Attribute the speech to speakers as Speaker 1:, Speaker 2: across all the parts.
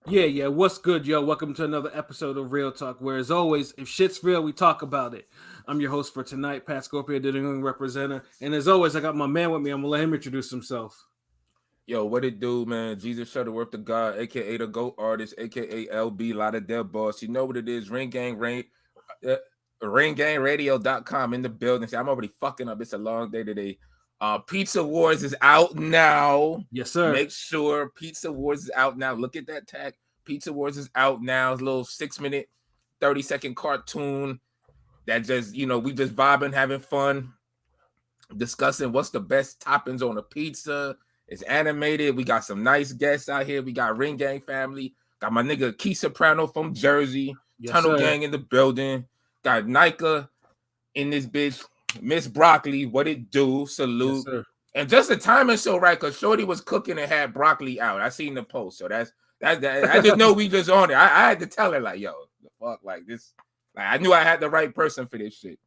Speaker 1: Yeah. What's good, yo? Welcome to another episode of Real Talk, where, as always, if shit's real, we talk about it. I'm your host for tonight, Pat Scorpio, the New England representative. And as always, I got my man with me. I'm going to let him introduce himself.
Speaker 2: Yo, what it do, man? Jesus Shuttleworth the God, aka the GOAT artist, aka LB, lot of dead boss. You know what it is. RingGangRadio.com in the building. See, I'm already fucking up. It's a long day today. Pizza Wars is out now.
Speaker 1: Yes, sir.
Speaker 2: Make sure Pizza Wars is out now. Look at that tag. Pizza Wars is out now. It's a little 6-minute, 30-second cartoon that just, we just vibing, having fun, discussing what's the best toppings on a pizza. It's animated. We got some nice guests out here. We got Ring Gang family. Got my nigga Key Soprano from Jersey.
Speaker 1: Yes,
Speaker 2: Tunnel
Speaker 1: sir.
Speaker 2: Gang in the building. Got Nika in this bitch. Miss Broccoli, what it do? Salute.
Speaker 1: Yes, sir.
Speaker 2: And just the timing so right, because Shorty was cooking and had broccoli out. I seen the post. So that I just know we just on it. I had to tell her, like, yo, the fuck, like this. Like, I knew I had the right person for this shit.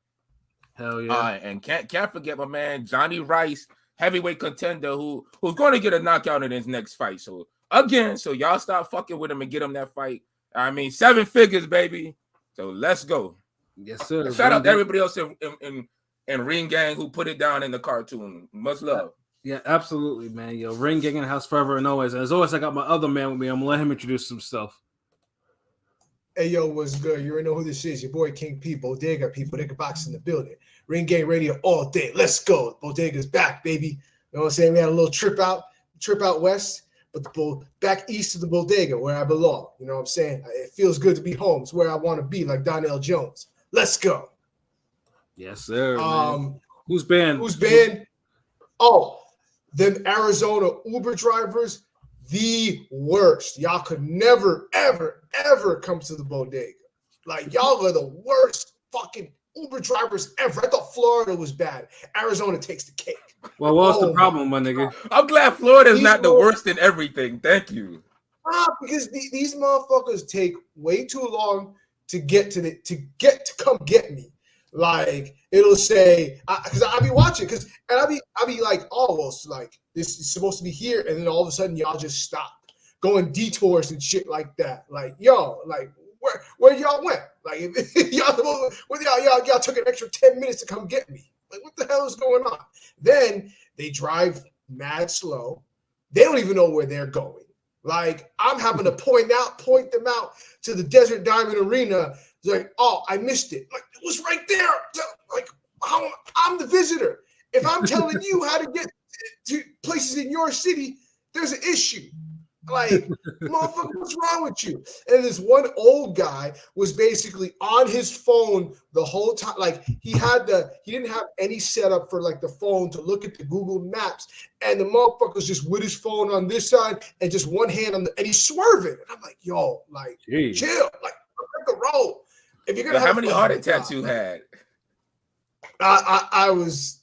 Speaker 1: Hell yeah.
Speaker 2: And can't forget my man Johnny Rice, heavyweight contender who's going to get a knockout in his next fight. So again, y'all stop fucking with him and get him that fight. I mean, 7 figures, baby. So let's go.
Speaker 1: Yes, sir.
Speaker 2: And shout out to everybody else in Ring Gang who put it down in the cartoon. Much love.
Speaker 1: Yeah, absolutely, man. Yo, Ring Gang in the house forever and always. As always, I got my other man with me. I'm going to let him introduce himself.
Speaker 3: Hey, yo, what's good? You already know who this is. Your boy King P, Bodega Box in the building. Ring Gang Radio all day. Let's go. Bodega's back, baby. You know what I'm saying? We had a little trip out west, but back east of the Bodega where I belong. You know what I'm saying? It feels good to be home. It's where I want to be, like Donnell Jones. Let's go.
Speaker 1: Yes, sir. Man. Who's banned?
Speaker 3: Oh, them Arizona Uber drivers, the worst. Y'all could never, ever, ever come to the Bodega. Like, y'all are the worst fucking Uber drivers ever. I thought Florida was bad. Arizona takes the cake.
Speaker 1: Well, what's the problem, my nigga?
Speaker 2: I'm glad Florida's not the worst in everything. Thank you.
Speaker 3: Because these motherfuckers take way too long to come get me. Like, it'll say, because I be watching, and I be like, oh, well, so like this is supposed to be here, and then all of a sudden y'all just stop going detours and shit like that. Like, yo, like where y'all went? Like, y'all took an extra 10 minutes to come get me. Like, what the hell is going on? Then they drive mad slow. They don't even know where they're going. Like, I'm having to point them out to the Desert Diamond Arena. It's like, oh, I missed it. Like, it was right there. Like, I'm the visitor. If I'm telling you how to get to places in your city, there's an issue. Like, motherfucker, what's wrong with you? And this one old guy was basically on his phone the whole time. Like, he didn't have any setup for like the phone to look at the Google Maps. And the motherfucker's just with his phone on this side and just one hand and he's swerving. And I'm like, yo, like, chill, like, take the road. If you're gonna
Speaker 2: how many heart attacks you had?
Speaker 3: I was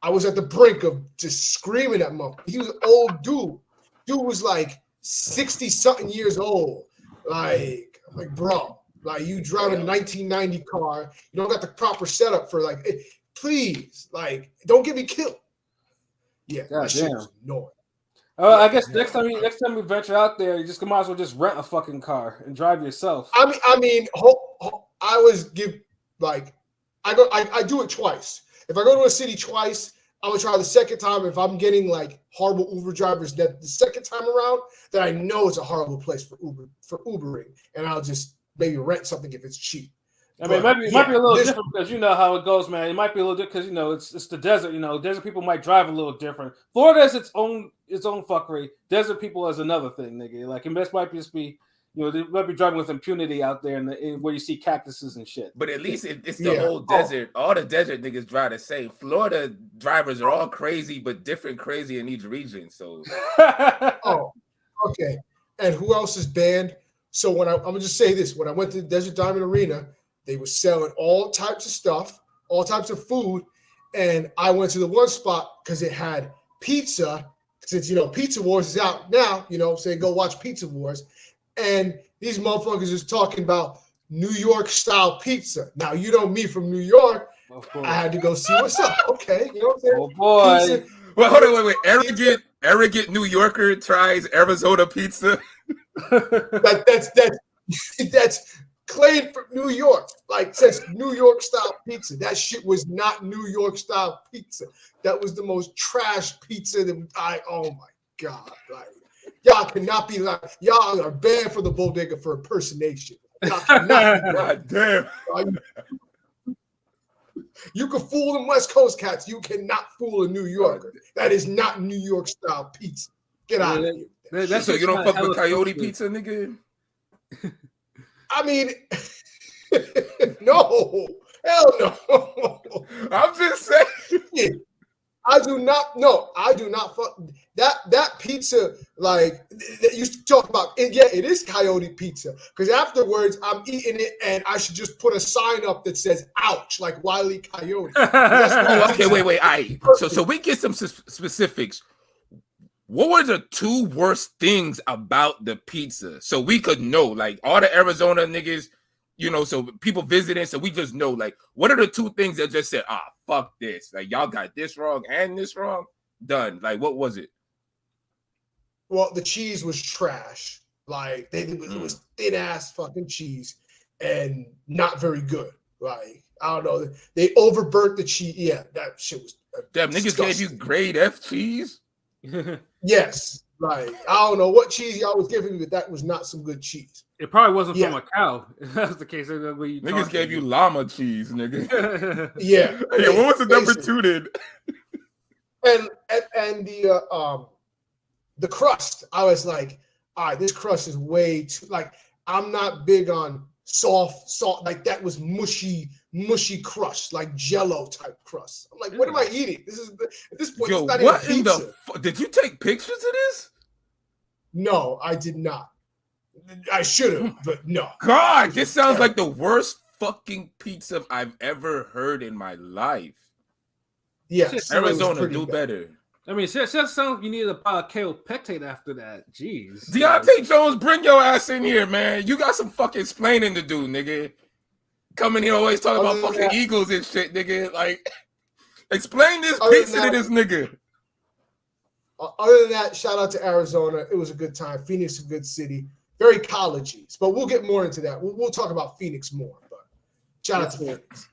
Speaker 3: at the brink of just screaming at him. He was an old dude. Dude was like 60-something years old. Like, I'm like, bro, like, you driving a 1990 car. You don't got the proper setup for, like, please, like, don't get me killed. Yeah, that shit was annoying.
Speaker 1: I guess next time you venture out there, you just might as well just rent a fucking car and drive yourself.
Speaker 3: I mean, I always give, like, I do it twice. If I go to a city twice, I'm gonna try the second time. If I'm getting like horrible Uber drivers that the second time around, then I know it's a horrible place for Ubering, and I'll just maybe rent something if it's cheap.
Speaker 1: I mean, it might be a little different because you know how it goes, man. It might be a little different because it's the desert. You know, desert people might drive a little different. Florida has its own fuckery. Desert people is another thing, nigga. Like, it might just be, you know, they might be driving with impunity out there where you see cactuses and shit.
Speaker 2: But at least it's the whole desert. All the desert niggas drive the same. Florida drivers are all crazy, but different crazy in each region. So,
Speaker 3: oh, okay. And who else is banned? So I'm gonna just say this: when I went to the Desert Diamond Arena, they were selling all types of stuff, all types of food, and I went to the one spot because it had pizza. Since, you know, Pizza Wars is out now, you know, saying go watch Pizza Wars. And these motherfuckers is talking about New York style pizza. Now, you know me from New York. I had to go see what's up. Okay, you know what I'm saying?
Speaker 1: Oh boy.
Speaker 2: Pizza. Well, hold on, wait. Arrogant New Yorker tries Arizona pizza.
Speaker 3: That's claimed from New York. Like says New York style pizza. That shit was not New York style pizza. That was the most trash pizza that oh my God. Like y'all cannot be like y'all are banned for the bodega for impersonation. Y'all cannot be
Speaker 2: God damn.
Speaker 3: You can fool them West Coast cats. You cannot fool a New Yorker. That is not New York style pizza. Get out of here.
Speaker 2: That's so you don't fuck with Coyote pizza, nigga?
Speaker 3: I mean, no. Hell no.
Speaker 2: I'm just saying.
Speaker 3: I do not fuck that pizza like that you talk about. Yeah, it is Coyote pizza because afterwards I'm eating it and I should just put a sign up that says "ouch" like Wile E. Coyote.
Speaker 2: Okay, wait. All right. So we get some specifics. What were the two worst things about the pizza? So we could know, like all the Arizona niggas, so people visiting, so we just know, like, what are the two things that just said, fuck this. Like, y'all got this wrong and this wrong. Done. Like, what was it?
Speaker 3: Well, the cheese was trash. Like, it was thin ass fucking cheese and not very good. Like, I don't know. They overburnt the cheese. Yeah, that shit was
Speaker 2: damn, niggas gave you grade F cheese?
Speaker 3: Yes. Like, I don't know what cheese y'all was giving me, but that was not some good cheese.
Speaker 1: It probably wasn't from a cow. If that was the case.
Speaker 2: Niggas gave you llama cheese, nigga.
Speaker 3: Yeah.
Speaker 2: Yeah, what was the number two then?
Speaker 3: And the crust, I was like, all right, this crust is way too, like, I'm not big on soft, like that was mushy crust, like Jello type crust. I'm like, what am I eating? This is at this point.
Speaker 2: Yo,
Speaker 3: it's not
Speaker 2: what
Speaker 3: even pizza.
Speaker 2: Did you take pictures of this?
Speaker 3: No, I did not. I should have, but no.
Speaker 2: God, this sounds like the worst fucking pizza I've ever heard in my life.
Speaker 3: Yes,
Speaker 2: Arizona, do better.
Speaker 1: I mean, it just sounds like you need a kale pectate after that. Jeez.
Speaker 2: Deontay Jones, bring your ass in here, man. You got some fucking explaining to do, nigga. Coming here always talking about fucking Eagles and shit, nigga. Like, explain this pizza to this nigga.
Speaker 3: Other than that, shout out to Arizona. It was a good time. Phoenix is a good city. Very college-y. But we'll get more into that. We'll talk about Phoenix more. But shout out to Phoenix.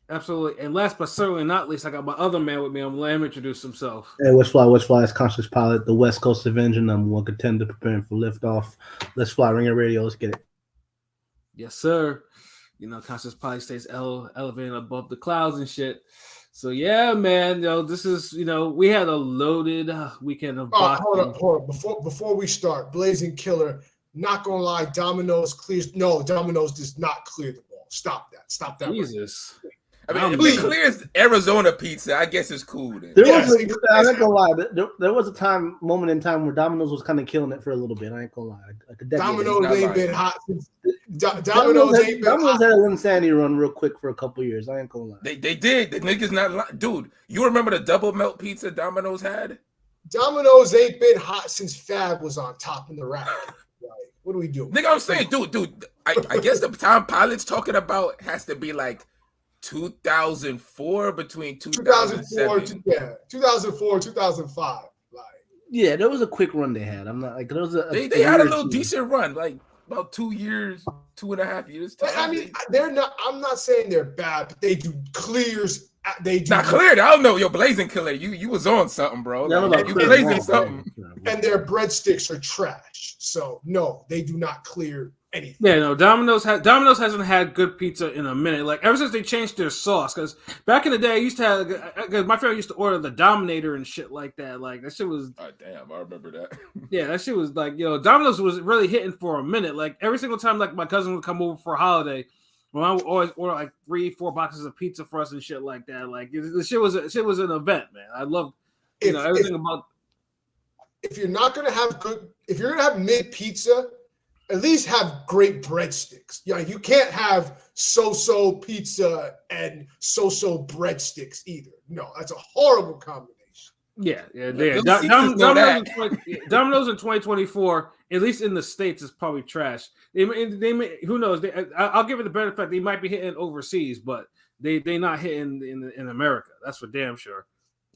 Speaker 1: Absolutely. And last but certainly not least, I got my other man with me. I'm going to let him introduce himself.
Speaker 4: Hey, What's Fly, it's Conscious Pilot, the West Coast Avenger, number one contender preparing for liftoff. Let's fly, Ringer Radio, let's get it.
Speaker 1: Yes, sir. Conscious Pilot stays elevated above the clouds and shit. So, yeah, man, this is, we had a loaded weekend of boxing.
Speaker 3: Hold up. Before we start, Blazing Killer, not going to lie, Domino's does not clear the ball. Stop that.
Speaker 1: Jesus.
Speaker 2: I mean, if it clears Arizona pizza, I guess it's cool then.
Speaker 4: I ain't gonna lie. There was a moment in time where Domino's was kind of killing it for a little bit. I ain't gonna lie.
Speaker 3: Domino's ain't been hot since.
Speaker 4: Domino's had a insanity run real quick for a couple years. I ain't gonna lie.
Speaker 2: They did. The niggas not lying. Dude, you remember the double melt pizza Domino's had?
Speaker 3: Domino's ain't been hot since Fab was on top in the rack. Like, what are we doing?
Speaker 2: Nigga, I'm saying, dude. I guess the time Pilot's talking about has to be like 2004 between 2007.
Speaker 3: 2004, 2005. Like,
Speaker 4: yeah, there was a quick run they had. I'm not like there was
Speaker 2: they had a little decent run, like about 2 years, 2.5 years.
Speaker 3: I mean, they're not. I'm not saying they're bad, but they do clears. They do
Speaker 2: not cleared. I don't know. Yo, Blazing Killer, you was on something, bro. Like, you blazing something.
Speaker 3: And their breadsticks are trash. So no, they do not clear anything.
Speaker 1: Yeah, no, Domino's hasn't had good pizza in a minute. Like ever since they changed their sauce, because back in the day, I used to have. Cause my family used to order the Dominator and shit like that. Like that shit was.
Speaker 2: Oh damn, I remember that.
Speaker 1: Yeah, that shit was like Domino's was really hitting for a minute. Like every single time, like my cousin would come over for a holiday, well, I would always order like 3-4 boxes of pizza for us and shit like that. Like the shit was an event, man. I love everything about.
Speaker 3: If you're not gonna have good, if you're gonna have mid pizza, at least have great breadsticks. Yeah, you can't have so-so pizza and so-so breadsticks either. No, that's a horrible combination.
Speaker 1: Yeah. Domino's in 2024, at least in the States, is probably trash. They may, who knows? I'll give it the better fact they might be hitting overseas, but they not hitting in America. That's for damn sure.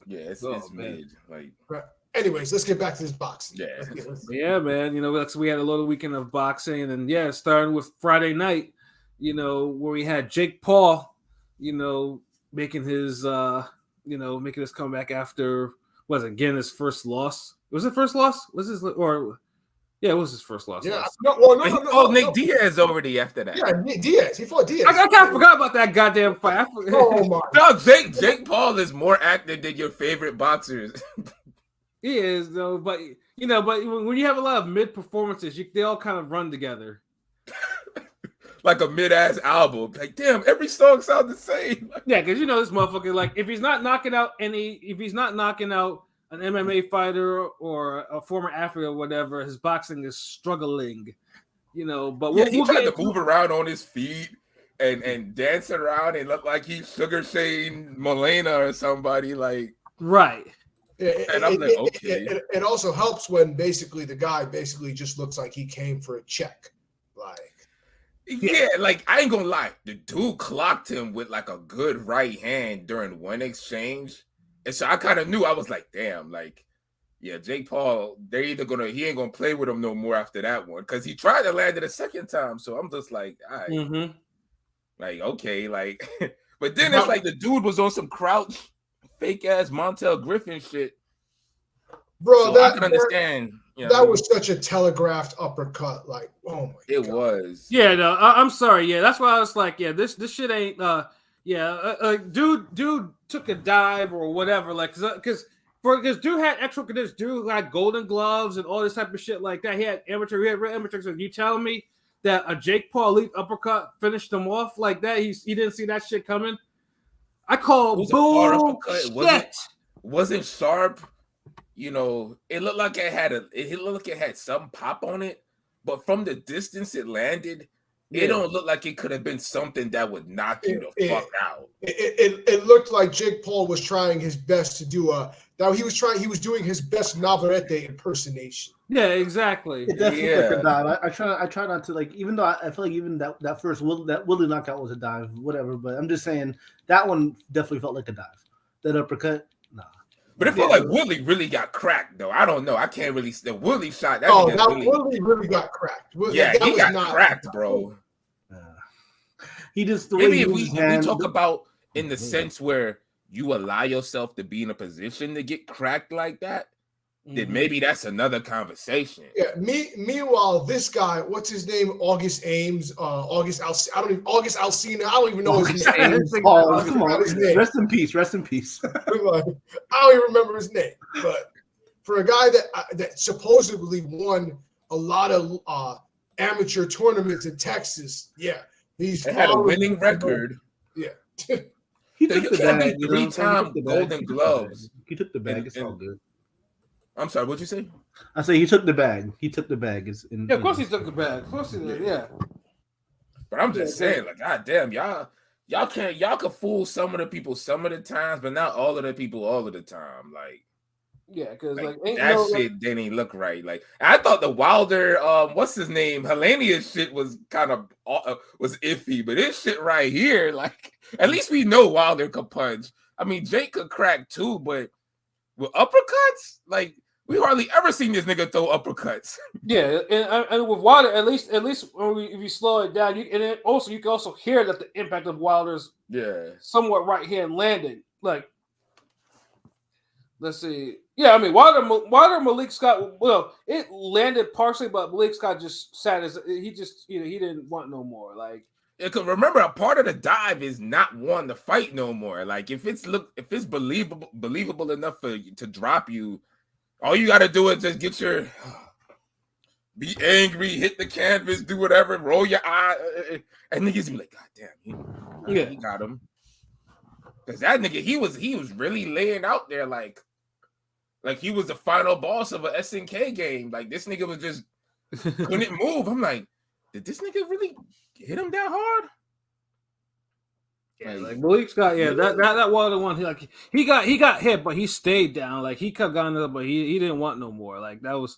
Speaker 2: Yeah, it's made like.
Speaker 3: Anyways, let's get back to this boxing.
Speaker 2: Yeah.
Speaker 1: Yeah, man. You know, we had a little weekend of boxing, and yeah, starting with Friday night, you know, where we had Jake Paul, you know, making his comeback after again his first loss. Was it first loss? Was his it was his first loss.
Speaker 3: Yeah,
Speaker 2: no. Nate Diaz already after that.
Speaker 3: Yeah, Diaz. He fought Diaz.
Speaker 1: I kind of forgot about that goddamn fight.
Speaker 3: Oh my!
Speaker 2: No, Jake Paul is more active than your favorite boxers.
Speaker 1: He is though, but you know, but when you have a lot of mid performances, they all kind of run together.
Speaker 2: Like a mid-ass album. Like, damn, every song sounds the same.
Speaker 1: Yeah, because you know this motherfucker. Like, if he's not knocking out an MMA fighter or a former athlete or whatever, his boxing is struggling. You know, but
Speaker 2: he tried to move around on his feet and dance around and look like he's Sugar Shane Molina or somebody like
Speaker 1: right.
Speaker 2: And I'm like, okay.
Speaker 3: It also helps when basically the guy just looks like he came for a check. Like,
Speaker 2: yeah, like I ain't gonna lie, the dude clocked him with like a good right hand during one exchange. And so I kind of knew. I was like, damn, like, yeah, Jake Paul, he ain't gonna play with him no more after that one. Cause he tried to land it a second time. So I'm just like, all right. Like, okay, like, but then it's like the dude was on some crouch, fake ass Montel Griffin shit.
Speaker 3: Bro,
Speaker 2: so I can understand.
Speaker 3: That was such a telegraphed uppercut. Like, oh my god.
Speaker 2: It was.
Speaker 1: Yeah, no, I'm sorry. Yeah, that's why I was like, yeah, this shit ain't. Dude took a dive or whatever, like, because dude had extra conditions. Dude had golden gloves and all this type of shit like that. He had real amateur. So you telling me that a Jake Paul elite uppercut finished him off like that? He didn't see that shit coming. I call bullshit.
Speaker 2: Wasn't sharp. You know, it looked like it had some pop on it, but from the distance it landed, it don't look like it could have been something that would knock you the fuck out.
Speaker 3: It looked like Jake Paul was trying his best to do he was doing his best Navarrete impersonation.
Speaker 1: Yeah, exactly.
Speaker 4: It definitely like a dive. I try not to, like, even though I feel like even that first Willie knockout was a dive, whatever. But I'm just saying that one definitely felt like a dive. That uppercut, nah.
Speaker 2: But it felt like Willie really got cracked, though. I don't know. I can't really. The Willie shot.
Speaker 3: Willie really got cracked.
Speaker 2: He got cracked, bro.
Speaker 4: He just
Speaker 2: maybe if we talk about in the sense where you allow yourself to be in a position to get cracked like that, then maybe that's another conversation.
Speaker 3: Yeah. Meanwhile, this guy, what's his name? August Ames, August Alsina. I don't even know his name.
Speaker 4: Come on, his name. Rest in peace. Rest in peace.
Speaker 3: I don't even remember his name. But for a guy that supposedly won a lot of amateur tournaments in Texas, he's
Speaker 2: had a winning record.
Speaker 3: Yeah.
Speaker 4: He took the bag.
Speaker 2: 3-time Golden Gloves.
Speaker 4: He took the bag. It's all good.
Speaker 2: I'm sorry, what'd you say?
Speaker 4: I say he took the bag. He took the bag.
Speaker 1: Of course he took the bag. Of course he did. Yeah.
Speaker 2: But I'm just saying, like, goddamn, y'all can fool some of the people some of the times, but not all of the people all of the time. Like,
Speaker 1: yeah, because
Speaker 2: shit didn't look right. Like, I thought the Wilder, what's his name, Helenia shit was kind of was iffy, but this shit right here, like, at least we know Wilder could punch. I mean, Jake could crack too, but with uppercuts, like, we hardly ever seen this nigga throw uppercuts.
Speaker 1: Yeah, and with Wilder, at least if you slow it down, you can also hear that the impact of Wilder's somewhat right hand landing. Like, let's see. Yeah, I mean, Wilder Malik Scott. Well, it landed partially, but Malik Scott just sat as he didn't want no more. Like,
Speaker 2: because remember, a part of the dive is not wanting to fight no more. Like, if it's believable enough for to drop you, all you got to do is just be angry, hit the canvas, do whatever, roll your eye, and niggas be like, God damn, he got him. Because that nigga, he was really laying out there like he was the final boss of a SNK game. Like, this nigga was just couldn't move. I'm like, did this nigga really hit him that hard?
Speaker 1: Yeah, like Malik Scott, that Wilder one, he got hit, but he stayed down. Like, he kept going up, but he didn't want no more. Like, that was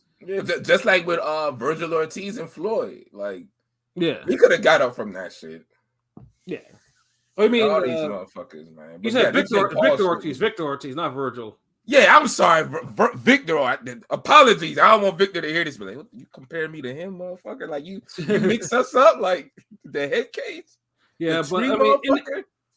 Speaker 2: just like with Virgil Ortiz and Floyd. Like,
Speaker 1: he
Speaker 2: could have got up from that shit.
Speaker 1: Yeah, I mean,
Speaker 2: all these motherfuckers, man.
Speaker 1: You said Victor Ortiz, not Virgil.
Speaker 2: Yeah, I'm sorry, Victor. Apologies. I don't want Victor to hear this, but like, you compare me to him, motherfucker. Like you mix us up like the head case.
Speaker 1: Yeah, but I mean,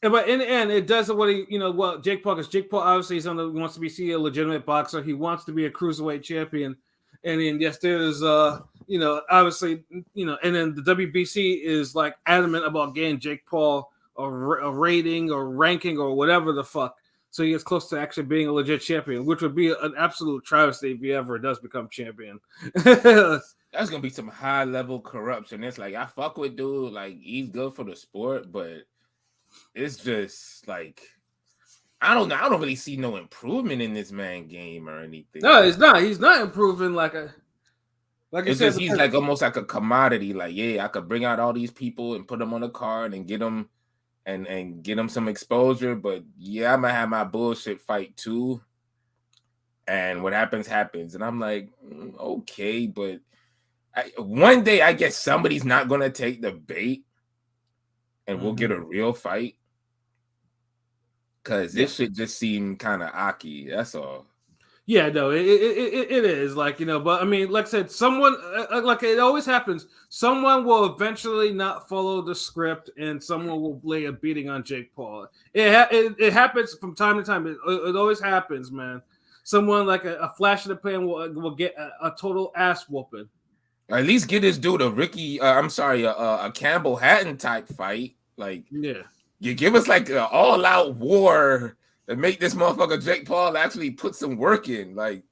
Speaker 1: but in the end, it does what he, well, Jake Paul, because Jake Paul obviously wants to be a legitimate boxer. He wants to be a cruiserweight champion, and then yes, there's obviously and then the WBC is like adamant about getting Jake Paul a rating or ranking or whatever the fuck, so he gets close to actually being a legit champion, which would be an absolute travesty if he ever does become champion.
Speaker 2: That's gonna be some high level corruption. It's like I fuck with dude, like he's good for the sport, but it's just like I don't know. I don't really see no improvement in this man game or anything.
Speaker 1: No, it's not. He's not improving like
Speaker 2: it's just he's like almost like a commodity. Like, yeah, I could bring out all these people and put them on a card and get them and get them some exposure. But yeah, I'm gonna have my bullshit fight too. And what happens. And I'm like, okay, but one day I guess somebody's not gonna take the bait and we'll get a real fight. Cause this shit just seemed kind of aki. That's all.
Speaker 1: Yeah, no, it is like, but I mean, like I said, someone like it always happens. Someone will eventually not follow the script, and someone will lay a beating on Jake Paul. It happens from time to time. It always happens, man. Someone like a flash in the pan will get a total ass whooping.
Speaker 2: Or at least get this dude a Campbell Hatton type fight. Like, yeah, you give us like an all-out war and make this motherfucker Jake Paul actually put some work in. Like,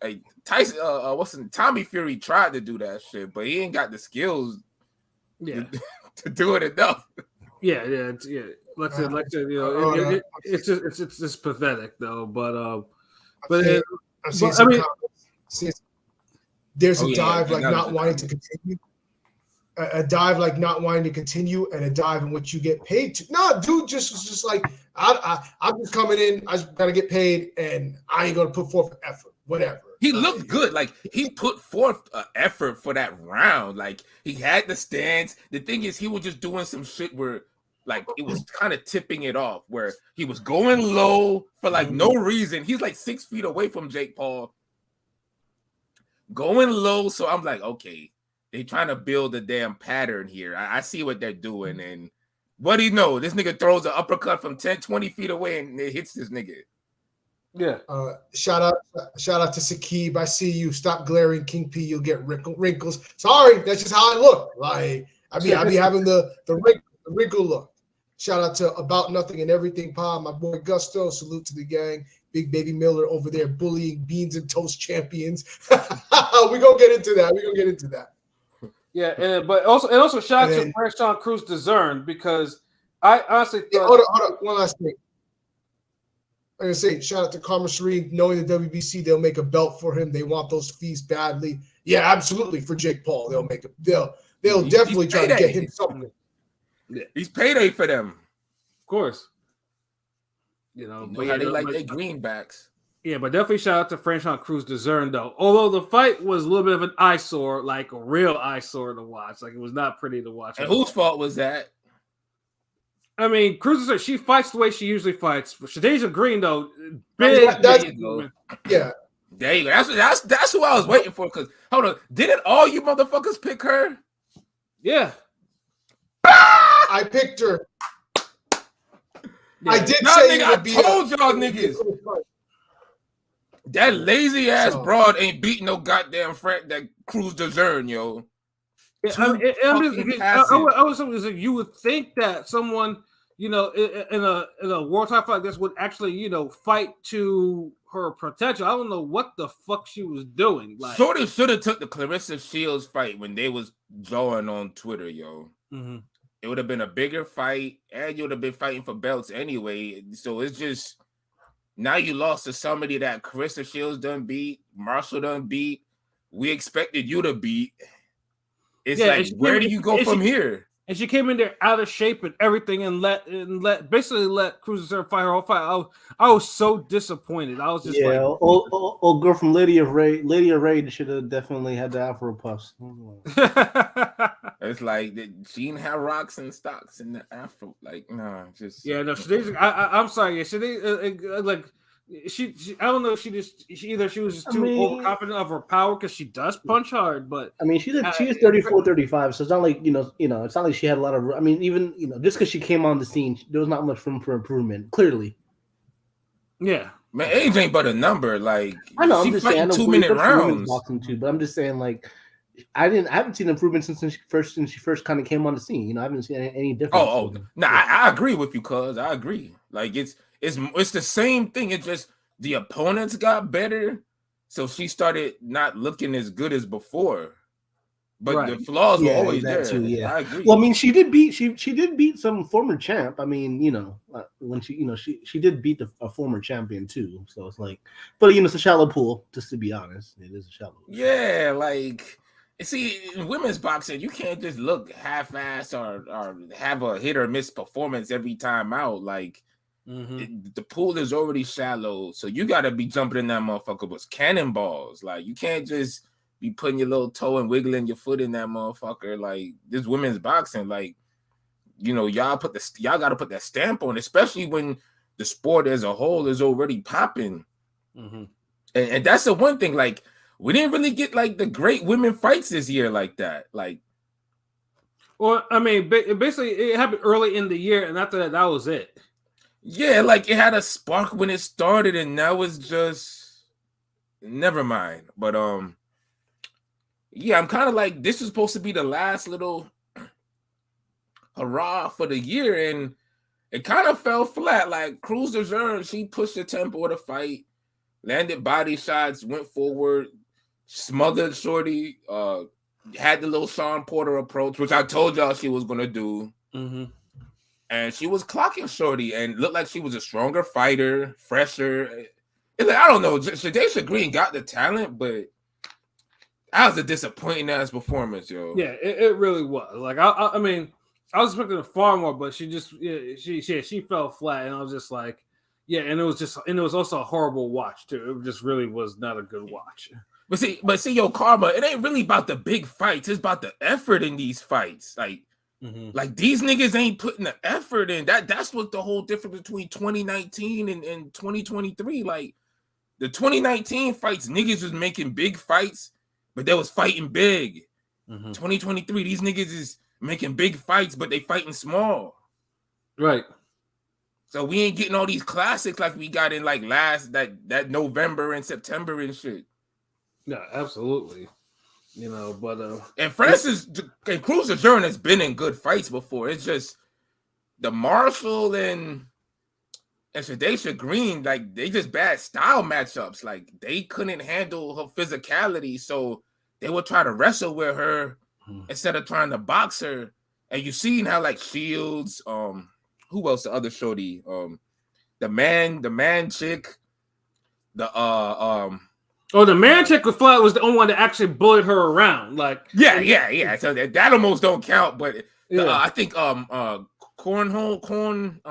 Speaker 2: like Tyson, Tommy Fury tried to do that shit, but he ain't got the skills, to do it enough.
Speaker 1: Yeah. Like I said, it's just pathetic though. But I mean.
Speaker 3: There's a dive like not wanting to continue, a dive like not wanting to continue, and a dive in which you get paid to. No, dude, just like I'm just coming in. I just gotta get paid, and I ain't gonna put forth effort. Whatever.
Speaker 2: He looked good. Like he put forth effort for that round. Like he had the stance. The thing is, he was just doing some shit where, like, it was kind of tipping it off. Where he was going low for like no reason. He's like 6 feet away from Jake Paul. Going low, so I'm like, okay, they trying to build a damn pattern here. I see what they're doing, and what do you know? This nigga throws an uppercut from 10, 20 feet away, and it hits this nigga.
Speaker 1: Yeah.
Speaker 3: Shout out to Sakib. I see you. Stop glaring, King P. You'll get wrinkles. Sorry, that's just how I look. Like I be having the wrinkle look. Shout out to About Nothing and Everything Pod, my boy Gusto. Salute to the gang. Big Baby Miller over there bullying Beans and Toast champions. We gonna get into that.
Speaker 1: Yeah, but also shout out to Franchon Cruz DAZN, because I honestly thought.
Speaker 3: Hold on. One last thing. I'm gonna say shout out to Karma Shereen, knowing the WBC, they'll make a belt for him. They want those fees badly. Yeah, absolutely. For Jake Paul, they'll definitely try to get him something.
Speaker 2: Yeah. He's payday for them,
Speaker 1: of course.
Speaker 2: But how they like their greenbacks.
Speaker 1: Yeah, but definitely shout out to Franchon Cruz DAZN though. Although the fight was a little bit of an eyesore, like a real eyesore to watch. Like it was not pretty to watch.
Speaker 2: And whose fault was that?
Speaker 1: I mean, Cruz DAZN, she fights the way she usually fights. Shadasia Green though,
Speaker 2: big. There you go. Yeah. There you go. That's who I was waiting for. Because hold on, didn't all you motherfuckers pick her?
Speaker 1: Yeah.
Speaker 3: I picked her. Yeah. I did say
Speaker 2: I told y'all niggas. That lazy ass broad ain't beating no goddamn that Cruz DAZN, yo.
Speaker 1: I was saying you would think that someone, in a world title fight like this would actually, fight to her potential. I don't know what the fuck she was doing. Like,
Speaker 2: Shorty should have took the Clarissa Shields fight when they was drawing on Twitter, yo. Mm-hmm. It would have been a bigger fight, and you would have been fighting for belts anyway. So it's just now you lost to somebody that Clarissa Shields done beat, Marshall done beat. We expected you to beat. It's like, where do you go from here?
Speaker 1: And she came in there out of shape and everything, and let Cruz DAZN fight her whole fight. I was so disappointed. I was just
Speaker 4: old girl from Lydia Ray should have definitely had the Afro puffs.
Speaker 2: It's like she didn't have rocks and stocks in the Afro. Like, no, just
Speaker 1: I'm sorry. Yeah, like she I don't know if she was just too overconfident of her power because she does punch hard, but
Speaker 4: I mean, she's 34, 35, so it's not like it's not like she had a lot of. I mean, even just because she came on the scene, there was not much room for improvement. Clearly,
Speaker 1: yeah,
Speaker 2: man, age ain't but a number. Like
Speaker 4: I know, I'm
Speaker 2: she
Speaker 4: just
Speaker 2: fighting
Speaker 4: saying,
Speaker 2: 2-minute rounds.
Speaker 4: Boxing too, but I'm just saying, like, I haven't seen improvement since she first kind of came on the scene. I haven't seen any difference.
Speaker 2: I agree with you, cuz I agree. Like it's the same thing. It's just the opponents got better, so she started not looking as good as before. But the flaws were always there.
Speaker 4: Too, yeah,
Speaker 2: I agree.
Speaker 4: Well, I mean, she did beat some former champ. I mean, when she did beat a former champion too. So it's like, but it's a shallow pool. Just to be honest, it is a shallow pool.
Speaker 2: Yeah, like. See, in women's boxing, you can't just look half-ass or have a hit or miss performance every time out. Like, the pool is already shallow, so you got to be jumping in that motherfucker with cannonballs. Like, you can't just be putting your little toe and wiggling your foot in that motherfucker. Like, this women's boxing, like, y'all got to put that stamp on, especially when the sport as a whole is already popping. And that's the one thing, like. We didn't really get like the great women fights this year like that. Like,
Speaker 1: well, I mean, basically, it happened early in the year, and after that was it.
Speaker 2: Yeah, like it had a spark when it started, and now it's just never mind. But yeah, I'm kind of like this is supposed to be the last little hurrah for the year, and it kind of fell flat. Like Cruz de Jean, she pushed the tempo of the fight, landed body shots, went forward. Smothered Shorty, had the little Sean Porter approach, which I told y'all she was gonna do, and she was clocking Shorty and looked like she was a stronger fighter, fresher. It's like, I don't know, Shadesha Green got the talent, but that was a disappointing ass performance, yo.
Speaker 1: Yeah, it really was. Like I mean, I was expecting far more, but she fell flat, and I was just like, yeah, and it was also a horrible watch too. It just really was not a good watch.
Speaker 2: But see, yo, Karma, it ain't really about the big fights. It's about the effort in these fights. Like these niggas ain't putting the effort in. That's what the whole difference between 2019 and 2023. Like the 2019 fights, niggas was making big fights, but they was fighting big. 2023, these niggas is making big fights, but they fighting small.
Speaker 1: Right.
Speaker 2: So we ain't getting all these classics like we got in like that November and September and shit.
Speaker 1: Yeah, absolutely. But
Speaker 2: and Francis and Cruz de Jean has been in good fights before. It's just the Marshall and Shadesha Green, like they just bad style matchups. Like they couldn't handle her physicality, so they would try to wrestle with her instead of trying to box her. And you seen how like Shields, who else? The other shorty, the man chick,
Speaker 1: the man chick with flat was the only one that actually bullied her around. Like
Speaker 2: yeah. So that almost don't count, but I think Corazon.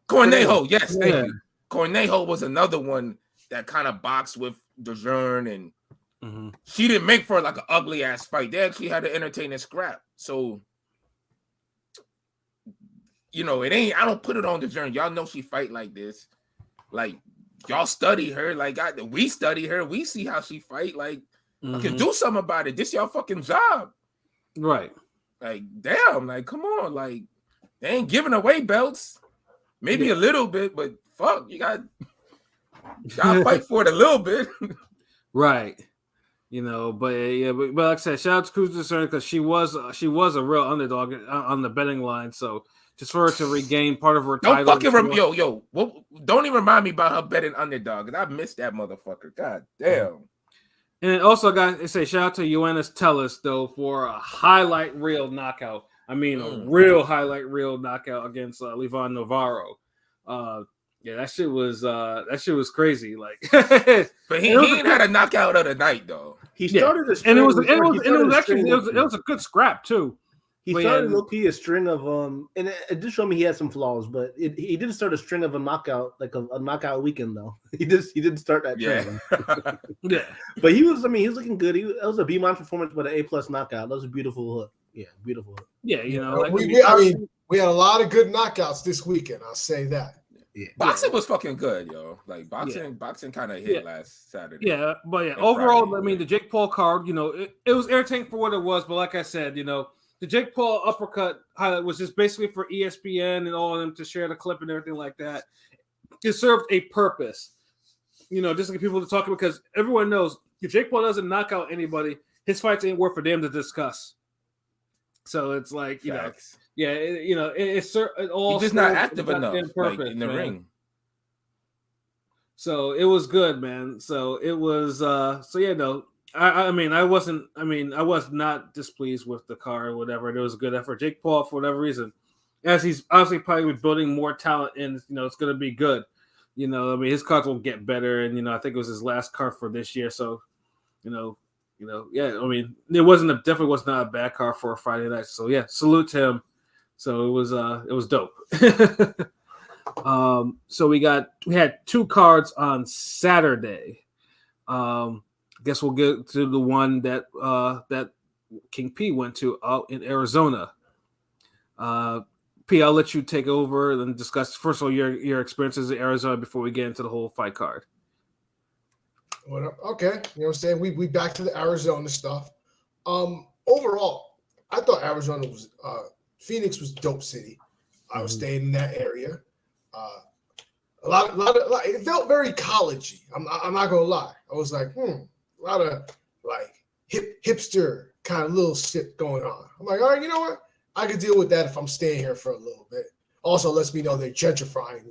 Speaker 2: Cornejo, yes, thank you. Cornejo was another one that kind of boxed with DeJean, and she didn't make for like an ugly ass fight. They actually had an entertaining scrap. So it ain't. I don't put it on DeJean. Y'all know she fight like this. Like y'all study her. Like we study her. We see how she fight. Like I can do something about it. This y'all fucking job,
Speaker 1: right?
Speaker 2: Like damn. Like come on. Like they ain't giving away belts. Maybe a little bit, but fuck, you got fight for it a little bit,
Speaker 1: right? But like I said, shout out to Cruz de Jean because she was a real underdog on the betting line. So just for her to regain part of her title.
Speaker 2: Don't even remind me about her betting underdog because I missed that motherfucker. God damn.
Speaker 1: And also, guys, they say shout out to Ioannis Tellis though for a highlight reel knockout. I mean, a real highlight reel knockout against Levan Navarro. That shit was crazy. Like,
Speaker 2: but he ain't had a knockout of the night though.
Speaker 4: He started a
Speaker 1: string, and it was a good scrap too.
Speaker 4: He started low-key a string of and it did show me he had some flaws, but he didn't start a string of a knockout like a knockout weekend though. He didn't start that trend.
Speaker 1: Yeah,
Speaker 4: but he was looking good. It was a B- performance, but an A+ knockout. That was a beautiful hook. Yeah, beautiful.
Speaker 1: Yeah, like,
Speaker 3: we had a lot of good knockouts this weekend. I'll say that.
Speaker 4: Yeah.
Speaker 2: Boxing was fucking good, yo. Like boxing kind of hit last Saturday.
Speaker 1: Yeah, but overall, Friday, the Jake Paul card, it was entertaining for what it was. But like I said, the Jake Paul uppercut highlight was just basically for ESPN and all of them to share the clip and everything like that. It served a purpose, just to get people to talk, because everyone knows if Jake Paul doesn't knock out anybody, his fights ain't worth for them to discuss. So it's like,
Speaker 2: Facts.
Speaker 1: it's all
Speaker 2: he's just not active enough in the ring.
Speaker 1: So it was good, man. So it was I was not displeased with the card or whatever. It was a good effort. Jake Paul, for whatever reason, as he's obviously probably building more talent in, it's going to be good. His cards will get better, and I think it was his last card for this year. So, it definitely was not a bad card for a Friday night. So yeah, salute to him. So it was dope. So we had 2 cards on Saturday. Guess we'll get to the one that King P went to out in Arizona. P, I'll let you take over and discuss first of all your experiences in Arizona before we get into the whole fight card.
Speaker 3: Well, okay, what I'm saying? We back to the Arizona stuff. Overall, I thought Arizona was Phoenix was dope city. I was staying in that area. A lot. It felt very collegey. I'm not gonna lie. I was like, a lot of like hipster kind of little shit going on. I'm like, all right, you know what? I could deal with that if I'm staying here for a little bit. Also, lets me know they're gentrifying,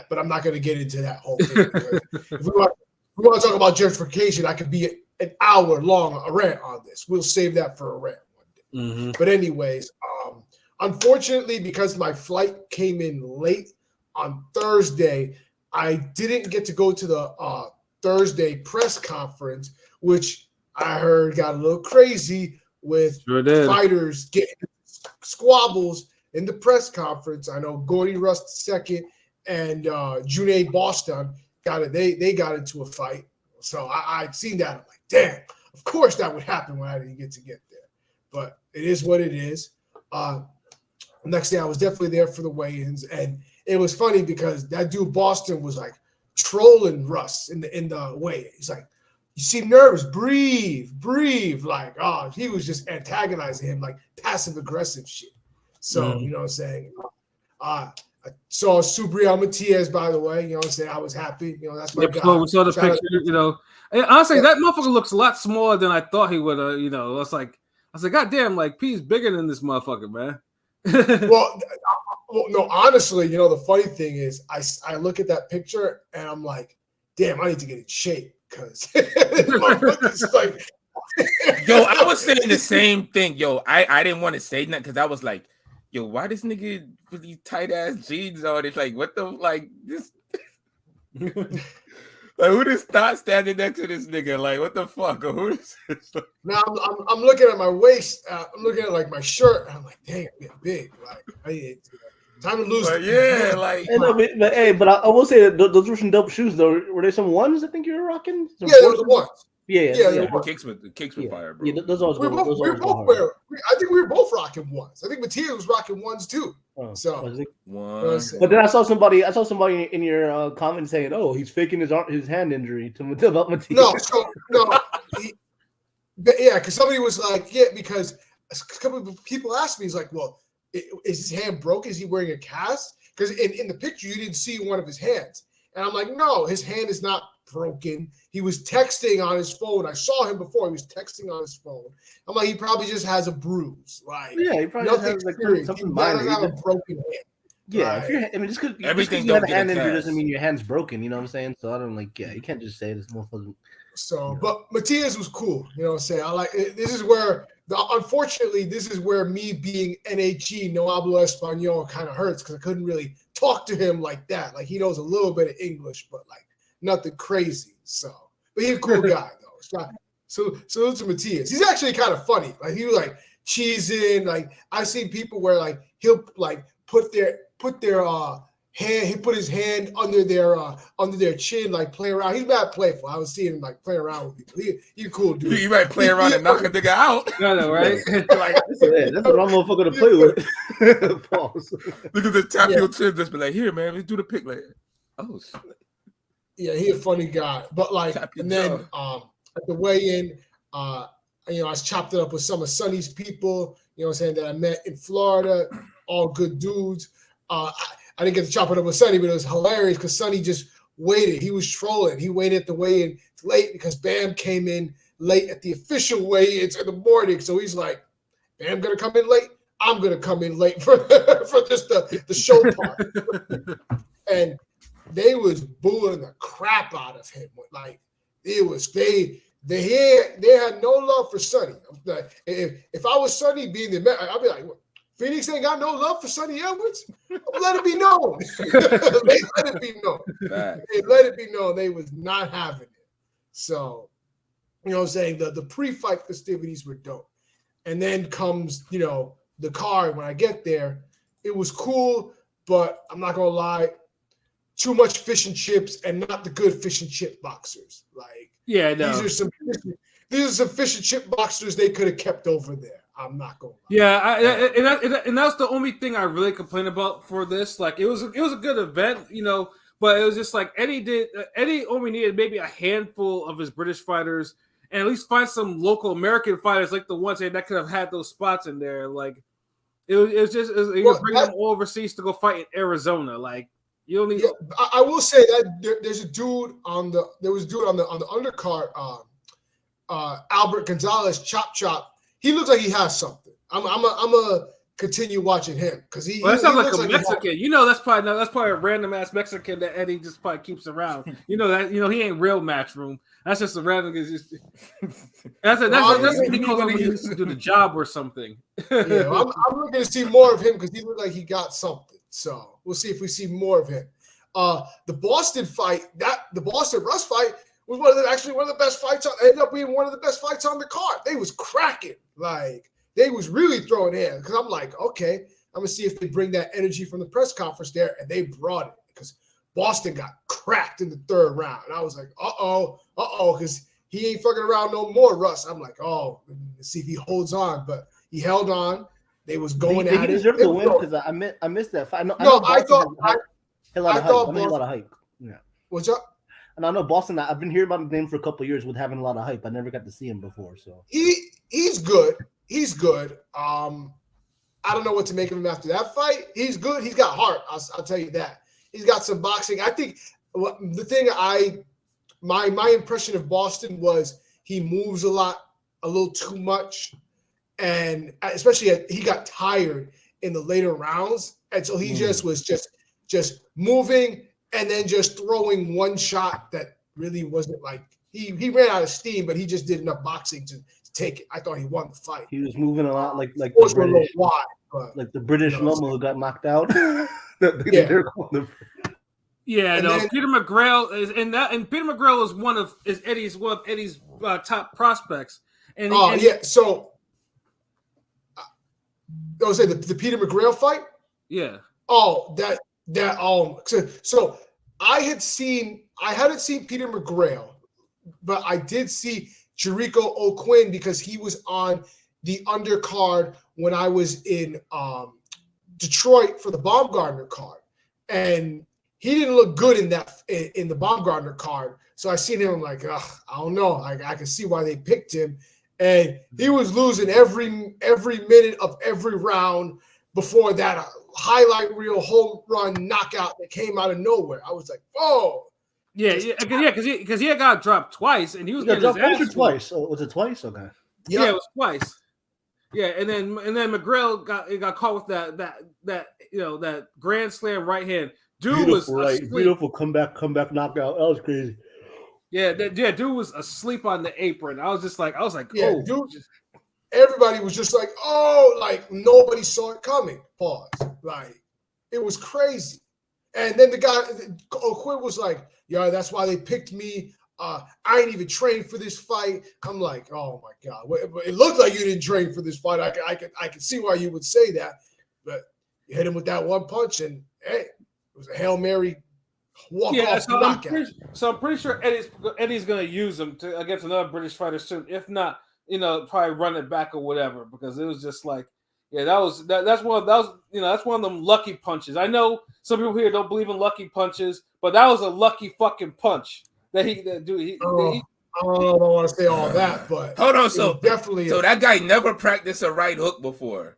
Speaker 3: but I'm not gonna get into that whole thing. If we want to talk about gentrification, I could be an hour long a rant on this. We'll save that for a rant one day. Mm-hmm. But anyways, unfortunately, because my flight came in late on Thursday, I didn't get to go to the Thursday press conference, which I heard got a little crazy with fighters getting squabbles in the press conference. I know Gordy Rust II and Junaid Boston got it. They got into a fight. So I'd seen that. I'm like, damn, of course that would happen when I didn't get there. But it is what it is. Next day I was definitely there for the weigh-ins, and it was funny because that dude Boston was like trolling Russ in the weigh-in. He's like, you seem nervous, breathe. Like, he was just antagonizing him, like passive-aggressive shit. So, you know what I'm saying? I saw Subriel Matias, by the way. You know what I'm saying? I was happy. That's my guy.
Speaker 1: We saw the picture, And honestly, that motherfucker looks a lot smaller than I thought he would. I was like, God damn, like, P's bigger than this motherfucker, man.
Speaker 3: Well, no, honestly, the funny thing is I look at that picture and I'm like, damn, I need to get in shape because like,
Speaker 2: yo, I was saying the same thing. Yo, I didn't want to say that because I was like, yo, why this nigga with these tight ass jeans on? It's like, what the this like, who just not standing next to this nigga? Like, what the fuck? Who is this?
Speaker 3: Now I'm looking at my waist. I'm looking at like my shirt. And I'm like, dang, I'm getting big. Like, time to lose.
Speaker 2: Yeah, like.
Speaker 4: But I will say that those were some dope shoes, though. Were they some ones? I think you were rocking.
Speaker 3: Yeah, those were ones.
Speaker 4: Yeah.
Speaker 2: The kicks were fire, bro.
Speaker 4: Yeah, those always
Speaker 3: we both wear. I think we were both rocking ones. I think Matias was rocking ones too. But
Speaker 4: then I saw somebody in your comment saying, "Oh, he's faking his hand injury about Matias."
Speaker 3: No. Because somebody was like, because a couple of people asked me, he's like, "Well, is his hand broken? Is he wearing a cast?" Because in the picture you didn't see one of his hands, and I'm like, "No, his hand is not broken. He was texting on his phone. I saw him before. He was texting on his phone. I'm like, he probably just has a bruise. Like,
Speaker 4: he probably has like something minor.
Speaker 3: He doesn't have a broken hand.
Speaker 4: Yeah, just because you have a hand injury doesn't mean your hand's broken. You know what I'm saying? So I don't you can't just say this motherfucker.
Speaker 3: So, but Matias was cool. You know what I'm saying? I like it. Unfortunately, this is where me being NHE, no hablo español, kind of hurts because I couldn't really talk to him like that. Like, he knows a little bit of English, but like nothing crazy. So, but he's a cool guy though. So to Matias. He's actually kind of funny. Like, he was like cheesing. Like, I've seen people where like he'll like put their hand. He put his hand under their chin, like playing around. He's not playful. I was seeing him like playing around with people. He's a cool dude.
Speaker 2: You might play around and knock a nigga out.
Speaker 1: I know, right?
Speaker 2: Like,
Speaker 4: that's a wrong motherfucker to play with. Pause.
Speaker 2: Look at the tap your chin, just be like, here, man, let's do the pick later. Oh shit.
Speaker 3: Yeah, he's a funny guy. But like, and then at the weigh-in, I chopped it up with some of Sonny's people, you know what I'm saying, that I met in Florida, all good dudes. I didn't get to chop it up with Sonny, but it was hilarious because Sonny just waited. He was trolling. He waited at the weigh-in late because Bam came in late at the official weigh-ins in the morning. So he's like, Bam gonna come in late? I'm gonna come in late for just the show part. And they was booing the crap out of him. Like it was they had no love for Sonny. If I was Sonny being the man, I'd be like, what? Phoenix ain't got no love for Sonny Edwards. Let it be known. They let it be known. They let it be known they was not having it. So, you know what I'm saying? The pre-fight festivities were dope. And then comes, the card. When I get there, it was cool, but I'm not gonna lie, too much fish and chips and not the good fish and chip boxers. Like,
Speaker 1: yeah, no.
Speaker 3: These are some fish and chip boxers they could have kept over there. I'm not going.
Speaker 1: Yeah, and that's the only thing I really complain about for this. Like, it was a good event, but it was just like Eddie only needed maybe a handful of his British fighters, and at least find some local American fighters like the ones that could have had those spots in there. Like, it was bring them all overseas to go fight in Arizona. Like, you don't need.
Speaker 3: Yeah, I will say that there's a dude on the undercard, Albert Gonzalez, Chop. He looks like he has something. I'm a continue watching him because he.
Speaker 1: Well, that sounds like a
Speaker 3: like
Speaker 1: Mexican. That's probably a random ass Mexican that Eddie just probably keeps around. He ain't real Matchroom. That's just a random. That's what he calls when he used to do the job or something.
Speaker 3: Yeah, well, I'm looking to see more of him because he looked like he got something. So we'll see if we see more of him. The Boston fight, the Boston Russ fight was one of the best fights. Ended up being one of the best fights on the card. They was cracking, like they was really throwing hands. Because I'm like, okay, I'm gonna see if they bring that energy from the press conference there, and they brought it because Boston got cracked in the third round. And I was like, because he ain't fucking around no more, Russ. I'm like, let's see if he holds on, but he held on. They was going at it. He
Speaker 4: deserved the win because I missed that fight.
Speaker 3: I thought
Speaker 4: a lot of hype. Yeah.
Speaker 3: What's up?
Speaker 4: And I know Boston. I've been hearing about the name for a couple of years with having a lot of hype. I never got to see him before. So
Speaker 3: he's good. He's good. I don't know what to make of him after that fight. He's good. He's got heart. I'll tell you that. He's got some boxing. I think the thing my impression of Boston was he moves a little too much, and especially he got tired in the later rounds, and so he just was just moving. And then just throwing one shot that really wasn't like he ran out of steam, but he just did enough boxing to take it. I thought he won the fight.
Speaker 4: He was moving a lot like the British, like the British Lomo who got knocked out.
Speaker 1: Peter McGrail is and Peter McGrail is one of Eddie's top prospects.
Speaker 3: So I was saying the Peter McGrail fight.
Speaker 1: Yeah.
Speaker 3: So I hadn't seen Peter McGrail, but I did see Jericho O'Quinn because he was on the undercard when I was in Detroit for the Baumgartner card, and he didn't look good in the Baumgartner card. So I seen him, I'm like, I don't know. I can see why they picked him, and he was losing every minute of every round before that. Highlight reel home run knockout that came out of nowhere. I was like, "Oh,
Speaker 1: because he got dropped twice, and he was
Speaker 4: getting dropped once or twice. Oh, was it twice? Okay,
Speaker 1: yeah, it was twice. Yeah, and then McGrail got caught with that grand slam right hand. Dude
Speaker 4: beautiful,
Speaker 1: was asleep.
Speaker 4: Beautiful comeback knockout. That was crazy.
Speaker 1: Yeah, dude was asleep on the apron. I was like,
Speaker 3: dude. Everybody was just like, like nobody saw it coming. Pause. Like, it was crazy. And then the guy, O'Quinn was like, yeah, that's why they picked me. I ain't even trained for this fight. I'm like, oh my God. It looked like you didn't train for this fight. I can see why you would say that. But you hit him with that one punch and, hey, it was a Hail Mary walk
Speaker 1: Yeah,
Speaker 3: off knockout.
Speaker 1: I'm pretty sure Eddie's going to use him against another British fighter soon. If not, probably run it back or whatever, because it was just like, yeah, that's one of them lucky punches. I know some people here don't believe in lucky punches, but that was a lucky fucking punch that he. I
Speaker 3: don't want to say all that, but
Speaker 2: hold on. So
Speaker 3: definitely,
Speaker 2: that guy never practiced a right hook before.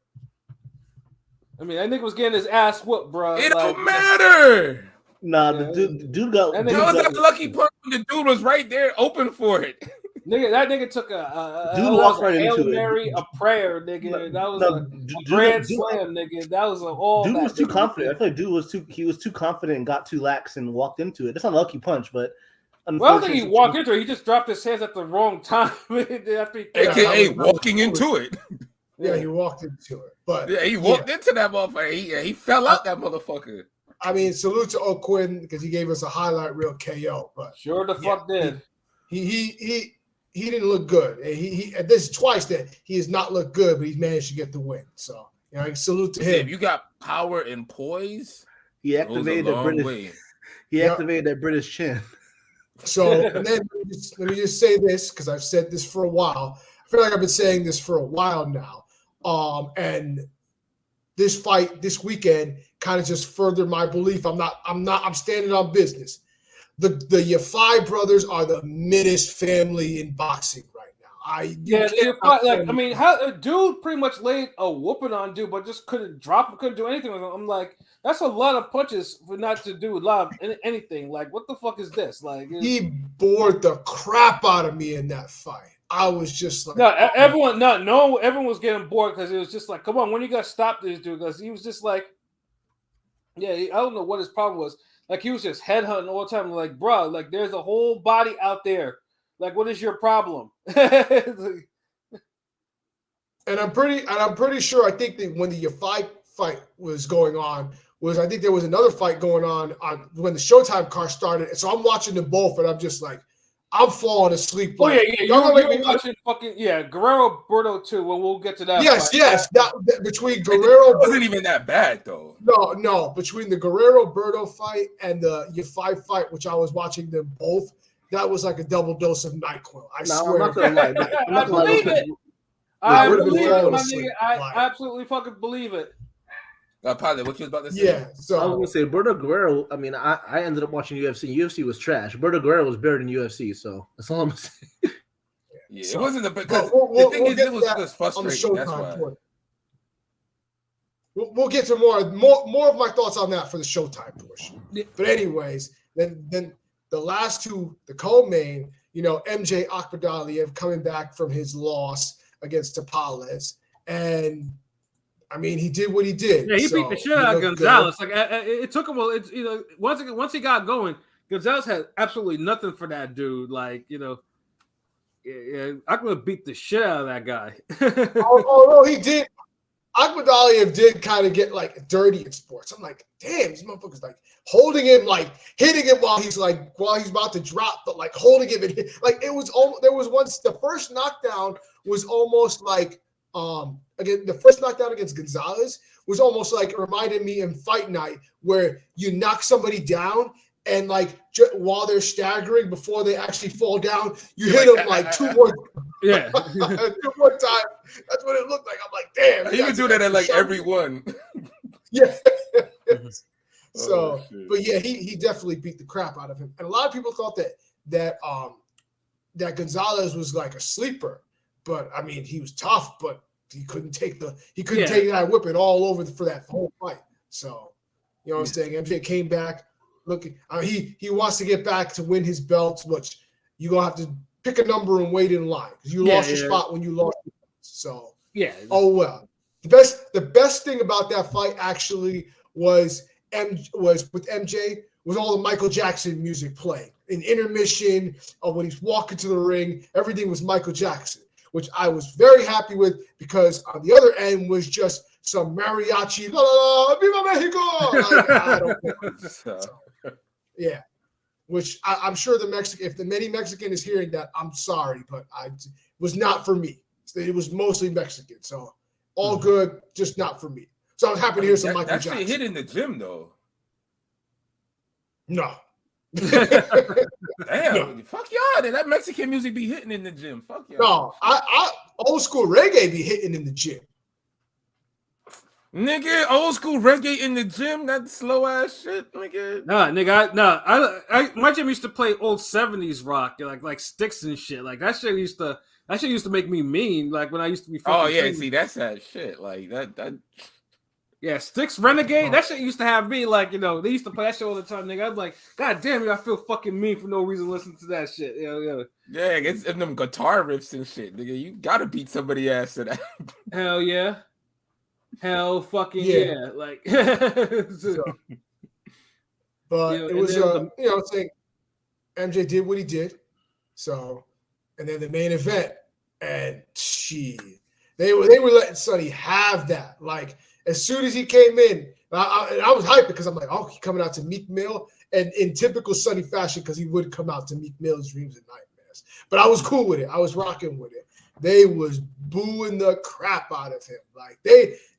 Speaker 1: I mean, that nigga was getting his ass whooped, bro.
Speaker 2: It don't matter.
Speaker 4: Nah, the dude got.
Speaker 2: That was a lucky punch. The dude was right there, open for it.
Speaker 1: Nigga, that nigga took a
Speaker 4: dude walked right
Speaker 1: Hail
Speaker 4: into
Speaker 1: Mary,
Speaker 4: it.
Speaker 1: a prayer, nigga. That was a grand slam, nigga. That was all.
Speaker 4: Dude was too confident. I feel like dude was too confident and got too lax and walked into it. That's not a lucky punch, but
Speaker 1: well, I don't think he walked into it. He just dropped his hands at the wrong time.
Speaker 2: AKA walking into it.
Speaker 3: Yeah, he walked into it. But
Speaker 2: yeah, he walked into that motherfucker. He fell out that motherfucker.
Speaker 3: I mean, salute to O'Quinn because he gave us a highlight reel KO. But
Speaker 1: sure the fuck did.
Speaker 3: He didn't look good. This is twice that he has not looked good, but he's managed to get the win. So salute to him.
Speaker 2: If you got power and poise,
Speaker 4: he activated the British. He activated that British chin.
Speaker 3: So and then let me just say this because I've said this for a while. I feel like I've been saying this for a while now. And this fight this weekend kind of just furthered my belief. I'm standing on business. The Yafai brothers are the middest family in boxing right now.
Speaker 1: How a dude pretty much laid a whooping on dude, but just couldn't drop him, couldn't do anything with him. I'm like, that's a lot of punches for not to do a lot of anything. Like, what the fuck is this? Like,
Speaker 3: he bored the crap out of me in that fight. I was just like,
Speaker 1: everyone was getting bored because it was just like, come on, when you got to stop this dude? Because he was just like, I don't know what his problem was. Like, he was just headhunting all the time. Like, bro, like, there's a whole body out there. Like, what is your problem?
Speaker 3: And I'm pretty sure. I think that when the Yafai fight was going on, I think there was another fight going on when the Showtime car started. And so I'm watching them both, and I'm just like, I'm falling asleep.
Speaker 1: Oh, like, you're watching fucking Guerrero Berto too. Well, we'll get to that.
Speaker 3: Yes. Between Guerrero,
Speaker 2: it wasn't even that bad though.
Speaker 3: No. Between the Guerrero Berto fight and the Yafai fight, which I was watching them both, that was like a double dose of NyQuil. I swear.
Speaker 1: I'm not gonna lie. I believe it. I believe it, my nigga. I absolutely fucking believe it.
Speaker 2: Pilot, what you was about to say?
Speaker 3: Yeah, so
Speaker 4: I was gonna say Berto Guerrero. I mean, I ended up watching UFC. UFC was trash. Berto Guerrero was better than UFC, so that's all I'm gonna say.
Speaker 2: Yeah, it wasn't because the thing is, it was frustrating. That's why.
Speaker 3: We'll get to more of my thoughts on that for the Showtime portion. Yeah. But anyways, then the last two, the co-main, MJ Akhmadaliev coming back from his loss against Tapales, and I mean, he did what he did.
Speaker 1: Yeah, he beat the shit out of Gonzalez. Good. Like it took him. Once he got going, Gonzalez had absolutely nothing for that dude. Like Akhmadaliev beat the shit out of that guy.
Speaker 3: Although he did, Akhmadaliev did kind of get like dirty in sports. I'm like, damn, these motherfuckers like holding him, like hitting him while he's about to drop, but like holding him and like it was almost. There was once the first knockdown was almost like. Again, the first knockdown against Gonzalez was almost like it reminded me in Fight Night where you knock somebody down and like while they're staggering before they actually fall down, you hit them like two more times. That's what it looked like. I'm like, damn.
Speaker 2: He would do that at like every one.
Speaker 3: Yeah. But yeah, he definitely beat the crap out of him. And a lot of people thought that Gonzalez was like a sleeper. But I mean, he was tough, but he couldn't take that whipping all over for that whole fight. So, you know what I'm saying? MJ came back looking. He wants to get back to win his belts, which you're gonna have to pick a number and wait in line because you lost your spot when you lost. So oh well. The best thing about that fight actually was with MJ was all the Michael Jackson music playing in intermission when he's walking to the ring. Everything was Michael Jackson, which I was very happy with because on the other end was just some mariachi, la la la, Viva Mexico! Like, I don't know. Yeah, which I'm sure if the many Mexican is hearing that, I'm sorry, but it was not for me. It was mostly Mexican, so all good, just not for me. So I was happy to hear some Michael Jackson.
Speaker 2: That's hit in the gym, though.
Speaker 3: No.
Speaker 2: Damn, fuck y'all. That Mexican music be hitting in the gym. Fuck y'all.
Speaker 3: No, I old school reggae be hitting in the gym.
Speaker 2: Nigga, old school reggae in the gym, that slow ass shit, nigga.
Speaker 1: Nah, nigga, my gym used to play old 70s rock, like Sticks and shit. Like that shit used to make me mean. Like when I used to be.
Speaker 2: Oh yeah,
Speaker 1: training.
Speaker 2: see that's that shit. Like that.
Speaker 1: Yeah, Sticks Renegade. That shit used to have me like, they used to play that shit all the time, nigga. I'm like, God damn, I feel fucking mean for no reason listening to that shit. Yeah.
Speaker 2: Yeah, it's in them guitar riffs and shit, nigga. You gotta beat somebody ass to that.
Speaker 1: Hell yeah. Hell fucking yeah. Like
Speaker 3: so, but it was saying MJ did what he did. So, and then the main event, and they were letting Sonny have that. Like as soon as he came in, I was hyped because I'm like, oh, he's coming out to Meek Mill, and in typical Sonny fashion, because he would come out to Meek Mill's Dreams and Nightmares. But I was cool with it. I was rocking with it. They was booing the crap out of him. Like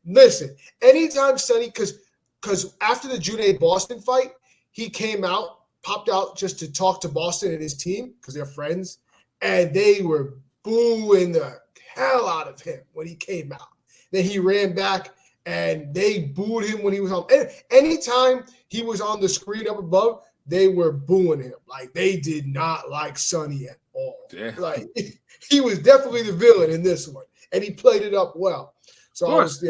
Speaker 3: listen, anytime Sonny, because after the Junaid Boston fight, he popped out just to talk to Boston and his team because they're friends, and they were booing the hell out of him when he came out. Then he ran back and they booed him when he was on. Anytime he was on the screen up above, they were booing him. Like they did not like Sonny at all. Damn. Like he was definitely the villain in this one, and he played it up well. So I was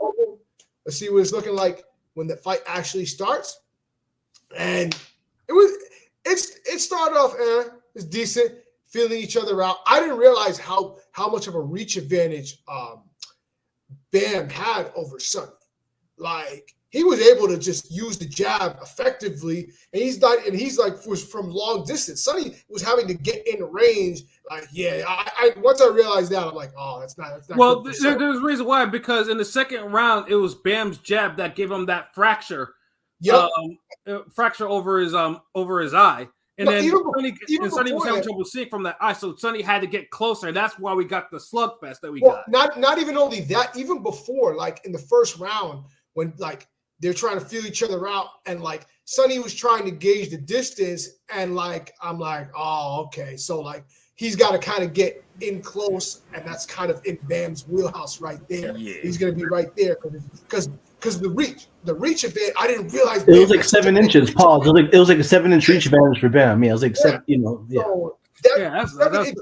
Speaker 3: hoping to see what it's looking like when the fight actually starts, and it started off it's decent, feeling each other out. I didn't realize how much of a reach advantage Bam had over Sonny. Like he was able to just use the jab effectively, and he's was from long distance. Sonny was having to get in range. Like, I once I realized that, I'm like, oh, that's not.
Speaker 1: Well, there's a reason why, because in the second round, it was Bam's jab that gave him that fracture.
Speaker 3: Yep.
Speaker 1: Fracture over his eye. And then Sonny was having trouble seeing from that eye, so Sonny had to get closer, and that's why we got the slugfest that we got.
Speaker 3: Not even only that, even before, like in the first round, when like they're trying to feel each other out, and like Sonny was trying to gauge the distance, and like I'm like, oh, okay, so like he's got to kind of get in close, and that's kind of in Bam's wheelhouse right there. Yeah. He's gonna be right there because the reach of it, I didn't realize
Speaker 4: it was like 7 inches. Pause. It was like a 7-inch reach advantage for Bam. Yeah, it was like 7.
Speaker 3: So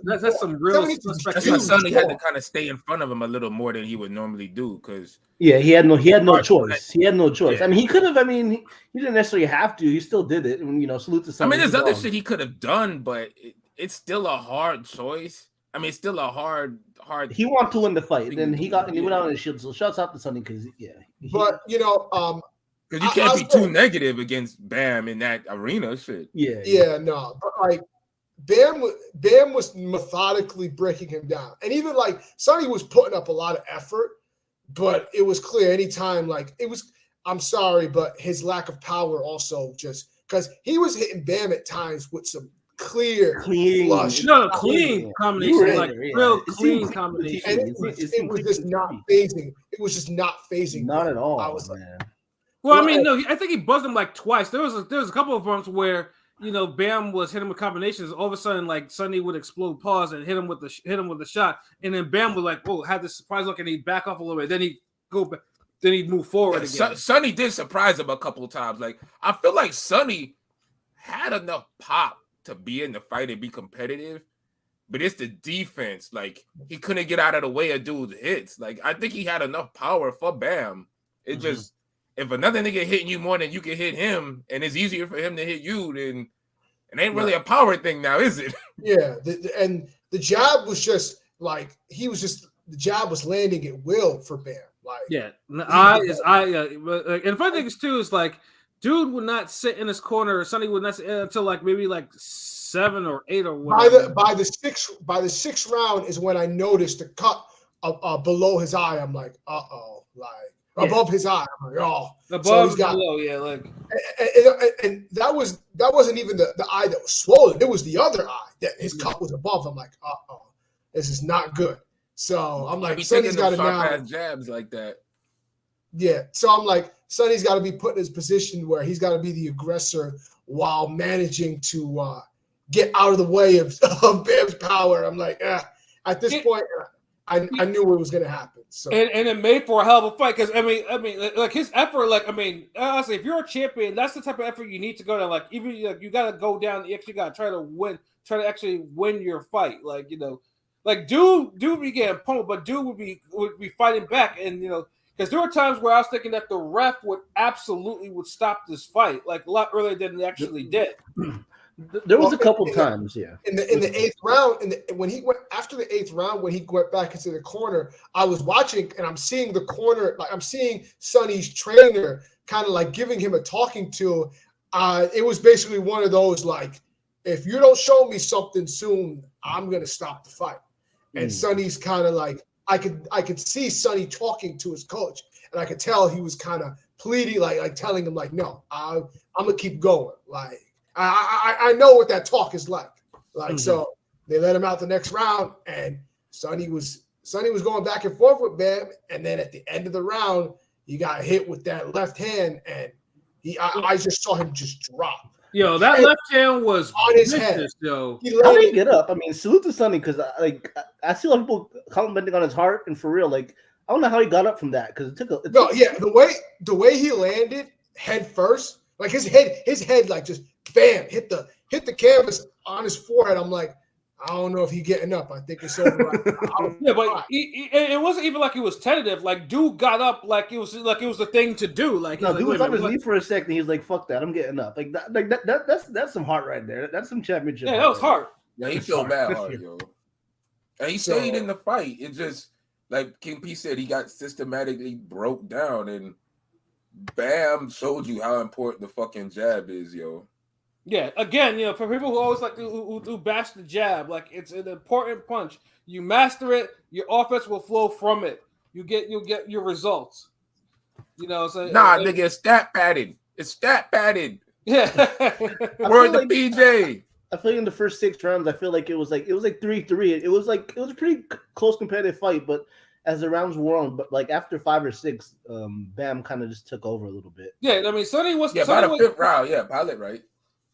Speaker 1: that's some real.
Speaker 2: That's why Sonny had to kind of stay in front of him a little more than he would normally do, because
Speaker 4: he had no choice. He had no choice. Yeah. I mean, he could have. I mean, he didn't necessarily have to. He still did it. And salute to Sonny.
Speaker 2: I mean, there's other shit he could have done, but it's still a hard choice. I mean, it's still a hard.
Speaker 4: He wanted to win the fight, and then he went out on his shield. So shouts out to Sonny because
Speaker 3: But
Speaker 2: because you can't be too negative against Bam in that arena, shit.
Speaker 3: No, but like Bam was methodically breaking him down, and even like Sonny was putting up a lot of effort, but it was clear anytime like it was. I'm sorry, but his lack of power also just because he was hitting Bam at times with some clean flush.
Speaker 1: Clean combination, like real clean combination.
Speaker 3: And it was just not phasing. It was just not phasing.
Speaker 4: Not at all.
Speaker 3: I was like,
Speaker 1: well, I mean, no, I think he buzzed him like twice. There was a couple of times where Bam was hitting with combinations. All of a sudden, like Sonny would explode, pause, and hit him with the shot, and then Bam would like, oh, had this surprise look, and he'd back off a little bit. Then he'd go back. Then he'd move forward again.
Speaker 2: Sonny did surprise him a couple of times. Like I feel like Sonny had enough pop to be in the fight and be competitive, but it's the defense. Like he couldn't get out of the way of dudes' hits. Like I think he had enough power for Bam. It just if another nigga hitting you more than you can hit him, and it's easier for him to hit you, then it ain't really a power thing now, is it?
Speaker 3: Yeah, and the jab was just like the jab was landing at will for Bam. Like
Speaker 1: and the funny thing is too is like. Dude would not sit in his corner, or Sonny would not sit until like maybe like 7 or 8 or whatever.
Speaker 3: By the sixth round is when I noticed the cut below his eye. I'm like, above his eye. I'm like,
Speaker 1: above, so he's got, below, like.
Speaker 3: And that wasn't even the eye that was swollen. It was the other eye that his cut was above. I'm like, this is not good. So I'm like, Sonny's got it now.
Speaker 2: Jabs like that.
Speaker 3: Yeah, so I'm like, Sonny's got to be put in his position where he's got to be the aggressor while managing to get out of the way of Bam's power. I'm like, at this point, I knew it was going to happen. So
Speaker 1: and it made for a hell of a fight because I mean, like his effort, like I mean, honestly, if you're a champion, that's the type of effort you need to go down. Like even you got to go down. You actually got to try to actually win your fight. Like like dude be getting pummeled, but dude would be fighting back, and because there were times where I was thinking that the ref would stop this fight like a lot earlier than they actually did.
Speaker 4: There was a couple times, yeah.
Speaker 3: In the eighth round, when he went after the eighth round, when he went back into the corner, I was watching and I'm seeing the corner, like I'm seeing Sonny's trainer kind of like giving him a talking to. It was basically one of those like, if you don't show me something soon, I'm gonna stop the fight. And Sonny's kind of like, I could see Sonny talking to his coach, and I could tell he was kind of pleading, like telling him like, no, I'm gonna keep going, like. I know what that talk is like. So they let him out the next round, and Sonny was going back and forth with Bam, and then at the end of the round, he got hit with that left hand, and I just saw him just drop.
Speaker 1: Yo, that left hand was
Speaker 3: on his head.
Speaker 1: Yo,
Speaker 4: how did he get up? I mean, salute to Sonny because I see a lot of people complimenting on his heart, and for real, like I don't know how he got up from that because it took a.
Speaker 3: The way he landed head first, like his head like just. Bam! Hit the canvas on his forehead. I'm like, I don't know if he's getting up. I think it's over.
Speaker 1: Yeah, but it wasn't even like it was tentative. Like, dude got up like it was the thing to do. Like,
Speaker 4: no, dude was on his knee for a second. He's like, "Fuck that! I'm getting up." Like that's some heart right there. That's some championship.
Speaker 1: Yeah, that was hard.
Speaker 2: Yeah, he felt bad hard, yo. And he stayed in the fight. It just like King P said, he got systematically broke down, and Bam showed you how important the fucking jab is, yo.
Speaker 1: Yeah, again, for people who always like who bash the jab, like it's an important punch. You master it, your offense will flow from it. You'll get your results. So
Speaker 2: nigga, it's stat padded. It's stat padded.
Speaker 1: Yeah.
Speaker 2: Word to PJ.
Speaker 4: I feel like in the first 6 rounds, I feel like it was like 3-3. It was a pretty close competitive fight, but as the rounds wore on, but like after 5 or 6, Bam kind of just took over a little bit.
Speaker 1: Yeah, I mean, Sonny was
Speaker 2: by the 5th round, Pilot, right?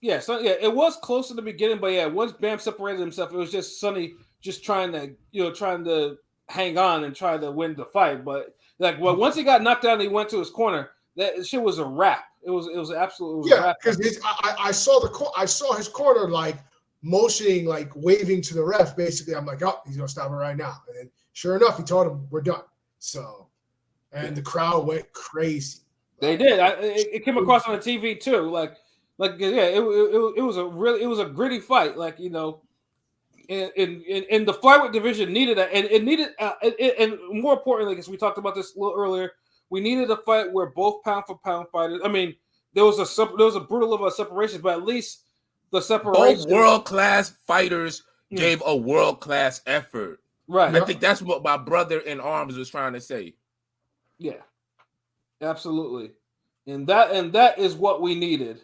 Speaker 1: Yeah, so it was close in the beginning, but once Bam separated himself, it was just Sonny just trying to hang on and try to win the fight. But once he got knocked down, and he went to his corner. That shit was a wrap. It was absolutely
Speaker 3: a wrap. Because I saw his corner like motioning, like waving to the ref. Basically, I'm like, oh, he's gonna stop it right now. And then, sure enough, he told him we're done. So, and the crowd went crazy.
Speaker 1: They did. It came across on the TV too. It was a gritty fight. And the flyweight division needed that, and it needed, and more importantly, because we talked about this a little earlier, we needed a fight where both pound for pound fighters. I mean, there was a brutal of a separation, but at least the separation.
Speaker 2: Both world class fighters gave a world class effort.
Speaker 1: Right.
Speaker 2: I think that's what my brother in arms was trying to say.
Speaker 1: Yeah, absolutely, and that is what we needed.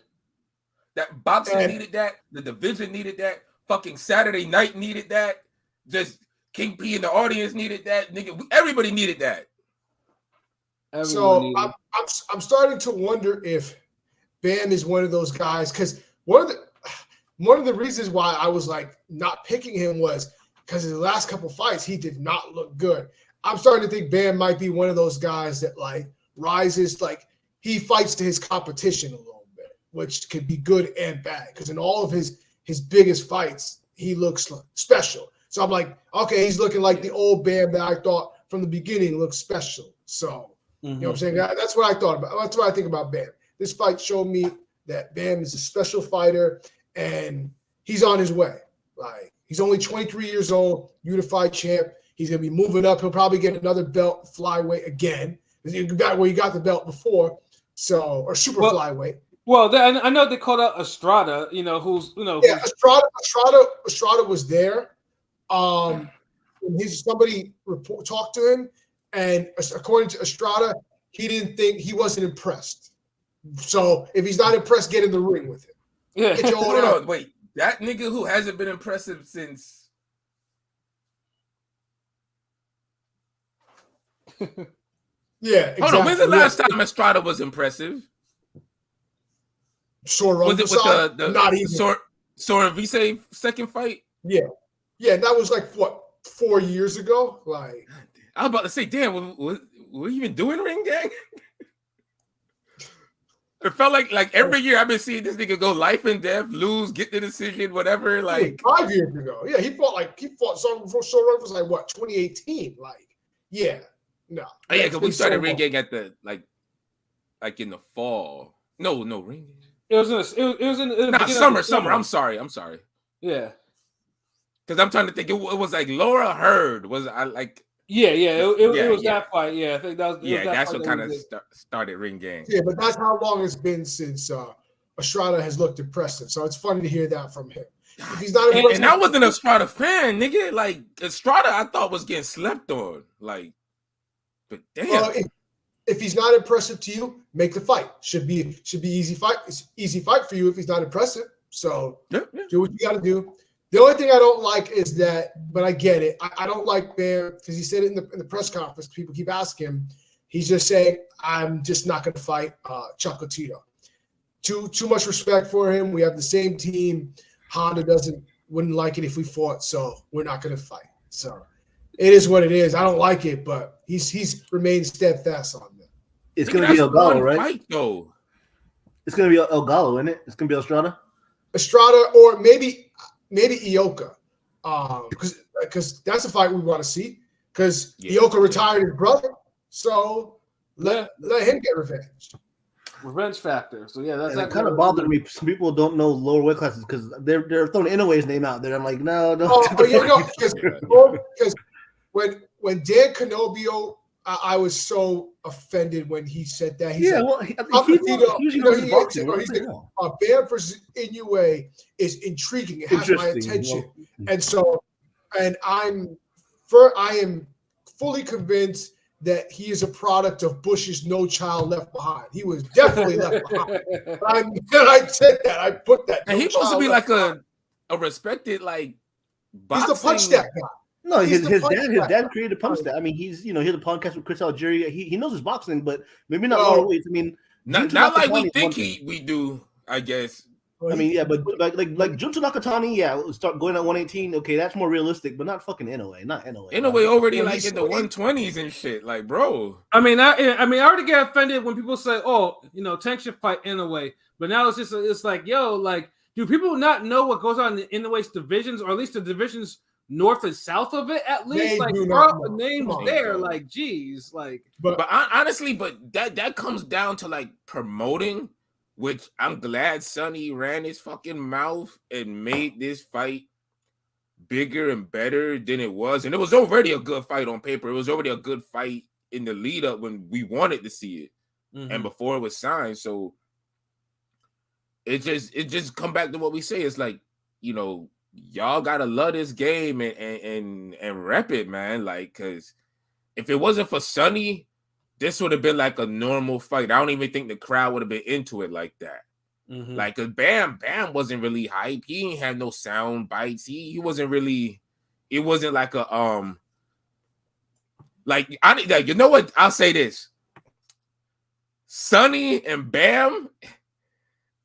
Speaker 2: That boxing needed that. The division needed that. Fucking Saturday night needed that. Just King P in the audience needed that. Nigga, everybody needed that.
Speaker 3: I'm starting to wonder if Bam is one of those guys, because one of the reasons why I was like not picking him was because in the last couple fights he did not look good. I'm starting to think Bam might be one of those guys that like rises, like he fights to his competition a little bit, which could be good and bad. Because in all of his biggest fights, he looks special. So I'm like, okay, he's looking like the old Bam that I thought from the beginning looked special. So you know what I'm saying? That's what I thought about. That's what I think about Bam. This fight showed me that Bam is a special fighter and he's on his way. Like he's only 23 years old, unified champ. He's gonna be moving up. He'll probably get another belt, flyweight again. Back where he got the belt before, or super flyweight.
Speaker 1: Well, I know they called out Estrada.
Speaker 3: Estrada was there. Somebody talked to him, and according to Estrada, he wasn't impressed. So if he's not impressed, get in the ring with him.
Speaker 1: Yeah.
Speaker 2: Hold on, wait. That nigga who hasn't been impressive since.
Speaker 3: Yeah, exactly.
Speaker 2: Hold on, when's the last time Estrada was impressive?
Speaker 3: Was
Speaker 2: it with the
Speaker 3: not even
Speaker 2: Soren Vise second fight?
Speaker 3: Yeah, that was like what 4 years ago. Like
Speaker 2: I was about to say, damn, what you even doing, Ring Gang? It felt like every year I've been seeing this nigga go life and death, lose, get the decision, whatever. Like
Speaker 3: 5 years ago. Yeah, he fought someone before Soren was like what 2018. Like no.
Speaker 2: Oh, yeah, because we started Ring Gang at the like in the fall. No, Ring Gang.
Speaker 1: It was in
Speaker 2: summer. I'm sorry.
Speaker 1: Yeah,
Speaker 2: because I'm trying to think. It was like Laura Heard. Was I like?
Speaker 1: It was that fight. Yeah, I think that was.
Speaker 2: That's what kind of started Ring Gang.
Speaker 3: Yeah, but that's how long it's been since Estrada has looked impressive. So it's funny to hear that from him. If he's not
Speaker 2: and I wasn't an Estrada fan, nigga. Like Estrada, I thought was getting slept on. Like, but damn.
Speaker 3: If he's not impressive to you, make the fight. Should be easy fight. It's easy fight for you if he's not impressive. So do what you got to do. The only thing I don't like is that, but I get it. I don't like Bear because he said it in the press conference. People keep asking him. He's just saying, "I'm just not going to fight Chocolatito." Too much respect for him. We have the same team. Honda wouldn't like it if we fought, so we're not going to fight. So it is what it is. I don't like it, but he's remained steadfast on that.
Speaker 4: It's going to be El Gallo, right?
Speaker 2: Fight, though.
Speaker 4: It's going to be El Gallo, isn't it? It's going to be Estrada?
Speaker 3: Estrada or maybe Ioka. Because that's a fight we want to see. Because Ioka retired his brother. So let him get revenge.
Speaker 1: Revenge factor. So, yeah, that's
Speaker 4: that kind of bothered me. Some people don't know lower weight classes because they're throwing Inoue's name out there. I'm like, no.
Speaker 3: Because when Dan Canobio, I was so offended when he said that. He said, Bam versus Inoue is intriguing. It has my attention. And so, I am fully convinced that he is a product of Bush's No Child Left Behind. He was definitely left behind. I said that. I put that.
Speaker 2: And he's supposed to be like a respected like boxing.
Speaker 3: He's the punch stack guy.
Speaker 4: No, his dad created Punch Stat. I mean, he had a podcast with Chris Algeria. He knows his boxing, but maybe not lower weights. I mean,
Speaker 2: not like we think we do. I guess.
Speaker 4: I mean, yeah, but like Junta Nakatani, start going at 118. Okay, that's more realistic, but not fucking Inoue. Not Inoue.
Speaker 2: Inoue already like in the 120s and shit. Like, bro.
Speaker 1: I mean, I already get offended when people say, "Oh, Tank should fight Inoue," but now it's like, yo, like, do people not know what goes on in Inoue's divisions, or at least the divisions north and south of it, at least?
Speaker 3: They
Speaker 1: like, the names there, like, geez, like.
Speaker 2: But honestly, that comes down to like promoting, which I'm glad Sonny ran his fucking mouth and made this fight bigger and better than it was. And it was already a good fight on paper. It was already a good fight in the lead up when we wanted to see it, and before it was signed. So it just come back to what we say. It's like, y'all gotta love this game and rep it, man. Like, cause if it wasn't for Sonny, this would have been like a normal fight. I don't even think the crowd would have been into it like that. Like, cause Bam wasn't really hype. He ain't have no sound bites. He wasn't really. It wasn't like a like you know what? I'll say this: Sonny and Bam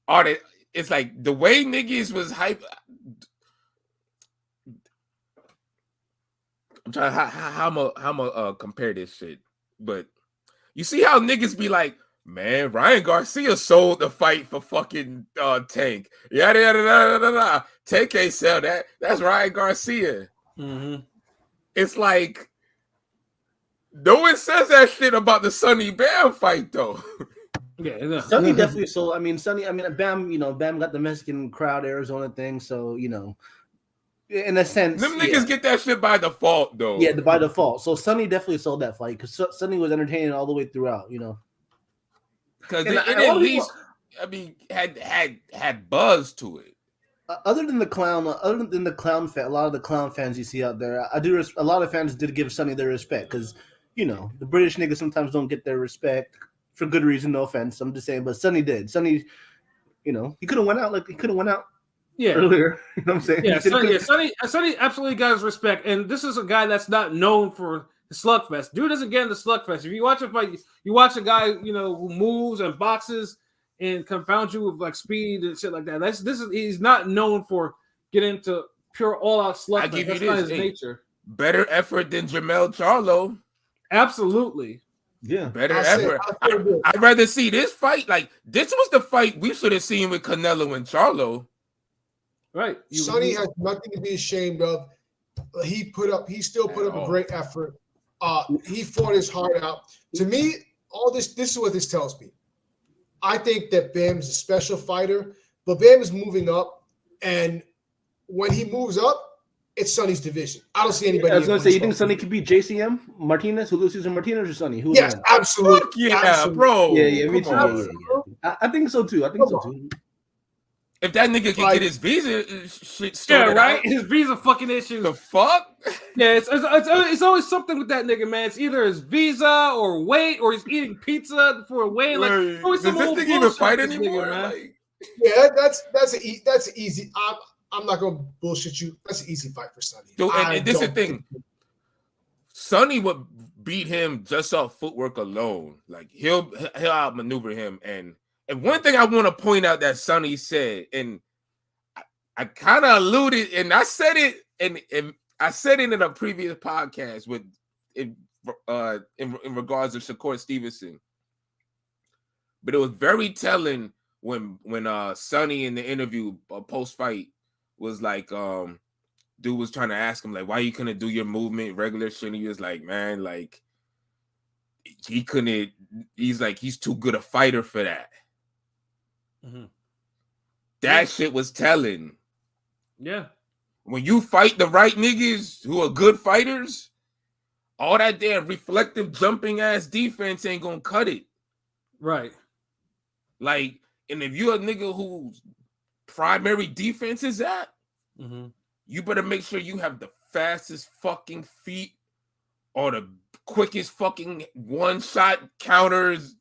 Speaker 2: are the. It's like the way niggas was hype. I'm trying how I'm compare this shit, but you see how niggas be like, man, Ryan Garcia sold the fight for fucking Tank. Yada. Tank can't sell that. That's Ryan Garcia. It's like no one says that shit about the Sonny Bam fight though.
Speaker 1: Yeah,
Speaker 4: Sonny definitely sold. I mean, Bam, Bam got the Mexican crowd, Arizona thing, so in a sense,
Speaker 2: them niggas get that shit by default, though.
Speaker 4: Yeah, by default. So Sonny definitely sold that fight because Sonny was entertaining all the way throughout.
Speaker 2: Because it at least, had buzz to it.
Speaker 4: Other than the clown fan, a lot of the clown fans you see out there, a lot of fans did give Sonny their respect because the British niggas sometimes don't get their respect for good reason. No offense, I'm just saying, but Sonny did. Sonny, he could have went out.
Speaker 1: Yeah,
Speaker 4: earlier. You know what I'm saying?
Speaker 1: Yeah, Sonny absolutely got his respect, and this is a guy that's not known for slugfest. Dude doesn't get into slugfest. If you watch a fight, you watch a guy, who moves and boxes and confounds you with like speed and shit like that. He's not known for getting into pure all-out slugfest.
Speaker 2: I give you
Speaker 1: That's not
Speaker 2: this,
Speaker 1: his nature.
Speaker 2: Better effort than Jamel Charlo.
Speaker 1: Absolutely.
Speaker 4: Yeah.
Speaker 2: Better effort. I'd rather see this fight. Like, this was the fight we should have seen with Canelo and Charlo.
Speaker 1: Right.
Speaker 3: Sonny has nothing to be ashamed of. He still put up a great effort. He fought his heart out. To me, all this is what this tells me. I think that Bam's a special fighter, but Bam is moving up, and when he moves up, it's Sonny's division. I don't see anybody.
Speaker 4: I was going to say, you think Sonny could beat JCM Martinez, Julio Cesar Martinez, or Sonny? Who?
Speaker 3: Yes, absolutely.
Speaker 2: Yeah,
Speaker 3: absolutely.
Speaker 2: bro.
Speaker 4: Yeah, me too. Yeah. I think so too.
Speaker 2: If that nigga can get his visa shit sorted
Speaker 1: right?
Speaker 2: out,
Speaker 1: His visa fucking issues.
Speaker 2: the fuck?
Speaker 1: Yeah, it's always something with that nigga, man. It's either his visa or weight, or he's eating pizza for a weight. Like,
Speaker 2: does this nigga even fight anymore?
Speaker 1: Man.
Speaker 3: Yeah, that's an easy. I'm not gonna bullshit you. That's an easy fight for Sonny.
Speaker 2: And this is the thing. Sonny would beat him just off footwork alone. Like he'll outmaneuver him. And one thing I want to point out that Sonny said, and I kind of alluded, and I said it, and I said it in a previous podcast in regards to Shakur Stevenson. But it was very telling when Sonny in the interview post fight was like, dude was trying to ask him like, why you couldn't do your movement regular shit? And he was like, man, like he couldn't. He's like, he's too good a fighter for that.
Speaker 1: Mm-hmm.
Speaker 2: That shit was telling.
Speaker 1: Yeah.
Speaker 2: When you fight the right niggas who are good fighters, all that damn reflective jumping ass defense ain't gonna cut it.
Speaker 1: Right.
Speaker 2: Like, and if you're a nigga whose primary defense is that, you better make sure you have the fastest fucking feet or the quickest fucking one-shot counters.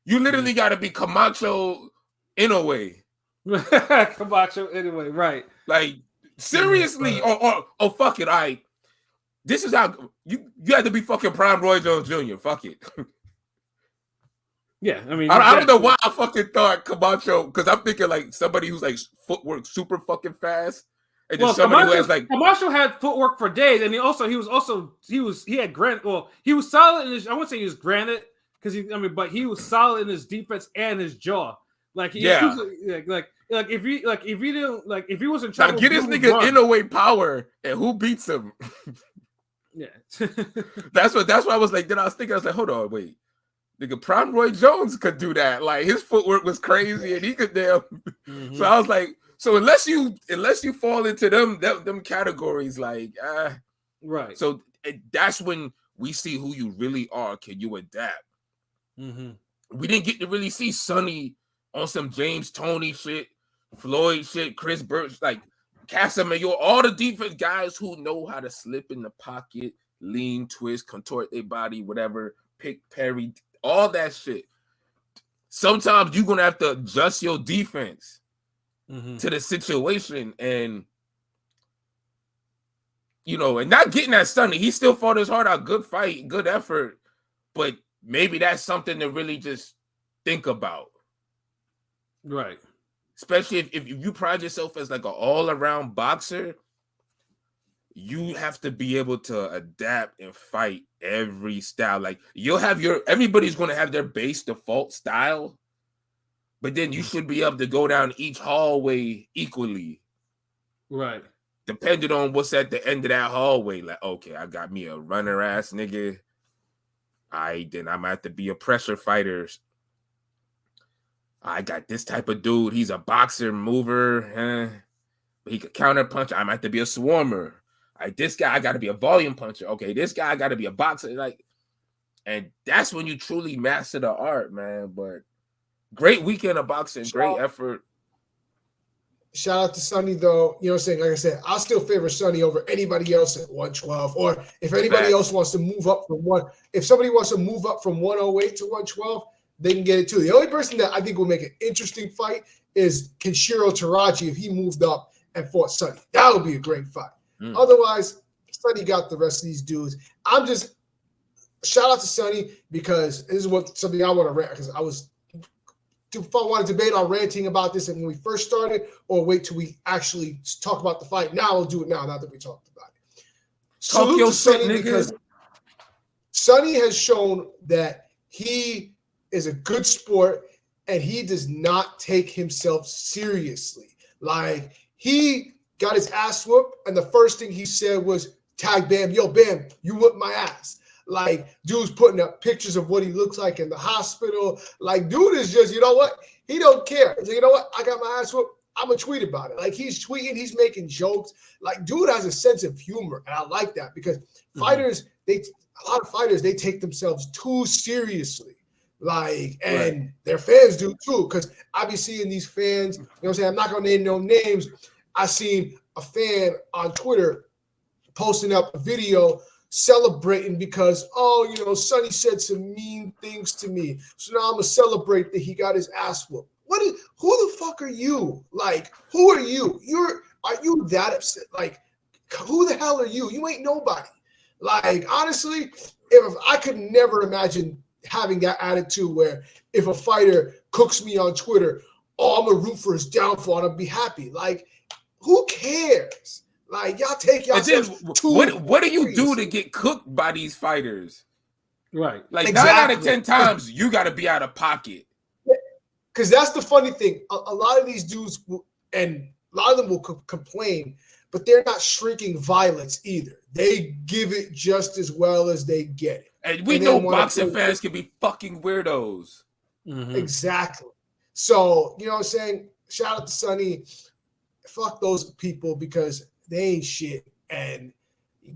Speaker 2: You literally got to be Camacho in a way.
Speaker 1: Camacho anyway, right.
Speaker 2: Like, seriously, or fuck it, all right. This is how you have to be fucking Prime Roy Jones Jr. Fuck it.
Speaker 1: Yeah, I mean,
Speaker 2: I don't know why I fucking thought Camacho, because I'm thinking like somebody who's like footwork super fucking fast, and just somebody who has like
Speaker 1: Camacho had footwork for days, and he had granite. Well, he was solid in his. I wouldn't say he was granite because but he was solid in his defense and his jaw. Like he was, if he wasn't trying
Speaker 2: to get his nigga in a way power, and who beats him?
Speaker 1: Yeah,
Speaker 2: that's why I was like. Then I was like, hold on, wait. Nigga, Prime Roy Jones could do that. Like his footwork was crazy, and he could damn. So I was like, so unless you fall into them categories, like
Speaker 1: right.
Speaker 2: So that's when we see who you really are. Can you adapt? We didn't get to really see Sonny on some James Toney shit, Floyd shit, Chris Burch, like Casamayor, all the defense guys who know how to slip in the pocket, lean, twist, contort their body, whatever, pick, parry. All that shit. Sometimes you're gonna have to adjust your defense to the situation, and and not getting that Sonny. He still fought his heart out. Good fight, good effort, but maybe that's something to really just think about,
Speaker 1: right?
Speaker 2: Especially if you pride yourself as like an all-around boxer. You have to be able to adapt and fight every style. Like everybody's going to have their base default style, but then you should be able to go down each hallway equally.
Speaker 1: Right.
Speaker 2: Depending on what's at the end of that hallway. Like, okay, I got me a runner ass nigga. Then I'm have to be a pressure fighter. I got this type of dude. He's a boxer mover. But he could counter punch. I might have to be a swarmer. This guy, I got to be a volume puncher. Okay, this guy, I got to be a boxer. Like, and that's when you truly master the art, man. But great weekend of boxing, great effort.
Speaker 3: Shout out to Sonny, though. You know what I'm saying? Like I said, I'll still favor Sonny over anybody else at 112. Or if anybody else wants to move up if somebody wants to move up from 108 to 112, they can get it too. The only person that I think will make an interesting fight is Kenshiro Taraji if he moved up and fought Sonny. That would be a great fight. Otherwise, Sonny got the rest of these dudes. I'm just shout out to Sonny because this is something I want to rant because I want to debate on ranting about this and when we first started, or wait till we actually talk about the fight. Now I'll do it now that we talked about it. Salute to Sonny because Sonny has shown that he is a good sport and he does not take himself seriously. Like, he got his ass whooped, and the first thing he said was, tag Bam, yo, Bam, you whooped my ass. Like, dude's putting up pictures of what he looks like in the hospital. Like, dude is just, you know what? He don't care. He's like, you know what? I got my ass whooped. I'm going to tweet about it. Like, he's tweeting. He's making jokes. Like, dude has a sense of humor, and I like that because fighters, a lot of fighters, they take themselves too seriously. Like, and their fans do too, because I be seeing these fans, you know what I'm saying? I'm not going to name no names. I seen a fan on Twitter posting up a video celebrating because, Sonny said some mean things to me. So now I'm going to celebrate that he got his ass whooped. Who the fuck are you? Like, who are you? Are you that upset? Like, who the hell are you? You ain't nobody. Like, honestly, if I could never imagine having that attitude where if a fighter cooks me on Twitter, I'm going to root for his downfall and I'll be happy. Like, who cares? Like, y'all take yourselves too
Speaker 2: what do you do to get cooked by these fighters?
Speaker 1: Right.
Speaker 2: Like, exactly. 9 out of 10 times, you got to be out of pocket.
Speaker 3: Because that's the funny thing. A lot of these dudes, and a lot of them will complain, but they're not shrinking violence either. They give it just as well as they get it.
Speaker 2: And we know boxing fans can be fucking weirdos.
Speaker 3: Mm-hmm. Exactly. So, you know what I'm saying? Shout out to Sonny. Fuck those people because they ain't shit. And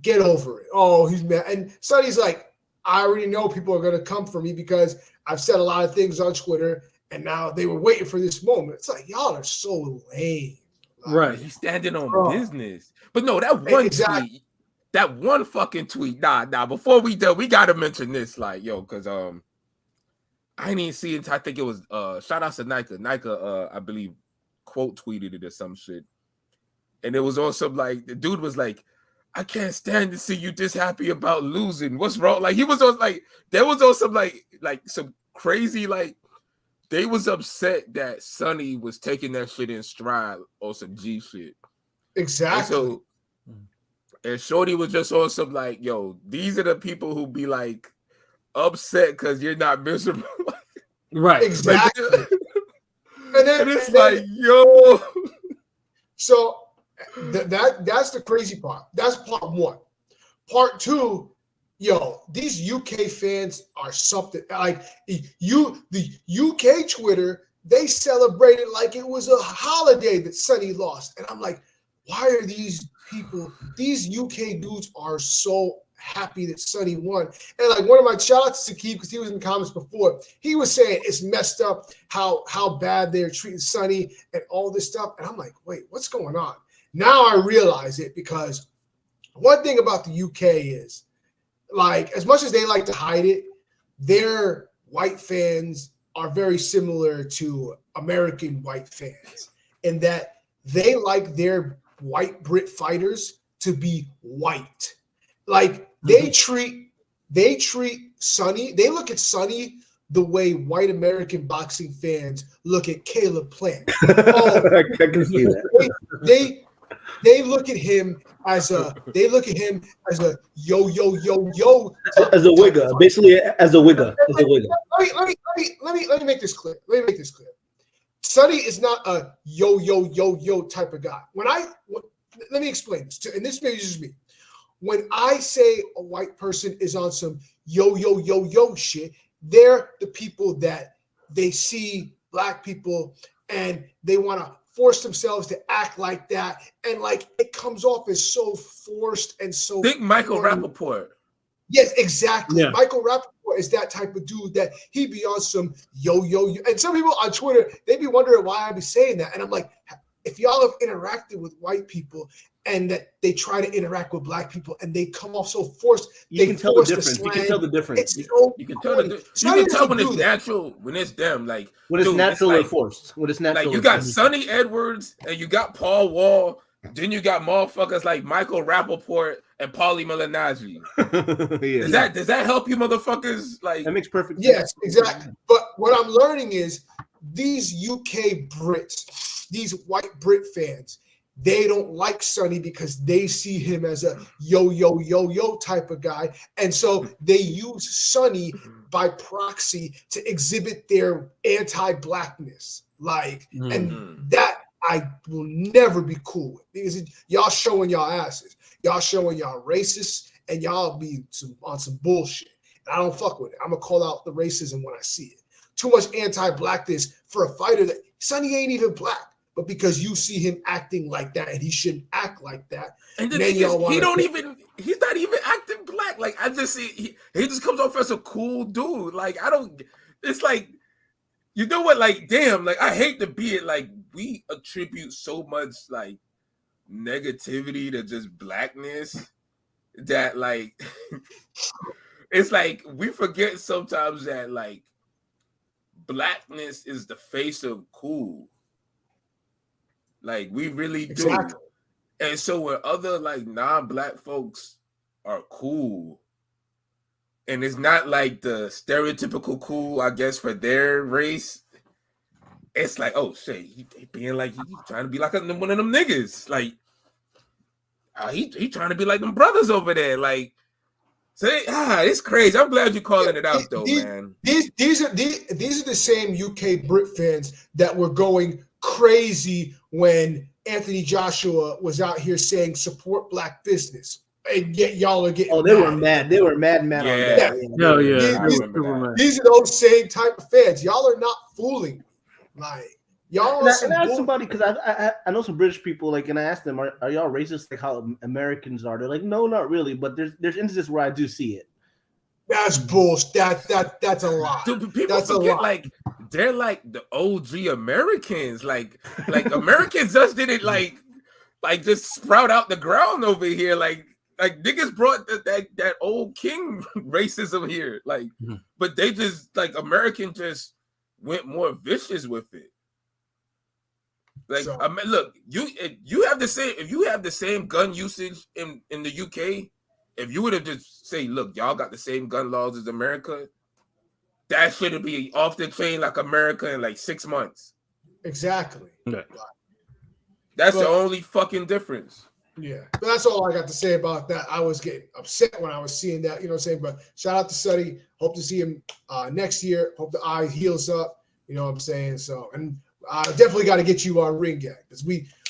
Speaker 3: get over it. Oh, he's mad. And Sonny's like, I already know people are going to come for me because I've said a lot of things on Twitter. And now they were waiting for this moment. It's like, y'all are so lame.
Speaker 1: Like, right.
Speaker 2: He's standing on business. But no, that one tweet. That one fucking tweet, before we do, we gotta mention this, like, yo, because I didn't even see it. I think it was shout out to Nika, I believe, quote tweeted it or some shit. And it was also like the dude was like, I can't stand to see you this happy about losing. What's wrong? Like, he was also like, there was also like some crazy, like, they was upset that Sonny was taking that shit in stride or some G shit.
Speaker 3: Exactly.
Speaker 2: And Shorty was just on some like, yo, these are the people who be like upset because you're not miserable.
Speaker 1: Right.
Speaker 3: Exactly.
Speaker 2: and it's like, yo.
Speaker 3: So that's the crazy part. That's part one. Part two, yo, these UK fans are something. Like, the UK Twitter, they celebrated like it was a holiday that Sonny lost. And I'm like, why are these people, these UK dudes are so happy that Sonny won? And like, one of my shout outs to Keith, because he was in the comments before, he was saying it's messed up how bad they're treating Sonny and all this stuff. And I'm like, wait, what's going on? Now I realize it, because one thing about the UK is, like, as much as they like to hide it, their white fans are very similar to American white fans in that they like their white Brit fighters to be white. Like, they treat Sonny, they look at Sonny the way white American boxing fans look at Caleb Plant.
Speaker 4: I can see that.
Speaker 3: They look at him as a yo
Speaker 4: as a wigger, basically as a wigger.
Speaker 3: Let me make this clear. Sonny is not a yo type of guy. Let me explain this, and this maybe just me. When I say a white person is on some yo shit, they're the people that they see black people and they want to force themselves to act like that, and like it comes off as so forced and so.
Speaker 2: Think Michael Rappaport.
Speaker 3: Yes, exactly.
Speaker 1: Yeah.
Speaker 3: Michael Rappaport is that type of dude that he be on some yo. And some people on Twitter, they be wondering why I be saying that. And I'm like, if y'all have interacted with white people and that they try to interact with black people and they come off so forced,
Speaker 4: you can tell the difference. You can tell the difference.
Speaker 2: You can tell when it's natural, when it's them. Like,
Speaker 4: when it's natural or forced. When it's natural.
Speaker 2: Like, you got Sonny Edwards and you got Paul Wall Then you got motherfuckers like Michael Rappaport and Paulie Malignaggi. Does that help you motherfuckers? Like,
Speaker 4: that makes perfect sense.
Speaker 3: Yes, exactly. But what I'm learning is these UK Brits, these white Brit fans, they don't like Sonny because they see him as a yo type of guy. And so they use Sonny by proxy to exhibit their anti-blackness. Like, and that I will never be cool with because y'all showing y'all asses. Y'all showing y'all racist and y'all be on some bullshit. And I don't fuck with it. I'm going to call out the racism when I see it. Too much anti-blackness for a fighter that Sonny ain't even black. But because you see him acting like that and he shouldn't act like that.
Speaker 2: And the thing is, he's not even acting black. Like, I just see, he just comes off as a cool dude. Like, it's like, you know what? Like, damn, like, I hate to be it. Like, we attribute so much, like, negativity to just blackness that, like, it's like we forget sometimes that, like, blackness is the face of cool. Like, we really do.
Speaker 3: Exactly.
Speaker 2: And so when other, like, non-black folks are cool, and it's not like the stereotypical cool, I guess, for their race, it's like, oh, shit, he being like, he trying to be like one of them niggas. Like, he trying to be like them brothers over there. Like, it's crazy. I'm glad you're calling it out, though, man.
Speaker 3: These are the same UK Brit fans that were going crazy when Anthony Joshua was out here saying support black business, and yet y'all are getting.
Speaker 4: Oh, they were mad. They were mad on that.
Speaker 1: No, yeah.
Speaker 3: These are those same type of fans. Y'all are not fooling me. Like, y'all.
Speaker 4: And I asked somebody because I know some British people, like, and I asked them, are y'all racist like how Americans are? They're like, no, not really, but there's instances where I do see it.
Speaker 3: That's bullshit. That's a lie.
Speaker 2: Dude, people forget, like, they're like the OG Americans. Like Americans just didn't like just sprout out the ground over here. Like niggas brought that old king racism here. Like, but they just, like, American just went more vicious with it. Like, I mean, look, if you have the same gun usage in the UK, if you would have just say, look, y'all got the same gun laws as America, that shouldn't be off the chain like America in like 6 months.
Speaker 3: Exactly.
Speaker 2: Yeah. That's the only fucking difference.
Speaker 3: Yeah. But that's all I got to say about that. I was getting upset when I was seeing that, you know what I'm saying? But shout out to Sonny. Hope to see him next year. Hope the eye heals up. You know what I'm saying? So, and I definitely got to get you on Ring Gang because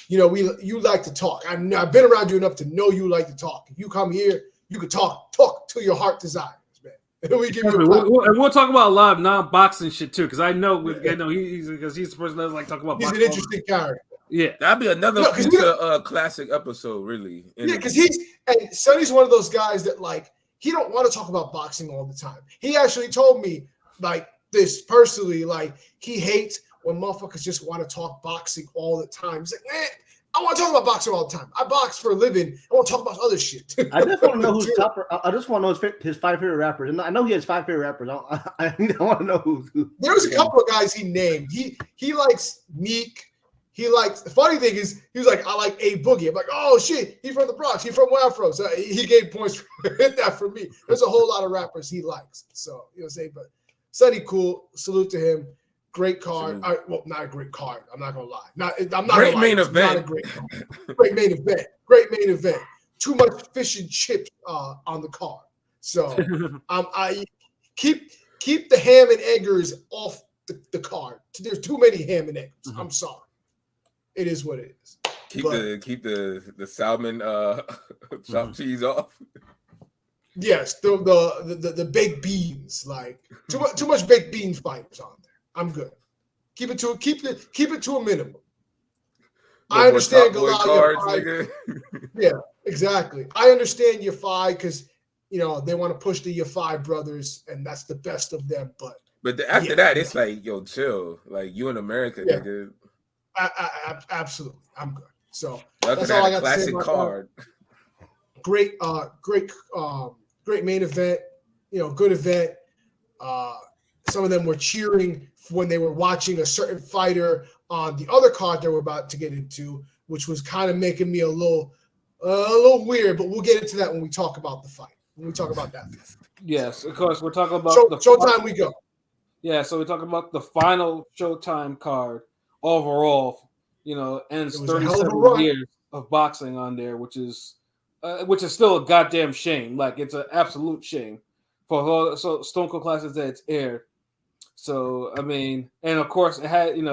Speaker 3: you like to talk. I've been around you enough to know you like to talk. If you come here, you can talk till your heart desires, man. We'll
Speaker 1: talk about a lot of non-boxing shit too, because I know he's the person that like talk about.
Speaker 3: He's an interesting character.
Speaker 1: Yeah,
Speaker 2: that'd be another classic episode, really.
Speaker 3: Yeah, because Sonny's one of those guys that, like, he don't want to talk about boxing all the time. He actually told me, like, this personally, like, he hates when motherfuckers just want to talk boxing all the time. He's like, I want to talk about boxing all the time. I box for a living. I want to talk about other shit.
Speaker 4: I just want to know who's top. I just want to know his 5 favorite rappers. And I know he has 5 favorite rappers. I want to know who.
Speaker 3: There was a couple of guys he named. He likes Meek. He likes. The funny thing is, he was like, I like A Boogie. I'm like, oh shit, he's from the Bronx. He's from where I'm from. So he gave points for that for me. There's a whole lot of rappers he likes. So, you know what I'm saying? But Sonny, cool. Salute to him. Great card. Well, not a great card. I'm not gonna lie. I'm not
Speaker 2: great main event.
Speaker 3: Not a great card. Great main event. Great main event. Too much fish and chips on the card. So I keep the ham and eggers off the card. There's too many ham and eggers. I'm sorry. It is what it is.
Speaker 2: Keep the salmon chopped cheese off.
Speaker 3: Yes, the baked beans. Like too much baked bean fighters on there. I'm good. Keep it to a minimum. I understand Goliath. Yeah, exactly. I understand your 5 because they want to push the Yafai brothers, and that's the best of them. But
Speaker 2: after that, it's like, yo, chill. Like, you in America, nigga.
Speaker 3: Absolutely, I'm good. So
Speaker 2: that's all I got to say. Classic card.
Speaker 3: Great main event. Good event. Some of them were cheering when they were watching a certain fighter on the other card that we're about to get into, which was kind of making me a little weird. But we'll get into that when we talk about the fight. When we talk about that.
Speaker 1: Yes, of course. We're talking about the
Speaker 3: Showtime. We go.
Speaker 1: Yeah, so we're talking about the final Showtime card overall. Ends 37 years of boxing on there, which is still a goddamn shame. Like, it's an absolute shame for Stone Cold Classics that it's aired. So, I mean, and of course it had, we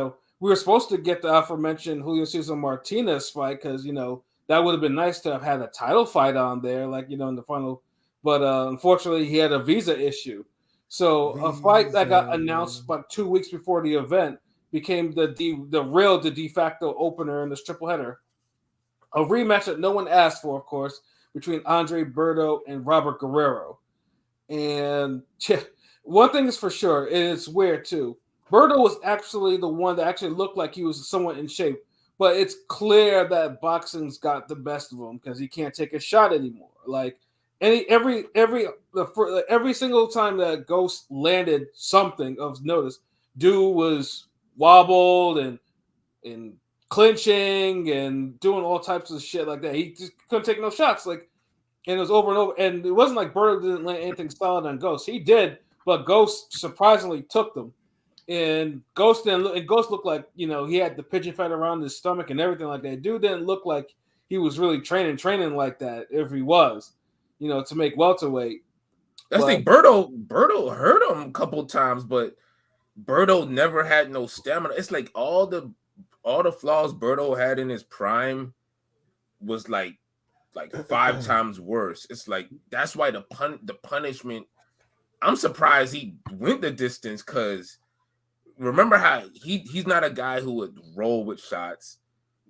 Speaker 1: were supposed to get the aforementioned Julio Cesar Martinez fight because, that would have been nice to have had a title fight on there, like, in the final. But unfortunately, he had a visa issue. So a fight that got announced about 2 weeks before the event became the de facto opener in this triple header. A rematch that no one asked for, of course, between Andre Berto and Robert Guerrero. And one thing is for sure, and it's weird too, Berto was actually the one that actually looked like he was somewhat in shape. But it's clear that boxing's got the best of him because he can't take a shot anymore. Like, every single time that Ghost landed something of notice, dude was wobbled and clinching and doing all types of shit like that. He just couldn't take no shots. Like, and it was over and over. And it wasn't like Berto didn't land anything solid on Ghost. He did, but Ghost surprisingly took them. And Ghost looked like, he had the pigeon fat around his stomach and everything like that. Dude didn't look like he was really training like that. If he was, to make welterweight.
Speaker 2: That's the thing. Berto hurt him a couple times, but Berto never had no stamina. It's like all the flaws Berto had in his prime was like 5 times worse. It's like that's why the punishment. I'm surprised he went the distance because remember how he's not a guy who would roll with shots.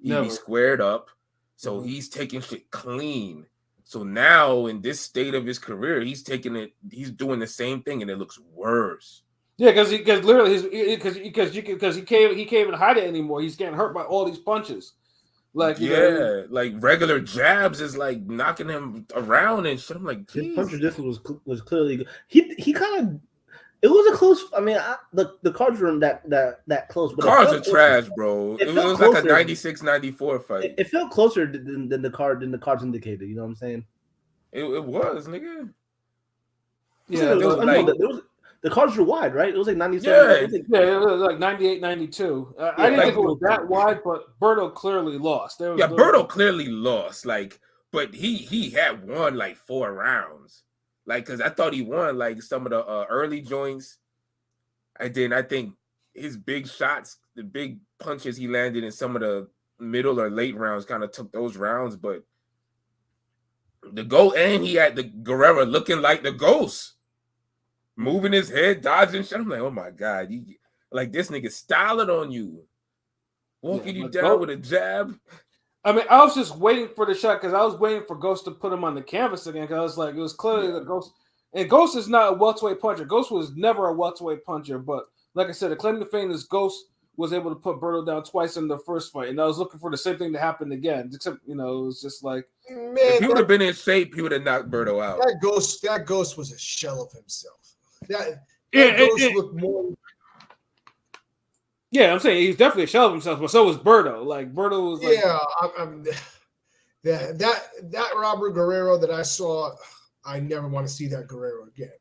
Speaker 2: He'd be squared up, so he's taking shit clean. So now in this state of his career, he's doing the same thing, and it looks worse.
Speaker 1: Yeah, because he can't even hide it anymore. He's getting hurt by all these punches. Like,
Speaker 2: like regular jabs is like knocking him around and shit. I'm like, geez.
Speaker 4: His punch resistance was clearly good. He kind of. It was a close. I mean, the cards weren't that close. But
Speaker 2: cards are trash, bro. It was closer, like a 96-94 fight.
Speaker 4: It felt closer than the cards indicated. You know what I'm saying?
Speaker 2: It was, nigga.
Speaker 1: Yeah,
Speaker 4: the cards were wide, right? It was like 97.
Speaker 1: It was like 98, 92. I didn't think it was that wide, but Berto clearly lost.
Speaker 2: Berto clearly lost. Like, but he had won like 4 rounds. Like, because I thought he won like some of the early joints. I think his big shots, the big punches he landed in some of the middle or late rounds kind of took those rounds. But and he had the Guerrero looking like the Ghost, moving his head, dodging shit. I'm like, oh my God, like this nigga styling on you, walking you down with a jab.
Speaker 1: I mean, I was just waiting for the shot because I was waiting for Ghost to put him on the canvas again because I was like, it was clearly the Ghost. And Ghost is not a welterweight puncher. Ghost was never a welterweight puncher. But like I said, the claim to fame is Ghost was able to put Berto down twice in the first fight. And I was looking for the same thing to happen again. Except, it was just like...
Speaker 3: Man,
Speaker 2: if he would have been in shape, he would have knocked Berto out.
Speaker 3: That Ghost was a shell of himself. That Ghost looked more...
Speaker 1: Yeah, I'm saying he's definitely a shell of himself, but so was Berto. Like, Berto was like...
Speaker 3: Yeah, that Robert Guerrero that I saw, I never want to see that Guerrero again.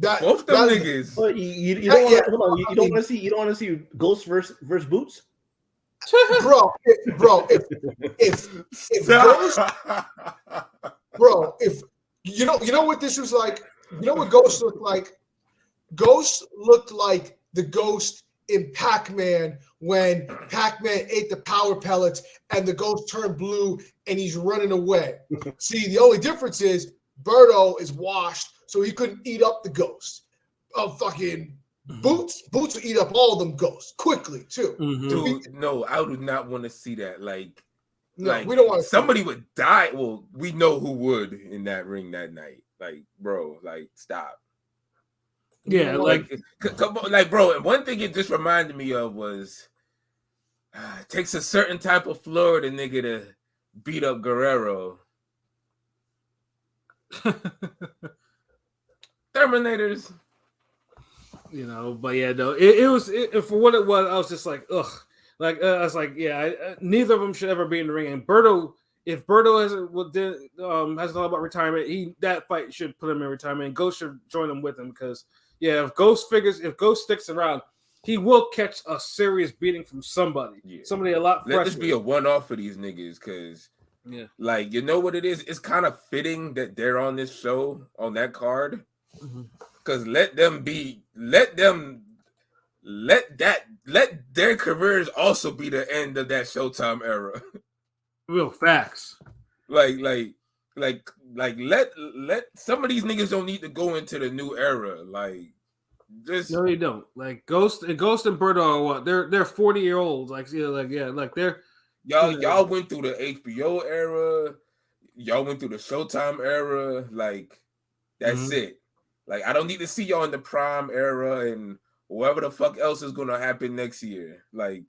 Speaker 2: Both them niggas.
Speaker 4: Well, you don't want to see Ghost versus Boots,
Speaker 3: bro. If Ghost, bro, if you know what this was like. You know what Ghost looked like? Ghost looked like the Ghost in Pac-Man when Pac-Man ate the power pellets and the Ghost turned blue and he's running away. See, the only difference is Berto is washed, so he couldn't eat up the Ghost. Fucking Boots would eat up all them Ghosts quickly too.
Speaker 2: Mm-hmm. Dude, no, I do not want to see that. Like,
Speaker 3: we don't want to.
Speaker 2: Somebody would die. Well, we know who would in that ring that night. Like, bro, like, stop.
Speaker 1: Yeah, like
Speaker 2: come on, like, bro. And one thing it just reminded me of was it takes a certain type of Florida nigga to beat up Guerrero.
Speaker 1: Terminators. You know, but yeah, no, it was for what it was. I was just like, ugh, like I was like, yeah, neither of them should ever be in the ring. And Berto, if Berto has thought about retirement, that fight should put him in retirement. And Ghost should join him with him because if Ghost sticks around, he will catch a serious beating from somebody. Yeah. Somebody a lot fresher.
Speaker 2: Let this be a one-off for these niggas, because like, you know what it is? It's kind of fitting that they're on this show, on that card. Because let their careers also be the end of that Showtime era.
Speaker 1: Real facts.
Speaker 2: Like let some of these niggas don't need to go into the new era. Like, just
Speaker 1: no, they don't. Like Ghost and Berto are what? They're 40-year-olds. Like they're
Speaker 2: y'all went through the HBO era. Y'all went through the Showtime era. Like, that's it. Like, I don't need to see y'all in the prime era and whatever the fuck else is gonna happen next year. Like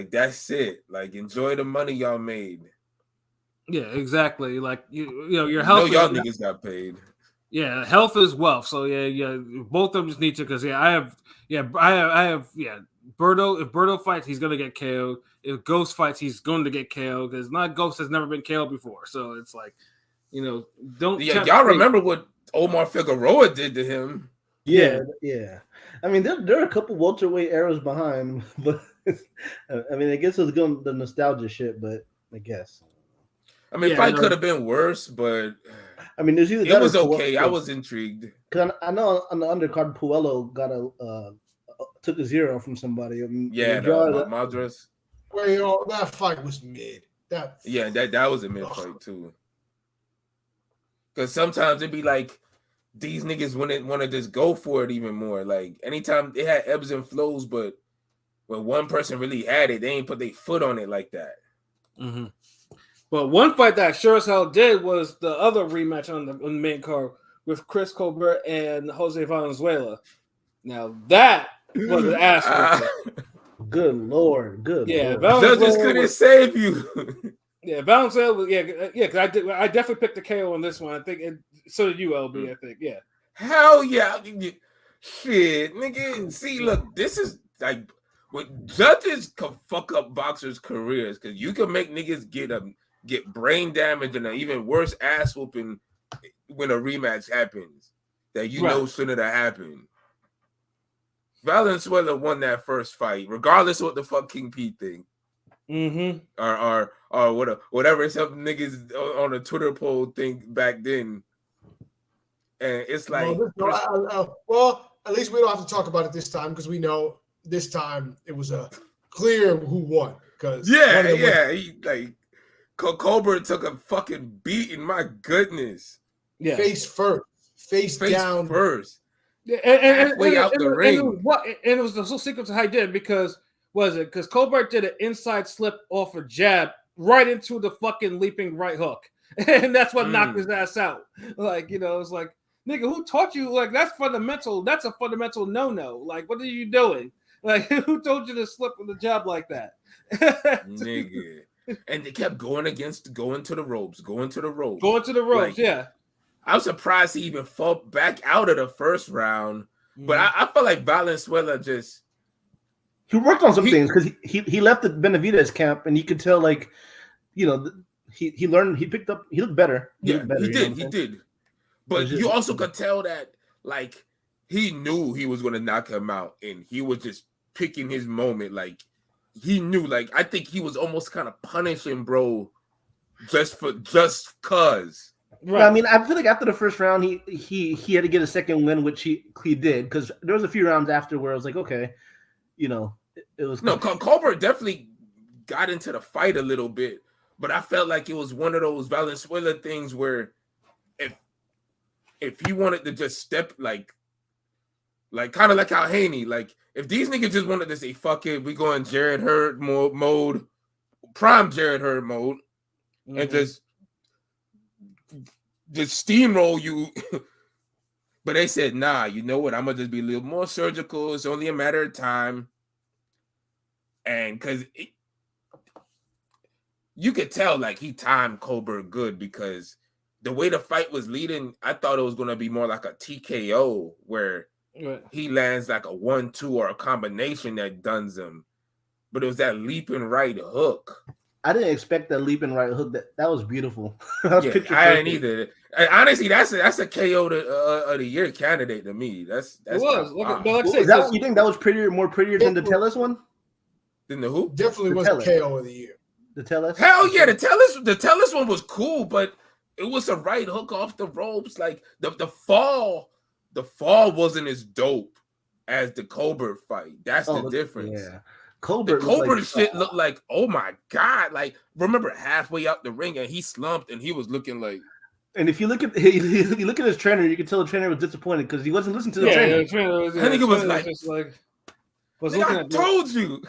Speaker 2: that's it. Like, enjoy the money y'all made.
Speaker 1: Yeah, exactly. Like you know your health.
Speaker 2: Y'all niggas got paid.
Speaker 1: Yeah, health is wealth. So yeah. Both of them just need to, because I have Berto. If Berto fights, he's gonna get KO'd. If Ghost fights, he's going to get KO'd, because Ghost has never been KO'd before. So it's like, don't.
Speaker 2: Yeah, y'all remember what Omar Figueroa did to him?
Speaker 4: Yeah. I mean, there are a couple welterweight eras behind, but I mean, I guess it's going the nostalgia shit. But I guess.
Speaker 2: I mean, fight could have been worse, but
Speaker 4: I mean, it
Speaker 2: was okay. I was intrigued
Speaker 4: because I know on the undercard, Puello took a 0 from somebody.
Speaker 2: Madras.
Speaker 3: Well, that fight was mid. That
Speaker 2: was a mid fight too. Because sometimes it'd be like these niggas want to just go for it even more. Like, anytime they had ebbs and flows, but when one person really had it, they ain't put their foot on it like that.
Speaker 1: Mm-hmm. But one fight that sure as hell did was the other rematch on the main card with Chris Colbert and Jose Valenzuela. Now that was an ass.
Speaker 4: Good Lord.
Speaker 2: Lord. Judges couldn't save you.
Speaker 1: Yeah, Valenzuela was because I definitely picked the KO on this one. I think, and so did you, LB. I think, yeah.
Speaker 2: Hell yeah, shit, nigga. See, look, this is like what judges can fuck up boxers' careers, because you can make niggas get brain damage and an even worse ass whooping when a rematch happens that know shouldn't have happened. Valenzuela won that first fight, regardless of what the fuck King Pete think.
Speaker 1: Mm-hmm.
Speaker 2: Or whatever some niggas on a Twitter poll think back then. And it's like,
Speaker 3: well, at least we don't have to talk about it this time, because we know this time it was a clear who won. Because
Speaker 2: he like Colbert took a fucking beating. My goodness.
Speaker 3: Yeah, face first, face down
Speaker 2: first.
Speaker 1: Yeah, and
Speaker 2: halfway out the ring.
Speaker 1: And it was the whole sequence of how he did it, because Colbert did an inside slip off a jab right into the fucking leaping right hook, and that's what knocked his ass out. Like, it's like, nigga, who taught you? Like, that's fundamental. That's a fundamental no-no. Like, what are you doing? Like, who told you to slip with a jab like that?
Speaker 2: Nigga. And they kept going to the ropes.
Speaker 1: Like, yeah.
Speaker 2: I'm surprised he even fought back out of the first round. But I feel like Valenzuela just...
Speaker 4: He worked on some things, because he left the Benavidez camp, and you could tell, like, he learned, he looked better.
Speaker 2: He did. But you also could tell that, like, he knew he was going to knock him out, and he was just picking his moment. Like, he knew, like, I think he was almost kind of punishing bro just cause.
Speaker 4: Right. I mean, I feel like after the first round, he had to get a second win, which he did, because there was a few rounds after where I was like, okay, it was
Speaker 2: Colbert definitely got into the fight a little bit, but I felt like it was one of those Valenzuela things where if he wanted to just step like kind of like how Haney, like, if these niggas just wanted to say fuck it, we go in Jared Hurd mode, prime Jared Hurd mode, and just steamroll you. But they said, nah, you know what? I'm gonna just be a little more surgical. It's only a matter of time. And because you could tell, like, he timed Colbert good, because the way the fight was leading, I thought it was gonna be more like a TKO, where
Speaker 1: Right.
Speaker 2: he lands like a 1-2 or a combination that duns him. But it was that leaping right hook.
Speaker 4: I didn't expect that leaping right hook. That was beautiful. That was
Speaker 2: I didn't either. And honestly, that's a KO of the year candidate to me. That's
Speaker 1: it was.
Speaker 2: top
Speaker 1: Like I
Speaker 4: Well,
Speaker 1: said,
Speaker 4: you think that was more prettier than the Tellus one?
Speaker 2: Than the who?
Speaker 3: Definitely
Speaker 4: The
Speaker 3: was
Speaker 4: Tellus.
Speaker 3: a KO of the year.
Speaker 4: The Tellus?
Speaker 2: Hell yeah, the Tellus one was cool, but it was a right hook off the ropes. Like the fall wasn't as dope as the Colbert fight. That's the difference.
Speaker 4: Yeah.
Speaker 2: The Colbert shit looked like, oh my God. Like, remember halfway out the ring and he slumped and he was looking like.
Speaker 4: And if you look at his trainer, you can tell the trainer was disappointed because he wasn't listening to the trainer.
Speaker 1: The trainer was,
Speaker 2: I think it was like,
Speaker 1: just like was
Speaker 2: looking I told you.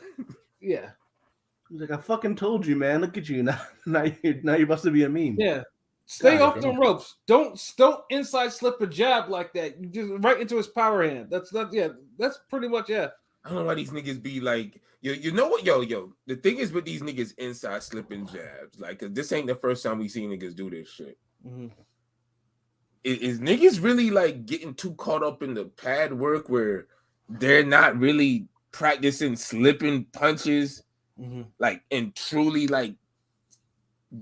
Speaker 1: Yeah.
Speaker 4: He's like, I fucking told you, man. Look at you now. You're about to be a meme.
Speaker 1: Yeah. Stay off the ropes. Don't inside slip a jab like that. You just right into his power hand. That's pretty much
Speaker 2: I don't know why these niggas be like, you know what, yo. The thing is with these niggas inside slipping jabs, like, cause this ain't the first time we see niggas do this shit.
Speaker 1: Mm-hmm.
Speaker 2: Is niggas really like getting too caught up in the pad work where they're not really practicing slipping punches, like, and truly like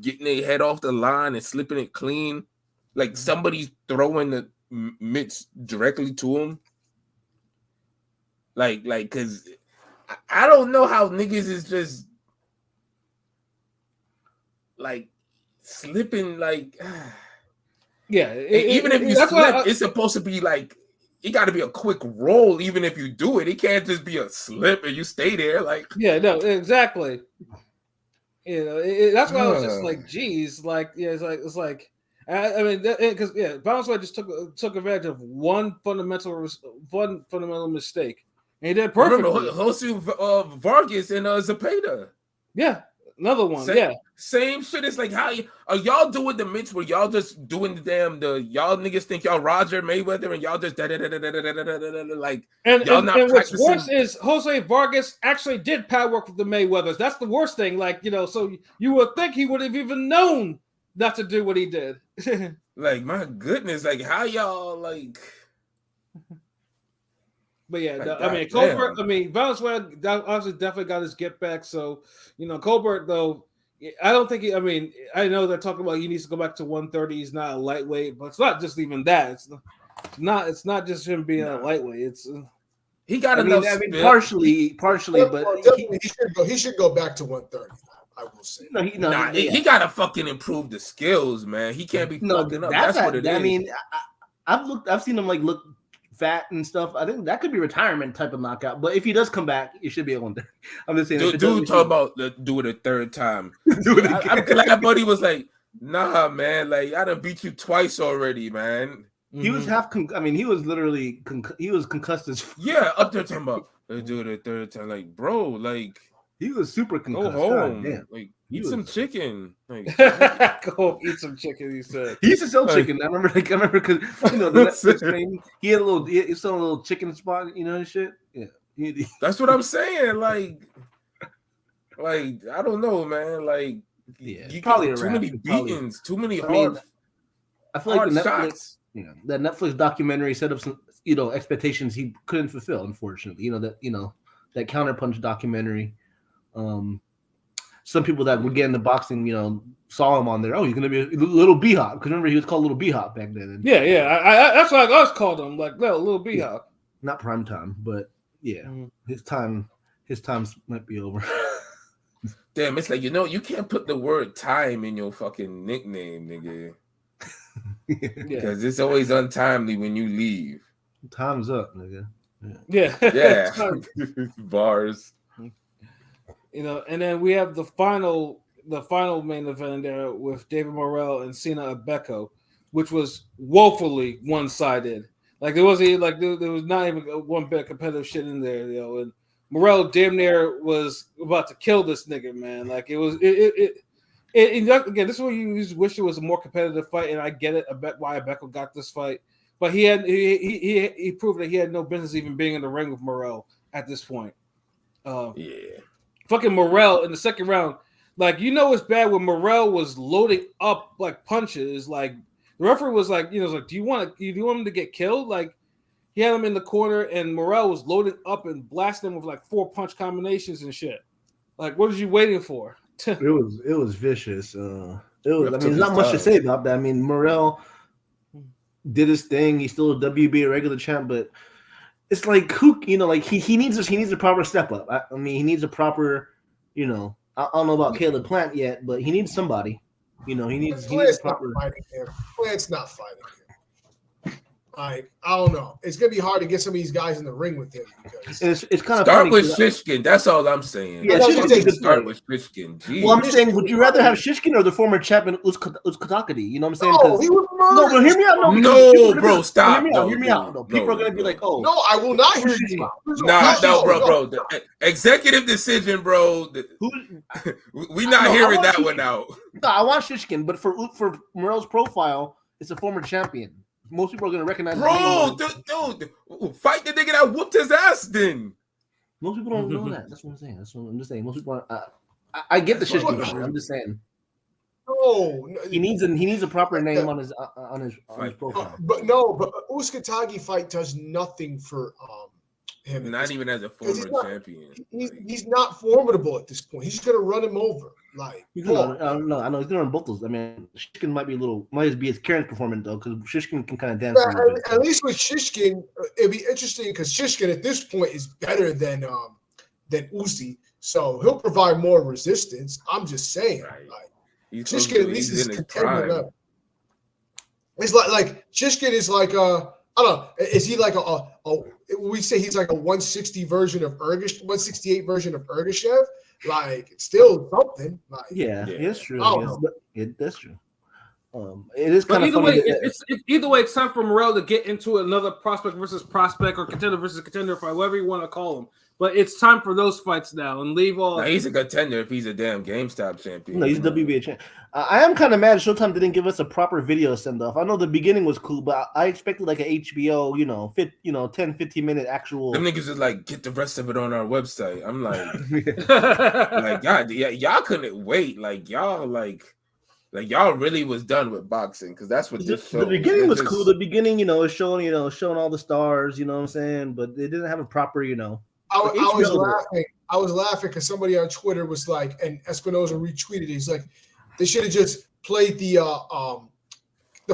Speaker 2: getting their head off the line and slipping it clean, like somebody's throwing the mitts directly to them. Like, cause I don't know how niggas is just like slipping, like even if you slip, it's supposed to be like it got to be a quick roll. Even if you do it, it can't just be a slip and you stay there. Like,
Speaker 1: yeah, no, exactly. You know, that's why I was just like, geez, like, yeah, it's like. I mean, because Valenzuela just took advantage of one fundamental mistake, and he did perfectly.
Speaker 2: Remember Jose Vargas and Zepeda.
Speaker 1: Yeah, another one.
Speaker 2: Same shit. It's like, how are y'all doing the mitts where y'all just doing the y'all niggas think y'all Roger Mayweather and y'all just like y'all not
Speaker 1: and
Speaker 2: practicing.
Speaker 1: What's worse is Jose Vargas actually did pad work with the Mayweathers. That's the worst thing. Like, so you would think he would have even known not to do what he did.
Speaker 2: Like, my goodness, like how y'all like.
Speaker 1: But yeah, Colbert. Valenzuela obviously definitely got his get back. So Colbert though, I don't think I know they're talking about he needs to go back to 130. He's not a lightweight, but it's not just even that. It's not just him being a lightweight. It's
Speaker 2: he got enough.
Speaker 4: Partially, but
Speaker 3: he should go back to 130. I will say.
Speaker 2: He got to fucking improve the skills, man. He can't be fucking up. That's what it is.
Speaker 4: I mean, I've seen him like look fat and stuff. I think that could be retirement type of knockout. But if he does come back, he should be able to. I'm just saying.
Speaker 2: Dude talk about do it a third time. I'm glad buddy was like, nah, man. Like, I done beat you twice already, man.
Speaker 4: He was he was literally he was concussed as.
Speaker 2: Yeah, up there talking about do it a third time. Like, bro, like.
Speaker 4: He was super concussed.
Speaker 2: Go home. Like, eat some chicken. Like,
Speaker 1: go home, eat some chicken. He said
Speaker 4: he used to sell chicken. I remember because the Netflix thing. He had he sold a little chicken spot. And shit. Yeah,
Speaker 2: that's what I'm saying. Like I don't know, man. Like, you probably too many beatings, too many hard.
Speaker 4: I feel like the Netflix, that Netflix documentary set up some, expectations he couldn't fulfill. Unfortunately, that Counterpunch documentary. Some people that would get into boxing, saw him on there. Oh, he's gonna be a little B-Hop, because remember he was called Little B-Hop back then.
Speaker 1: I that's what I always called him, like Little B-Hop.
Speaker 4: Not prime time, but his time might be over.
Speaker 2: Damn, it's like you can't put the word time in your fucking nickname, nigga. Because it's always untimely when you leave.
Speaker 4: Time's up, nigga.
Speaker 2: Yeah. Bars.
Speaker 1: And then we have the final main event there with David Morrell and Cena Abeko, which was woefully one-sided. Like there was not even one bit of competitive shit in there, and Morrell damn near was about to kill this nigga, man. Like it was again, this is where you wish it was a more competitive fight, and I get it. I bet why Abeko got this fight, but he proved that he had no business even being in the ring with Morrell at this point. Fucking Morrell in the second round, like it's bad when Morrell was loading up like punches. Like the referee was like, do you want him to get killed? Like he had him in the corner, and Morrell was loaded up and blasting him with like 4-punch combinations and shit. Like, what was you waiting for?
Speaker 4: It was vicious. There's not much to
Speaker 2: time.
Speaker 4: say about that. I mean, Morrell did his thing. He's still a WBA regular champ, but it's like he needs a proper step up. I mean, he needs a proper, I don't know about Caleb Plant yet, but he needs somebody. He needs a proper.
Speaker 3: Plant's not fighting him. Like, I don't know. It's gonna be hard to get some of these guys in the ring with him because
Speaker 4: it's kind of
Speaker 2: start
Speaker 4: funny
Speaker 2: with Shishkin. That's all I'm saying.
Speaker 4: Yeah,
Speaker 2: Start with Shishkin. Jeez.
Speaker 4: Well, I'm saying, would you rather have Shishkin or the former champion Uzkatakady? You know what I'm saying?
Speaker 3: No, he was murdered.
Speaker 4: But hear me out.
Speaker 2: No, bro, stop.
Speaker 4: Hear me out. No, people are gonna be like, "Oh,
Speaker 3: no, I will not hear you."
Speaker 2: Bro. The executive decision, bro. We not hearing that one out.
Speaker 4: No, I want Shishkin, but for Morrell's profile, it's a former champion. Most people are gonna recognize.
Speaker 2: Bro, dude, fight the nigga that whooped his ass. Then
Speaker 4: most people don't know that. That's what I'm saying. I'm just saying. Most people. I get the Shishkin. I'm just saying.
Speaker 3: No,
Speaker 4: he needs a proper name on his profile.
Speaker 3: But Uzcategui fight does nothing for him.
Speaker 2: Not even as a former champion.
Speaker 3: He's not formidable at this point. He's just gonna run him over. Like,
Speaker 4: I know he's gonna run both those. I mean, Shishkin might be his Karen's performance though, because Shishkin can kind of dance.
Speaker 3: At least with Shishkin, it'd be interesting because Shishkin at this point is better than Uzi, so he'll provide more resistance. I'm just saying, like, Shishkin at least is contender level. It's like Shishkin is like I don't know. Is he like we say he's like a 160 version of 168 version of Ergashev? Like, it's still something. Like,
Speaker 4: yeah, it's true. That's true.
Speaker 1: It is kind of funny. Either way, it's time for Morrell to get into another prospect versus prospect or contender versus contender fight, whatever you want to call them. But it's time for those fights now and leave all.
Speaker 2: Now, he's a contender if he's a damn GameStop champion.
Speaker 4: No, he's WBA champ. I am kind of mad Showtime didn't give us a proper video send off. I know the beginning was cool, but I expected like an HBO, 10, 15 minute actual.
Speaker 2: Them niggas is like, get the rest of it on our website. I'm like, like God, y'all couldn't wait. Like y'all really was done with boxing because that's what this show.
Speaker 4: The beginning was cool. The beginning, is showing all the stars. You know what I'm saying? But they didn't have a proper,
Speaker 3: I was laughing. I was laughing because somebody on Twitter was like, and Espinoza retweeted. He's like, they should have just played the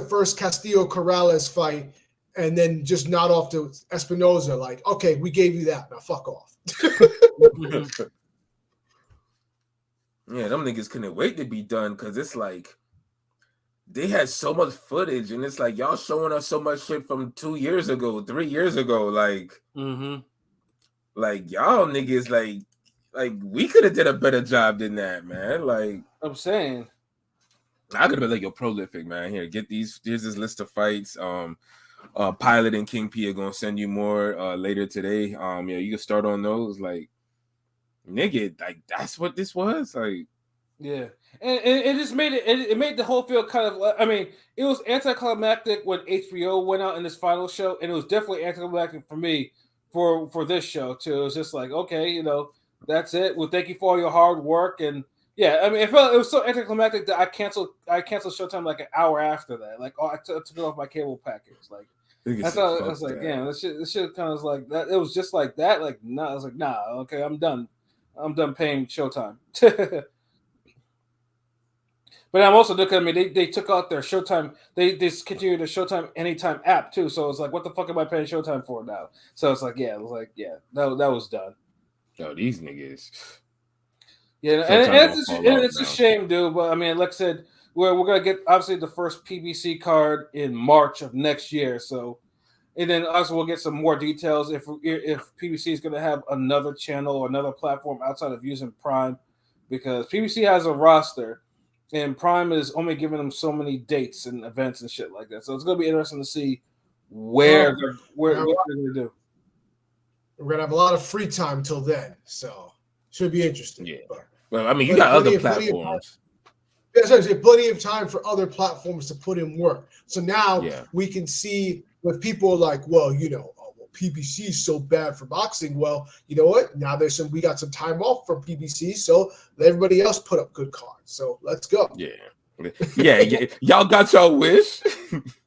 Speaker 3: first Castillo Corrales fight and then just nod off to Espinoza. Like, okay, we gave you that. Now fuck off.
Speaker 2: Yeah, them niggas couldn't wait to be done because it's like they had so much footage and it's like y'all showing us so much shit from 2 years ago, 3 years ago, like. Like y'all niggas, like we could have did a better job than that, man. Like
Speaker 1: I'm saying,
Speaker 2: I could have been like, "Yo, prolific, man. Here, get these. Here's this list of fights. Pilot and King P are gonna send you more later today. You can start on those. Like, nigga, like that's what this was. Like,
Speaker 1: yeah, and it just made it made the whole field kind of. I mean, it was anticlimactic when HBO went out in this final show, and it was definitely anticlimactic for me. For this show too, it was just like, okay, that's it. Well, thank you for all your hard work, and yeah, I mean, it was so anticlimactic that I canceled Showtime like an hour after that. Like, I took it off my cable package. Like, that's how I was like, damn, this shit kind of was like that. It was just like that. Like, I was like, nah, okay, I'm done paying Showtime. But I'm also looking. I mean, they took out their Showtime. They discontinued the Showtime Anytime app too. So it's like, what the fuck am I paying Showtime for now? So it's like, that was done.
Speaker 2: Yo, these niggas.
Speaker 1: Yeah, and it's a shame, dude. But I mean, like I said, we're gonna get obviously the first PBC card in March of next year. So, and then also we'll get some more details if PBC is gonna have another channel or another platform outside of using Prime, because PBC has a roster. And Prime is only giving them so many dates and events and shit like that. So it's going to be interesting to see what they're going to do.
Speaker 3: We're going to have a lot of free time till then. So should be interesting.
Speaker 2: Yeah. Well, I mean, you got other platforms.
Speaker 3: There's plenty of time for other platforms to put in work. So now we can see what people are like, well, PBC is so bad for boxing. Well, you know what? Now we got some time off from PBC, so let everybody else put up good cards. So let's go.
Speaker 2: Yeah. Yeah, y'all got your wish.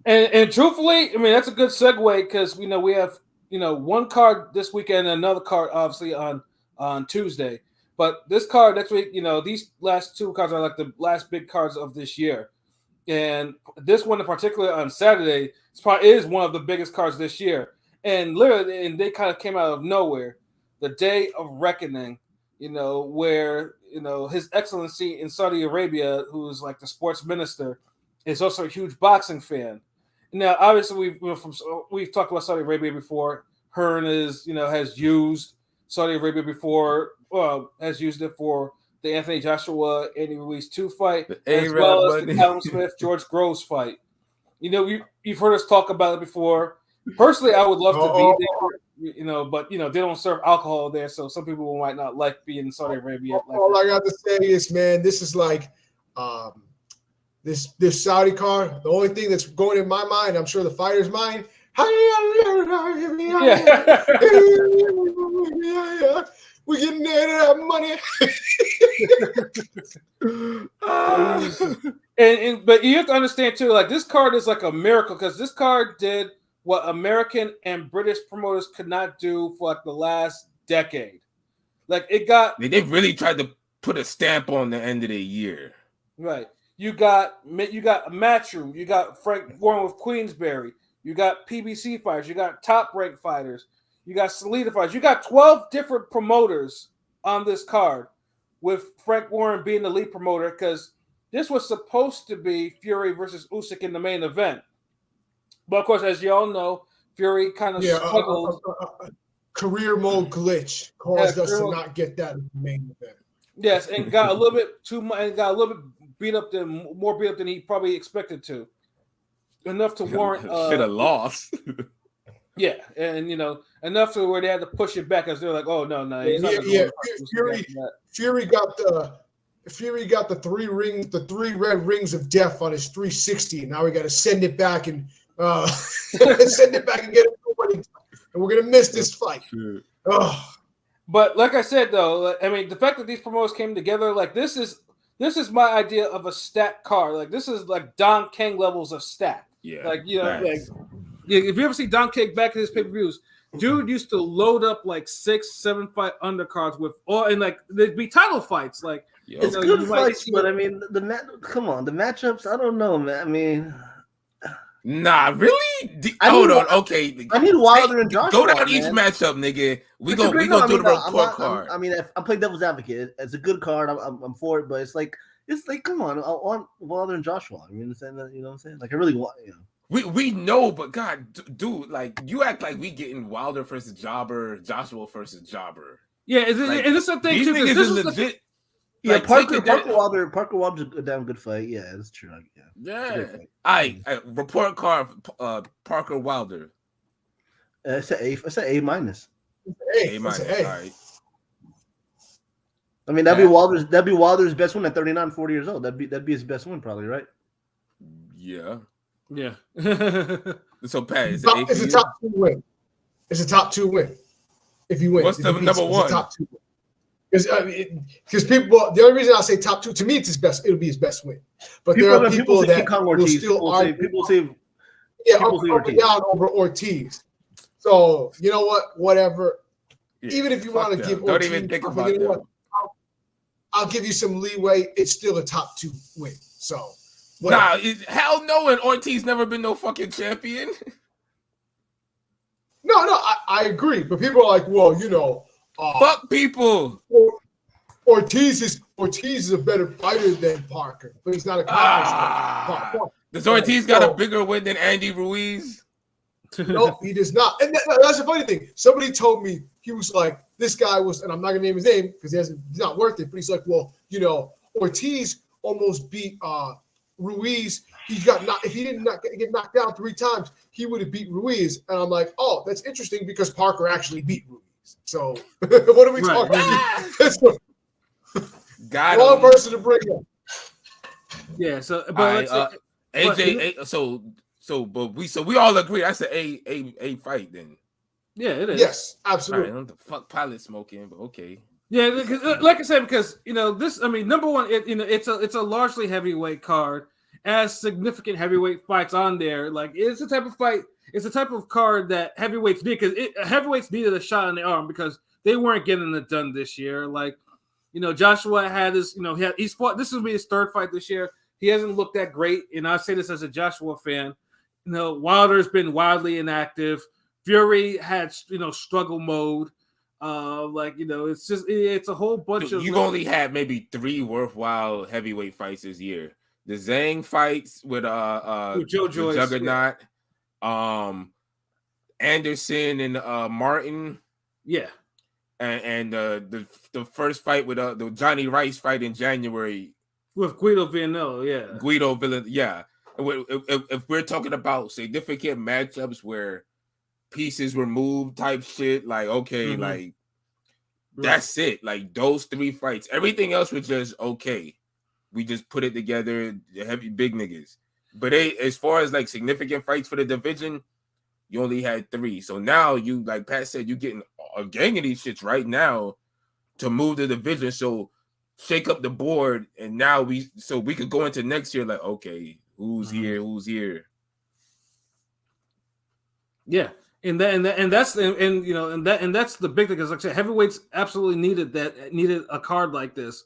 Speaker 1: And truthfully, I mean that's a good segue because we have one card this weekend and another card obviously on Tuesday. But this card next week, these last two cards are like the last big cards of this year. And this one in particular on Saturday is one of the biggest cards this year. And literally, and they kind of came out of nowhere. The Day of Reckoning, where His Excellency in Saudi Arabia, who is like the sports minister, is also a huge boxing fan. Now, obviously, we've talked about Saudi Arabia before. Hearn has used Saudi Arabia before. Has used it for the Anthony Joshua Andy Ruiz 2 fight, as well as the Callum Smith George Groves fight. You've heard us talk about it before. Personally, I would love to be there, but they don't serve alcohol there, so some people might not like being in Saudi Arabia.
Speaker 3: All I got to say is, man, this is like this Saudi card. The only thing that's going in my mind, I'm sure the fighter's mind. We're getting that money.
Speaker 1: But you have to understand too, like this card is like a miracle because this card did what American and British promoters could not do for like the last decade. Like they
Speaker 2: really tried to put a stamp on the end of the year.
Speaker 1: Right. You got Matchroom, you got Frank Warren with Queensberry, you got PBC fighters, you got top ranked fighters. You got solidified. You got 12 different promoters on this card, with Frank Warren being the lead promoter because this was supposed to be Fury versus Usyk in the main event. But of course, as you all know, Fury kind of struggled.
Speaker 3: Career mode glitch caused us to not get that in the main event.
Speaker 1: Yes, and got a little bit too much, and got a little bit more beat up than he probably expected to. Enough to warrant.
Speaker 2: Should have lost.
Speaker 1: Yeah, and enough to where they had to push it back as they're like, oh no, he's not
Speaker 3: Fury got the three red rings of death on his 360. Now we got to send it back and send it back and get it going. And we're gonna miss this fight.
Speaker 1: But like I said, though, I mean, the fact that these promoters came together, like this is my idea of a stacked card. Like this is like Don King levels of stack.
Speaker 2: Yeah,
Speaker 1: like if you ever see Don King back in his pay-per-views, dude used to load up like 6-7 fight undercards with and like there'd be title fights. Like
Speaker 4: it's good fights, but I mean the matchups. I don't know, man. I mean,
Speaker 2: nah, really? Hold on, okay.
Speaker 4: I need Wilder and Joshua.
Speaker 2: Go down each matchup, nigga. We gonna do the report card.
Speaker 4: I mean, if I play devil's advocate, it's a good card. I'm for it, but it's like come on, I want Wilder and Joshua. You understand that? You know what I'm saying? Like I really want,
Speaker 2: We know, but God, dude, like you act like we getting Wilder versus Jobber, Joshua versus Jobber.
Speaker 1: Yeah, and it's the thing
Speaker 2: too. This is legit.
Speaker 4: Yeah, Parker Wilder's a damn good fight. Yeah, that's true.
Speaker 2: Yeah. I report card. Parker Wilder.
Speaker 4: It's an A minus.
Speaker 2: A minus. All right.
Speaker 4: I mean, that'd be Wilder's best win at 39, 40 years old. That'd be his best win, probably, right?
Speaker 2: Yeah.
Speaker 1: Yeah.
Speaker 2: So Pat,
Speaker 3: it's a top 2 win. It's a top 2 win. If you win,
Speaker 2: what's the number one?
Speaker 3: Top 2 win. Because people, the only reason I say top 2 to me, it's his best. It'll be his best win. But there are people that will still argue.
Speaker 4: People say
Speaker 3: up and down over Ortiz. So you know what? Whatever. Yeah, even if you want to give Ortiz,
Speaker 2: don't even think about it.
Speaker 3: I'll give you some leeway. It's still a top 2 win. So.
Speaker 2: Whatever. Nah, hell no, and Ortiz never been no fucking champion.
Speaker 3: No, I agree. But people are like, well,
Speaker 2: fuck people.
Speaker 3: Ortiz is a better fighter than Parker, but he's not a
Speaker 2: Does Ortiz got a bigger win than Andy Ruiz?
Speaker 3: No, he does not. And that's the funny thing. Somebody told me, he was like, this guy was, and I'm not gonna name his name because he's not worth it, but he's like, well, Ortiz almost beat Ruiz. If he didn't get knocked down 3 times, he would have beat Ruiz. And I'm like, oh, that's interesting because Parker actually beat Ruiz. So what are we talking about? Wrong person to bring up.
Speaker 1: Yeah. So, but
Speaker 2: AJ. But we all agree that's an A fight then.
Speaker 1: Yeah, it is.
Speaker 3: Yes, absolutely.
Speaker 2: Right, the fuck pilot smoking, but okay.
Speaker 1: Yeah, because, like I said, because this. I mean, number one, it's a largely heavyweight card, as significant heavyweight fights on there. Like it's the type of fight, it's the type of card that heavyweights need because heavyweights needed a shot in the arm because they weren't getting it done this year. Like Joshua had his, he's fought. This will be his third fight this year. He hasn't looked that great, and I say this as a Joshua fan. Wilder's been wildly inactive. Fury had struggle mode. It's a whole bunch of.
Speaker 2: You've only had maybe 3 worthwhile heavyweight fights this year. The Zhang fights with
Speaker 1: Joe Joyce,
Speaker 2: Juggernaut, Anderson and Martin, and the first fight with the Johnny Rice fight in January
Speaker 1: with Guido Villanelle,
Speaker 2: yeah. If we're talking about significant matchups where pieces were moved type shit, like okay, like that's it. Like those 3 fights, everything else was just okay. We just put it together, heavy big niggas. But as far as like significant fights for the division, you only had 3. So now you, like Pat said, you getting a gang of these shits right now to move the division. So shake up the board, and now we could go into next year like, okay, who's here?
Speaker 1: Yeah. And that's the big thing because like I said, heavyweights absolutely needed a card like this,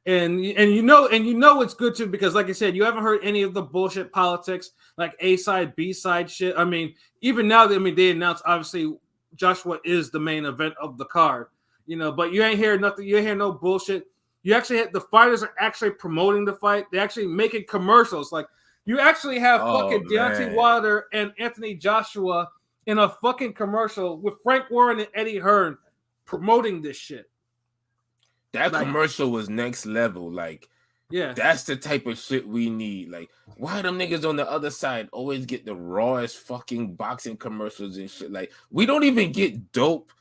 Speaker 1: and it's good too because like I said, you haven't heard any of the bullshit politics like A side B side shit. I mean, even now they announced obviously Joshua is the main event of the card, but you ain't hear nothing. You ain't hear no bullshit. You actually the fighters are actually promoting the fight. They're actually making commercials. Like you actually have fucking Deontay Wilder and Anthony Joshua in a fucking commercial with Frank Warren and Eddie Hearn promoting this shit.
Speaker 2: That commercial was next level. Like, that's the type of shit we need. Like, why them niggas on the other side always get the rawest fucking boxing commercials and shit? Like, we don't even get dope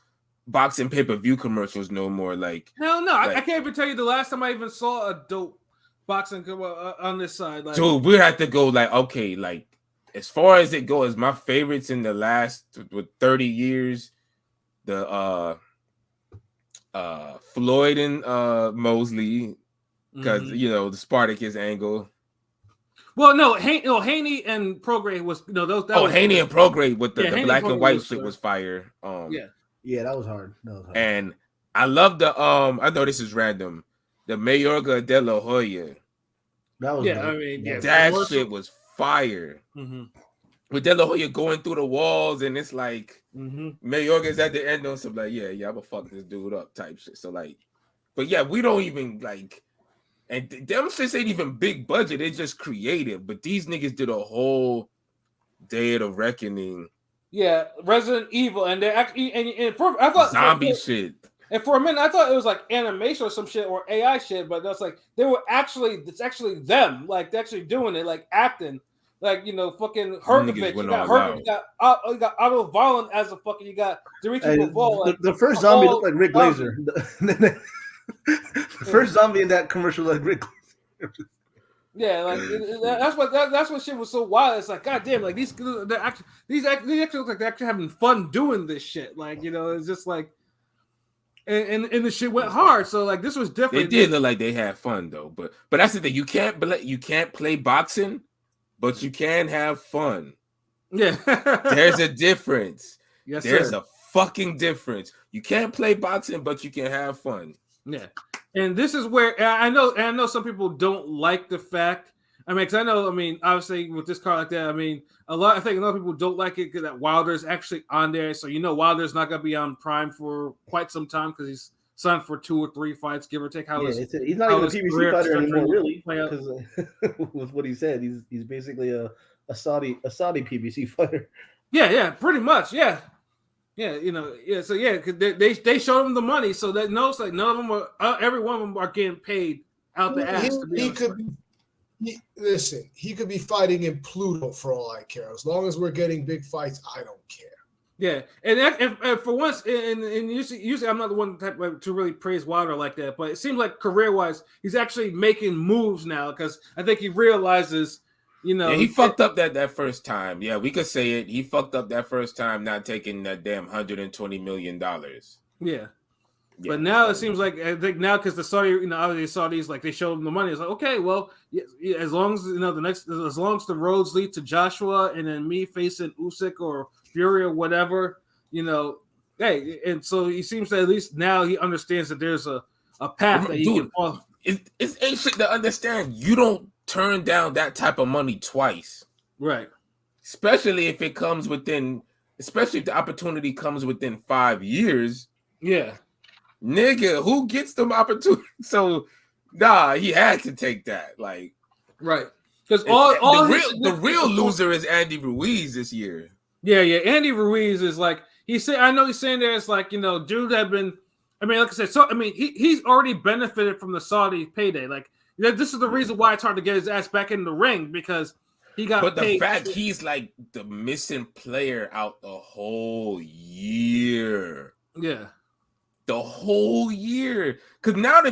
Speaker 2: boxing pay-per-view commercials no more. Like,
Speaker 1: hell no. I can't even tell you the last time I even saw a dope boxing on this side. Like,
Speaker 2: dude, we have to go like, okay, like, as far as it goes, my favorites in the last 30 years, the Floyd and Mosley, because the Spartacus angle.
Speaker 1: Well, no, Haney and Prograis was those.
Speaker 2: Haney and Prograis with the black and white shit was fire.
Speaker 4: Yeah, that was hard.
Speaker 2: And I love the I know this is random. The Mayorga de la Hoya.
Speaker 4: That was
Speaker 2: that shit was fire. With De La Hoya going through the walls, and it's like Mayorga's at the end on some like, I'm gonna fuck this dude up type shit. So like, but yeah, we don't even like, and them shits ain't even big budget. They just creative. But these niggas did a whole Day of the Reckoning.
Speaker 1: Yeah, Resident Evil, and they actually I thought
Speaker 2: zombie shit.
Speaker 1: And for a minute, I thought it was like animation or some shit or AI shit, but that's like it's actually them, like they're actually doing it, like acting, like fucking Herkovich. You got Herkovich, you got Otto Vollen as a fucking, you got Dimitri Bivol.
Speaker 4: The first zombie looked like Rick Glazer. The first zombie in that commercial looked like Rick Glazer.
Speaker 1: Yeah, like that's what shit was so wild. It's like, goddamn, like these actually look like they're actually having fun doing this shit. Like it's just like. And the shit went hard, so like this was different.
Speaker 2: They did look like they had fun though, but that's the thing. You can't play boxing, but you can have fun.
Speaker 1: Yeah,
Speaker 2: there's a difference.
Speaker 1: Yes,
Speaker 2: there's a fucking difference. You can't play boxing, but you can have fun.
Speaker 1: Yeah, and this is where I know some people don't like the fact. Because obviously with this card like that, I think a lot of people don't like it because that Wilder's actually on there. So Wilder's not gonna be on Prime for quite some time because he's signed for 2 or 3 fights, give or take.
Speaker 4: He's not even a PBC fighter anymore, really. Because with what he said, he's basically a Saudi PBC fighter.
Speaker 1: Yeah, pretty much. Yeah. So because they showed him the money, so that knows like none of them are, every one of them are getting paid out the ass.
Speaker 3: He could be fighting in Pluto for all I care. As long as we're getting big fights, I don't care.
Speaker 1: Yeah, and for once, and usually I'm not the one type to really praise Wilder like that, but it seems like career-wise, he's actually making moves now because I think he realizes,
Speaker 2: he fucked up that first time. Yeah, we could say it. He fucked up that first time not taking that damn $120 million.
Speaker 1: Yeah. But now it seems like I think now because the Saudi, obviously Saudis like they showed them the money. It's like okay, well, as long as as long as the roads lead to Joshua and then me facing Usyk or Fury or whatever, hey, and so he seems that at least now he understands that there's a path that he can follow.
Speaker 2: It's ain't shit to understand. You don't turn down that type of money twice,
Speaker 1: right?
Speaker 2: Especially if the opportunity comes within 5 years.
Speaker 1: Yeah.
Speaker 2: Nigga, who gets them opportunities? So, he had to take that. Like,
Speaker 1: right. Because the
Speaker 2: real loser is Andy Ruiz this year.
Speaker 1: Yeah. Andy Ruiz is like, I know he's saying there, it's like, dude had been, like I said, he's already benefited from the Saudi payday. Like, this is the reason why it's hard to get his ass back in the ring because he got
Speaker 2: But
Speaker 1: paid.
Speaker 2: The fact he's like the missing player out the whole year.
Speaker 1: Yeah.
Speaker 2: The whole year, because now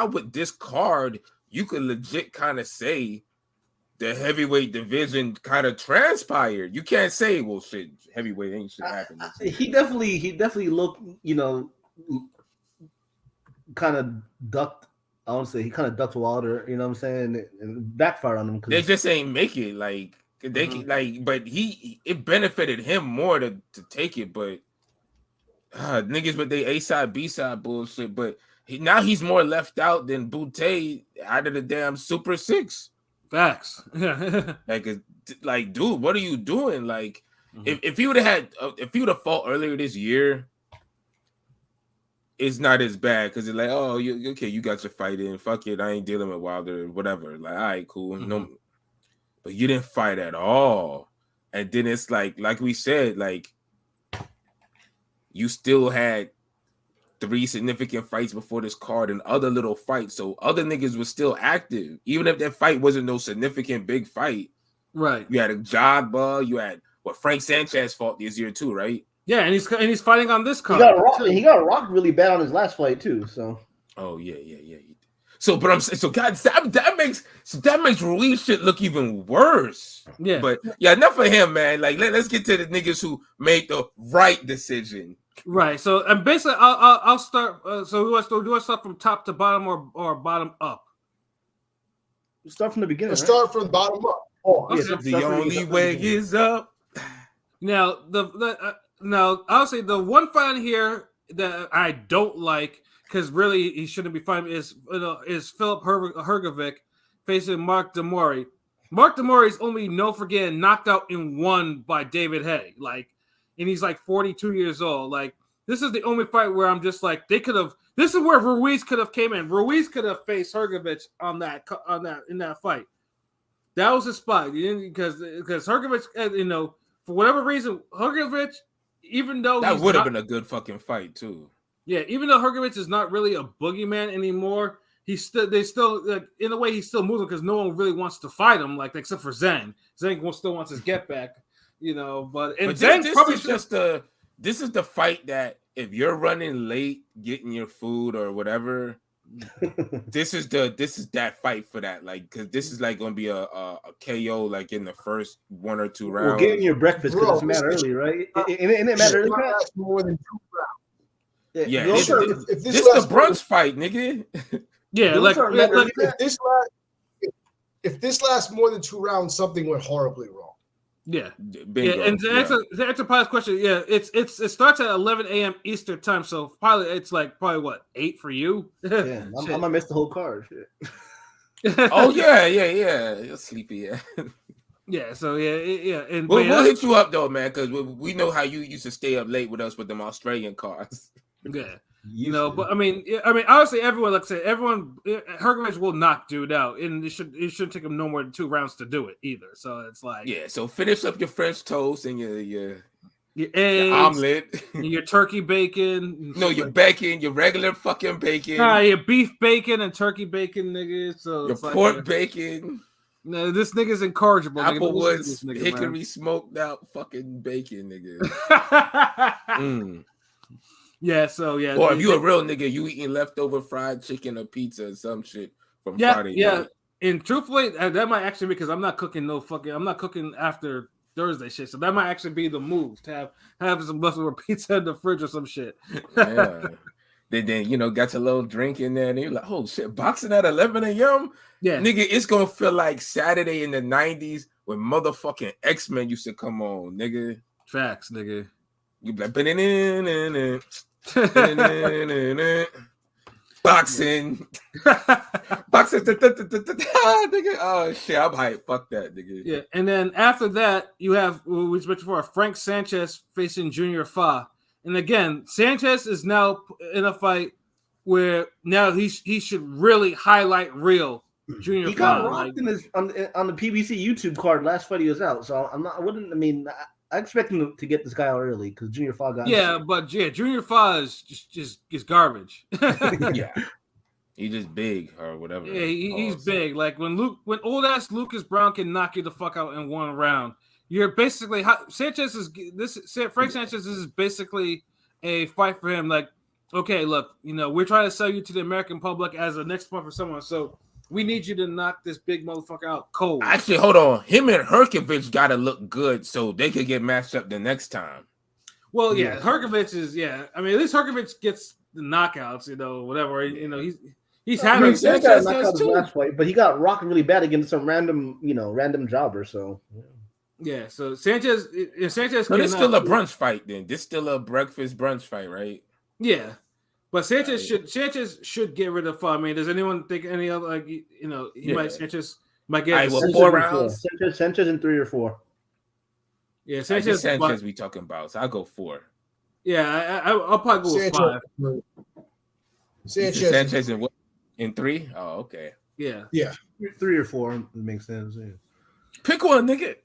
Speaker 2: with this card, you could legit kind of say the heavyweight division kind of transpired. You can't say, well, shit, heavyweight ain't shit happened.
Speaker 4: He definitely looked, kind of ducked. I want to say he kind of ducked Wilder. You know what I'm saying? And backfired on him.
Speaker 2: They just ain't make it. Like they but it benefited him more to take it, but. Niggas with they A-side, B-side bullshit, but now he's more left out than Butte out of the damn Super 6.
Speaker 1: Facts.
Speaker 2: like, dude, what are you doing? Like, if he would have fought earlier this year, it's not as bad because it's like, oh, you got your fight in. Fuck it, I ain't dealing with Wilder, whatever. Like, all right, cool. No, but you didn't fight at all, and then it's like we said, like. You still had 3 significant fights before this card and other little fights. So other niggas were still active. Even if that fight wasn't no significant big fight.
Speaker 1: Right.
Speaker 2: You had a Jogba. You had Frank Sanchez fought this year too, right?
Speaker 1: Yeah, and he's fighting on this card.
Speaker 4: He got rocked really bad on his last fight too. So.
Speaker 2: Oh yeah. So, but I'm so God, that makes Ruiz shit look even worse.
Speaker 1: Yeah.
Speaker 2: But yeah, enough for him, man. Like let's get to the niggas who made the right decision.
Speaker 1: Right. So, and basically, I'll start. So, do I start from top to bottom or bottom up?
Speaker 4: Start from the beginning.
Speaker 3: Let's start from the bottom up.
Speaker 4: Oh,
Speaker 1: okay.
Speaker 4: yeah,
Speaker 2: The only way is up.
Speaker 1: Now, I'll say the one fight here that I don't like because really he shouldn't be fighting is Philip Hrgovic facing Mark Demori. Mark Demori is only known for getting knocked out in one by David Haye. And he's like 42 years old. Like, this is the only fight where I'm just like, this is where Ruiz could have came in. Ruiz could have faced Hrgovic in that fight. That was his spot. Because Hrgovic, for whatever reason, Hrgovic, even though
Speaker 2: that would have been a good fucking fight too.
Speaker 1: Yeah, even though Hrgovic is not really a boogeyman anymore, they still like, in a way he's still moving because no one really wants to fight him, like except for Zhang. Zhang still wants his get back. But Zhang probably
Speaker 2: this is the fight that if you're running late getting your food or whatever, this is that fight for that. Like, because this is like gonna be a KO like in the first 1 or 2 rounds.
Speaker 4: Well, getting your breakfast because it's mad early, right? Isn't it mad early?
Speaker 3: More than 2 rounds.
Speaker 2: Yeah, this is the brunch fight, nigga.
Speaker 1: Yeah,
Speaker 3: if this lasts more than 2 rounds, something went horribly wrong.
Speaker 1: Yeah.
Speaker 2: Bingo.
Speaker 1: Yeah, and to answer Pile's question, yeah, it starts at 11 a.m. Eastern time, so probably it's like what 8 for you.
Speaker 4: Yeah, I'm gonna miss the whole card.
Speaker 2: Oh yeah, you're sleepy, yeah.
Speaker 1: Yeah, so yeah, and
Speaker 2: we'll hit you up though, man, because we know how you used to stay up late with us with them Australian cards.
Speaker 1: Yeah. But I mean, obviously, everyone, like I said, Hrgovic will knock dude out, and it shouldn't take him no more than 2 rounds to do it either. So it's like,
Speaker 2: yeah. So finish up your French toast and your
Speaker 1: eggs,
Speaker 2: your omelet,
Speaker 1: your turkey bacon.
Speaker 2: No, your bacon, your regular fucking bacon.
Speaker 1: Your beef bacon and turkey bacon, nigga. So
Speaker 2: your pork bacon.
Speaker 1: No, this nigga's incorrigible.
Speaker 2: Applewood's hickory smoked out fucking bacon, nigga.
Speaker 1: Yeah, so yeah.
Speaker 2: Or if you a real nigga, you eating leftover fried chicken or pizza or some shit from Friday.
Speaker 1: Yeah. And truthfully, that might actually be because I'm not cooking after Thursday shit. So that might actually be the move to have some leftover pizza in the fridge or some shit.
Speaker 2: Yeah. Then you know, got your little drink in there, and you're like, oh shit, boxing at 11 a.m.
Speaker 1: Yeah,
Speaker 2: nigga, it's gonna feel like Saturday in the 90s when motherfucking X-Men used to come on, nigga.
Speaker 1: Facts, nigga.
Speaker 2: You be like, boxing, boxing, nigga. Oh shit, I'm hyped. Fuck that, nigga.
Speaker 1: Yeah, and then after that, you have we mentioned before Frank Sanchez facing Junior Fa, and again, Sanchez is now in a fight where now he should really highlight real Junior Fa.
Speaker 4: He got rocked in his on the PBC YouTube card last fight he was out, so I expect him to get this guy out early because Junior Fa got
Speaker 1: Junior Fa is just garbage.
Speaker 2: Yeah, he's just big or whatever.
Speaker 1: Yeah, he's big. Like when old ass Lucas Brown can knock you the fuck out in one round, you're basically Frank Sanchez is basically a fight for him. Like, okay, look, you know, we're trying to sell you to the American public as a next fight for someone, so we need you to knock this big motherfucker out cold.
Speaker 2: Actually, hold on. Him and Herkovich got to look good so they could get matched up the next time.
Speaker 1: Well, yeah, Herkovich is, I mean, at least Herkovich gets the knockouts, you know, whatever. You know, he's having
Speaker 4: Sanchez has too. Last fight, but he got rocked really bad against some random jobber. So
Speaker 1: yeah, so Sanchez.
Speaker 2: No, it's still a brunch fight. Then this still a breakfast brunch fight, right?
Speaker 1: Yeah. But Sanchez should get rid of Fa. I mean, does anyone think any other, like, you know, Sanchez might get
Speaker 2: 4 rounds?
Speaker 4: Sanchez in 3 or 4.
Speaker 1: Yeah, Sanchez
Speaker 2: we talking about, so I'll go 4.
Speaker 1: Yeah, I'll probably go with 5.
Speaker 3: Sanchez
Speaker 2: in what? In 3? Oh, okay.
Speaker 1: Yeah.
Speaker 4: 3 or 4 makes sense. Yeah.
Speaker 2: Pick one, nigga.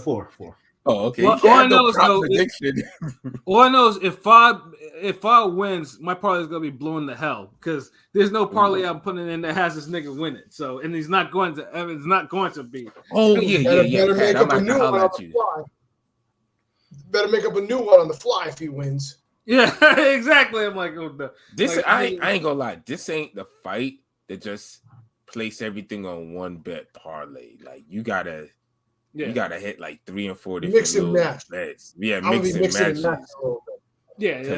Speaker 4: 4.
Speaker 2: Oh, okay.
Speaker 1: Well, all I know is if Fa wins, my parlay is gonna be blown to hell because there's no parlay I'm putting in that has this nigga win it. So, and he's not going to. It's not going to be.
Speaker 2: Oh yeah.
Speaker 3: Better make up a new one on the fly. Better make up a new one on the fly if he wins.
Speaker 1: Yeah, exactly. I'm like, oh no.
Speaker 2: This
Speaker 1: like,
Speaker 2: I ain't gonna lie. This ain't the fight that just place everything on one bet parlay. Like you gotta hit like 3 and 4 different
Speaker 3: mix and match.
Speaker 2: Bets. Yeah, mix and match.
Speaker 1: Yeah. I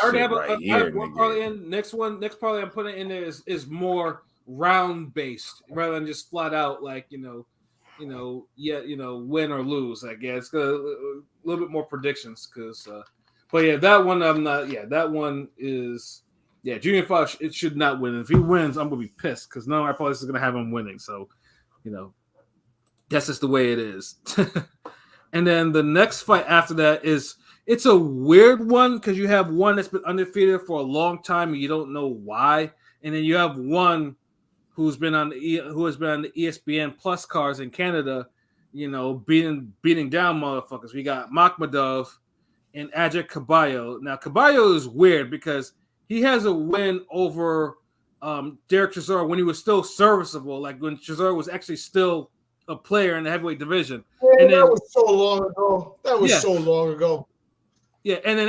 Speaker 1: already have one parlay in. Next parlay I'm putting in there is more round based rather than just flat out like win or lose. I guess it's a little bit more predictions because. But yeah, that one I'm not. Yeah, that one is. Yeah, Junior Fa it should not win. If he wins, I'm gonna be pissed because none of my parlays is gonna have him winning. So, that's just the way it is. And then the next fight after that it's a weird one because you have one that's been undefeated for a long time and you don't know why, and then you have one who's been on the ESPN Plus cards in Canada, beating down motherfuckers. We got Makhmudov and Ajay Caballo. Now Caballo is weird because he has a win over Derek Chisora when he was still serviceable, like when Chisora was actually still a player in the heavyweight division.
Speaker 3: Yeah, and that was so long ago.
Speaker 1: Yeah, and then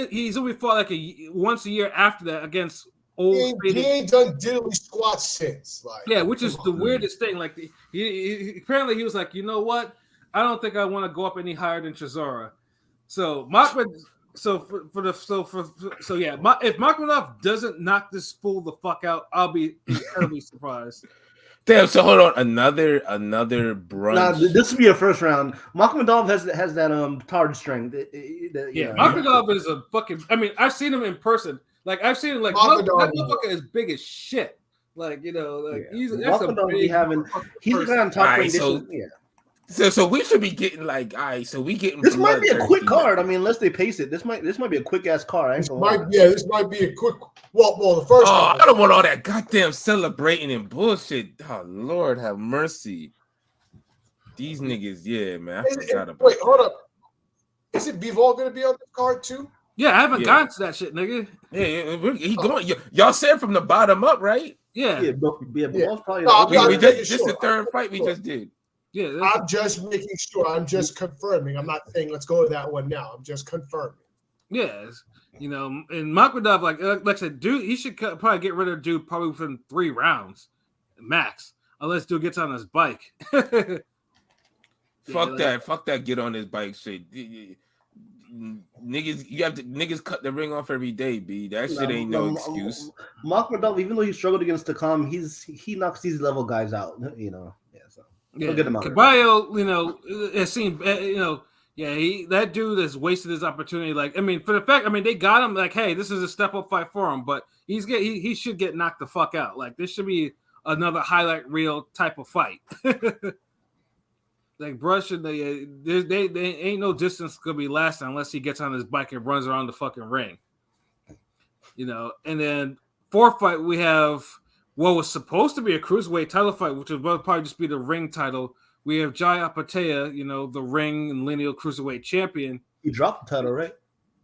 Speaker 1: he's only fought like once a year after that against old.
Speaker 3: He ain't done diddly squats since.
Speaker 1: Which is the weirdest thing. Like he apparently he was like, you know what? I don't think I want to go up any higher than Chisora. So if Makhmudov doesn't knock this fool the fuck out, I'll be incredibly surprised.
Speaker 2: Damn, so hold on, another brunch.
Speaker 4: Nah, this would be a first round. Makhmudov has that tard strength.
Speaker 1: Makhmudov is a fucking. I mean, I've seen him in person. Like I've seen him that motherfucker is big as shit. Like he's a big.
Speaker 4: He's the guy on top condition.
Speaker 2: So we should be getting
Speaker 4: This might be a quick card. I mean, unless they pace it, this might be a quick ass card.
Speaker 3: This might be a quick. Well, the first.
Speaker 2: Oh, I don't want all that goddamn celebrating and bullshit. Oh Lord, have mercy. These niggas, yeah, man.
Speaker 3: Wait, hold up. Is it Bivol gonna be on the card too?
Speaker 1: Yeah, I haven't gotten to that shit, nigga.
Speaker 2: Yeah, he going. Y'all said from the bottom up, right?
Speaker 1: Yeah.
Speaker 4: Probably.
Speaker 2: This is the third fight we just did.
Speaker 3: Yeah, I'm just making sure. I'm just confirming. I'm not saying let's go to that one now. I'm just confirming.
Speaker 1: Yes, and Makhmudov, like I said, dude, he should probably get rid of dude probably within 3 rounds, max, unless dude gets on his bike.
Speaker 2: Fuck that! Get on his bike shit. niggas cut the ring off every day, B. That shit ain't no excuse.
Speaker 4: Mark, even though he struggled against Takam, he knocks these level guys out. So
Speaker 1: yeah. Caballo, it seemed that dude has wasted his opportunity. Like, I mean, for the fact, they got him. Like, hey, this is a step up fight for him, but he should get knocked the fuck out. Like, this should be another highlight reel type of fight. Like, Brush, they ain't no distance gonna be lasting unless he gets on his bike and runs around the fucking ring. And then fourth fight we have what was supposed to be a cruiserweight title fight, which would probably just be the ring title. We have Jai Apatea, the ring and lineal cruiserweight champion.
Speaker 4: He dropped the title, right?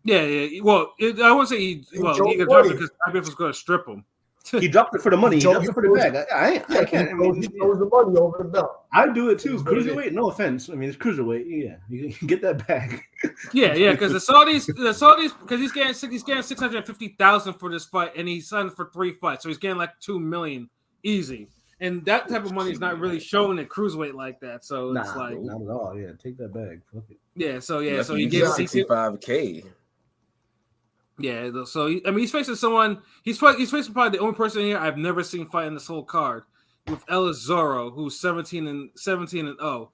Speaker 1: Yeah. Well, I wouldn't say he dropped it because IBF was going to strip him.
Speaker 4: He dropped it for the money. He dropped it for the bag. I can't.
Speaker 3: He throws the money over the belt.
Speaker 4: I do it too. Cruiserweight, no offense. It's cruiserweight. Yeah, you can get that bag.
Speaker 1: Yeah, because the Saudis, because he's getting $650,000 for this fight, and he signed for 3 fights, so he's getting like $2 million easy. And that type of money is not really shown at cruiserweight like that. So it's like
Speaker 4: not at all. Yeah, take that bag. Fuck it.
Speaker 1: Yeah. So he
Speaker 2: gets $65K.
Speaker 1: Yeah, so he's facing someone. He's facing probably the only person here I've never seen fight in this whole card, with Ellis Zorro, who's 17-0.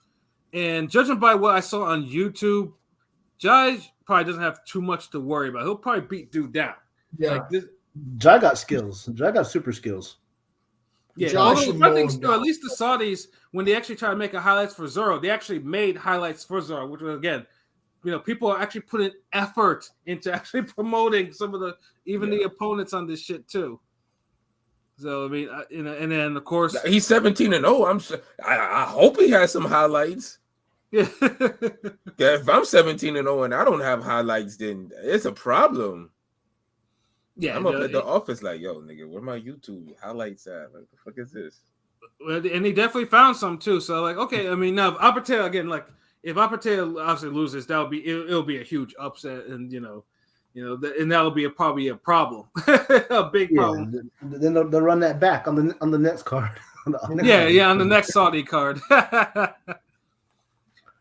Speaker 1: And judging by what I saw on YouTube, Jai probably doesn't have too much to worry about. He'll probably beat dude down.
Speaker 3: Yeah,
Speaker 4: Jai got skills. Jai got super skills.
Speaker 1: Yeah, although I think at least the Saudis, when they actually try to make a highlights for Zorro, they actually made highlights for Zorro, which was again. People are actually putting effort into actually promoting some of the opponents on this shit too. So and then of course
Speaker 2: he's 17-0. I hope he has some highlights.
Speaker 1: Yeah.
Speaker 2: If I'm 17-0 and I don't have highlights, then it's a problem.
Speaker 1: Yeah,
Speaker 2: I'm up at the office like, yo, nigga, where my YouTube highlights at? Like, the fuck is this?
Speaker 1: Well, and he definitely found some too. So like, okay, now if Apatea again, like. If Apatea obviously loses, it'll be a huge upset, and and that'll be probably a problem, a big problem.
Speaker 4: Then they'll run that back on the next card.
Speaker 1: On the next Saudi card.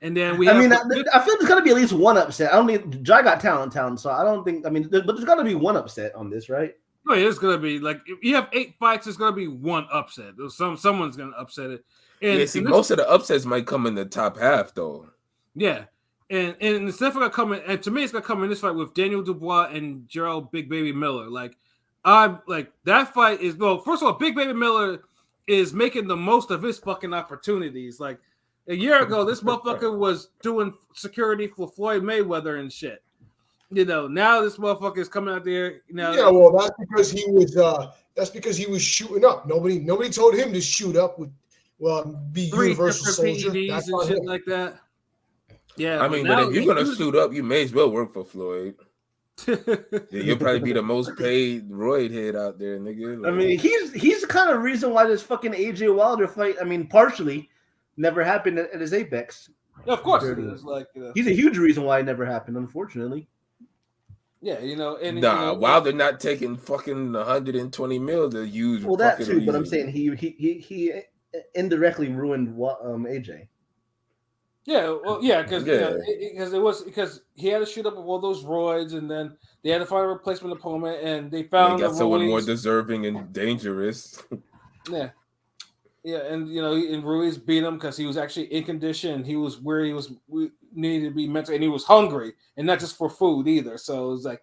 Speaker 1: And then I
Speaker 4: feel there's gonna be at least one upset. I don't think Jai got talent, so I don't think. But there's gonna be one upset on this, right?
Speaker 1: Oh, yeah, it's gonna be like if you have 8 fights, there's gonna be one upset. Someone's gonna upset it. And
Speaker 2: most of the upsets might come in the top half, though.
Speaker 1: Yeah, and it's definitely gonna come in. And to me, it's gonna come in this fight with Daniel Dubois and Gerald Big Baby Miller. Like, I'm like that fight is first of all, Big Baby Miller is making the most of his fucking opportunities. Like a year ago, this motherfucker was doing security for Floyd Mayweather and shit. Now this motherfucker is coming out there.
Speaker 3: Yeah, well, that's because he was shooting up. Nobody told him to shoot up with be
Speaker 1: 3
Speaker 3: Universal Soldier.
Speaker 1: That's and shit like that. Yeah,
Speaker 2: but if you're gonna suit up, you may as well work for Floyd. You'll probably be the most paid roid head out there, nigga.
Speaker 4: Like, he's the kind of reason why this fucking AJ Wilder fight, partially never happened at his apex.
Speaker 1: Yeah, of course it is. Like
Speaker 4: he's a huge reason why it never happened, unfortunately.
Speaker 1: Yeah,
Speaker 2: Wilder not taking fucking 120 mil to use.
Speaker 4: Well, that too, but I'm saying he indirectly ruined AJ.
Speaker 1: Yeah, well, yeah, because he had to shoot up with all those roids, and then they had to find a replacement opponent, and they found
Speaker 2: got someone more deserving and dangerous.
Speaker 1: Yeah, and and Ruiz beat him because he was actually in condition. He was where he was needed to be mentally, and he was hungry, and not just for food either. So it was like,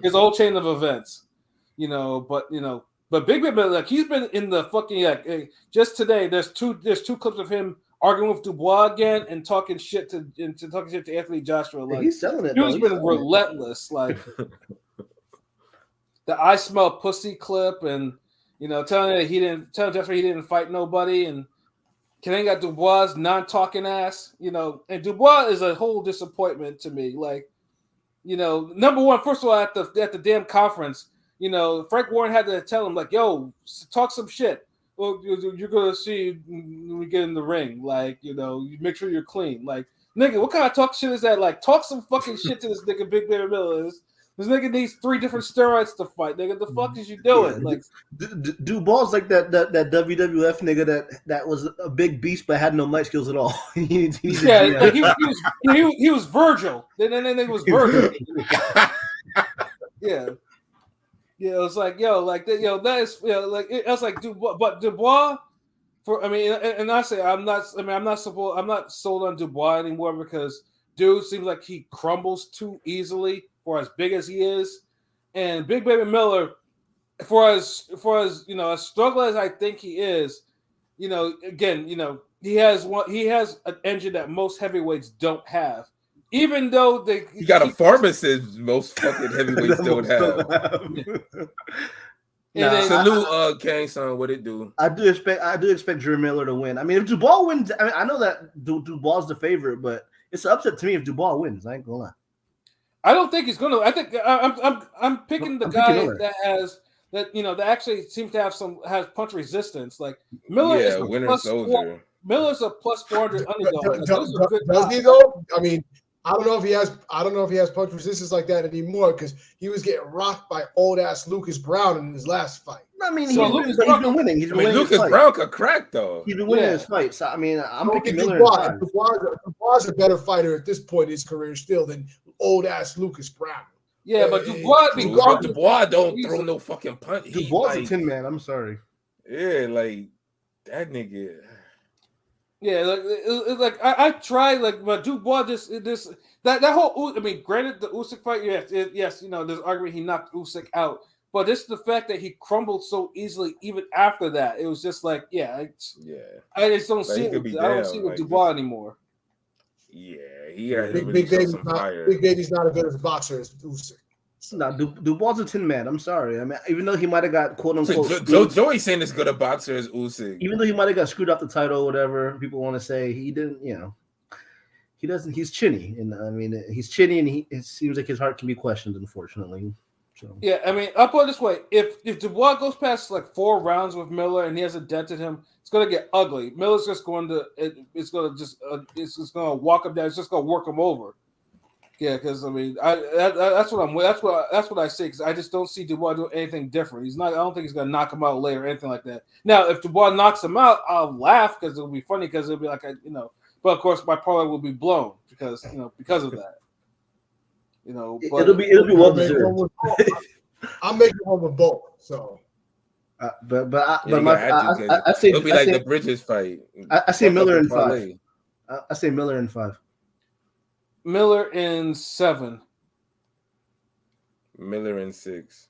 Speaker 1: his whole chain of events, But Big Baby, like he's been in the fucking just today. There's two clips of him arguing with Dubois again and talking shit to Anthony Joshua. Like
Speaker 4: he's selling it.
Speaker 1: He's been relentless. Like the "I smell pussy" clip, and telling Joshua he didn't fight nobody, and Canadian got Dubois non-talking ass. And Dubois is a whole disappointment to me. Like number one, first of all, at the damn conference. Frank Warren had to tell him, like, yo, talk some shit. Well, you're going to see when we get in the ring. Like, you make sure you're clean. Like, nigga, what kind of talk shit is that? Like, talk some fucking shit to this nigga Big Baby Miller. This nigga needs 3 different steroids to fight. Nigga, the fuck is you doing? Like,
Speaker 4: Duval's like that WWF nigga that was a big beast but had no mic skills at all. he
Speaker 1: was Virgil. Then nigga was Virgil. Yeah. Yeah, it was like, that is, like, it was like, but Dubois, I'm not sold on Dubois anymore because dude seems like he crumbles too easily for as big as he is, and Big Baby Miller, for as as struggle as I think he is, again, he has an engine that most heavyweights don't have. Even though
Speaker 2: he got a pharmacist most fucking heavyweights don't have. Salute, Kang-son, what it do?
Speaker 4: I do expect Drew Miller to win. I mean, if Dubois wins, I know that Dubois the favorite, but it's an upset to me if Dubois wins. I ain't gonna lie.
Speaker 1: I don't think he's gonna. I think I'm picking the guy that actually seems to has punch resistance. Like Miller is a
Speaker 2: winner soldier.
Speaker 1: Miller's a plus 400 underdog.
Speaker 3: Does he though? I mean, I don't know if he has punch resistance like that anymore because he was getting rocked by old ass Lucas Brown in his last fight.
Speaker 4: I mean, he's been winning.
Speaker 2: Lucas Brown could crack though.
Speaker 4: He's been winning his fights. So, I mean, I'm picking Miller.
Speaker 3: Dubois a better fighter at this point in his career still than old ass Lucas Brown.
Speaker 1: Yeah, but
Speaker 2: Dubois don't throw no fucking punch.
Speaker 4: Dubois a 10 man. I'm sorry.
Speaker 2: Yeah, like that nigga.
Speaker 1: Yeah, like I tried, like, but Dubois that whole. I mean, granted, the Usyk fight, yes, there's argument he knocked Usyk out, but this is the fact that he crumbled so easily even after that. It was just like, I just don't see it. I don't see it with Dubois anymore.
Speaker 2: Yeah, he had
Speaker 3: Big Baby's not as good as a boxer as Usyk.
Speaker 4: No, Dubois a 10 man. I'm sorry. I mean, even though he might have got quote unquote.
Speaker 2: Joey saying as good a boxer as Usyk.
Speaker 4: Even though he might have got screwed off the title, or whatever people want to say, he didn't. He doesn't. He's chinny, and I mean, he's chinny, and it seems like his heart can be questioned, unfortunately. So.
Speaker 1: Yeah, I mean, I'll put it this way: if Dubois goes past like 4 rounds with Miller and he hasn't dented him, it's gonna get ugly. Miller's just going to it's just gonna walk him down. It's just gonna work him over. Yeah, because I mean, that's what I say. Because I just don't see Dubois doing anything different. He's not. I don't think he's gonna knock him out later or anything like that. Now, if Dubois knocks him out, I'll laugh because it'll be funny because it'll be like But of course, my parlay will be blown because of that. But
Speaker 4: it'll be well deserved.
Speaker 3: I'm making one with both. So,
Speaker 4: I say
Speaker 2: it'll be like the Bridges fight.
Speaker 4: I say Miller in 5. I say Miller in 5.
Speaker 1: Miller in 7.
Speaker 2: Miller in 6.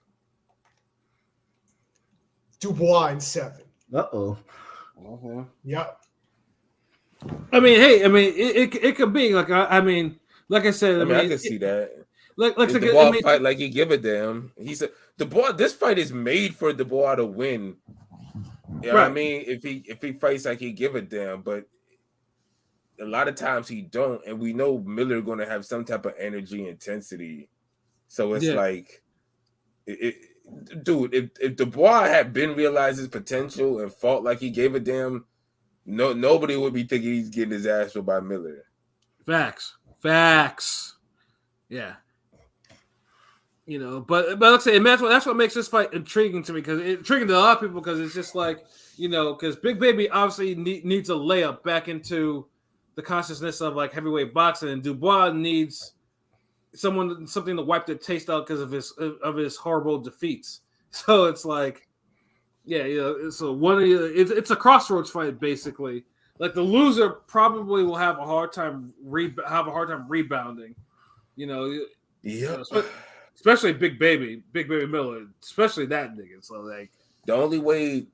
Speaker 3: Dubois in 7.
Speaker 4: Uh-oh.
Speaker 1: Okay.
Speaker 3: Yep.
Speaker 1: I mean, hey, it could be like like I said.
Speaker 2: I can see that.
Speaker 1: Like
Speaker 2: Dubois fight like he give a damn. He said Dubois. This fight is made for Dubois to win. Yeah, right. I mean, if he fights like he give a damn, but a lot of times he don't, and we know Miller going to have some type of energy intensity. So it's like, dude, if Dubois had been realized his potential and fought like he gave a damn, nobody would be thinking he's getting his ass whipped by Miller.
Speaker 1: Facts. Yeah. But let's say that's what makes this fight intriguing to me, because it's intriguing to a lot of people, because it's just like, because Big Baby obviously needs a layup back into the consciousness of like heavyweight boxing, and Dubois needs something to wipe the taste out because of his horrible defeats. So it's like, so it's a crossroads fight basically. Like the loser probably will have a hard time rebounding. Especially Big Baby Miller, especially that nigga. So like
Speaker 2: the only way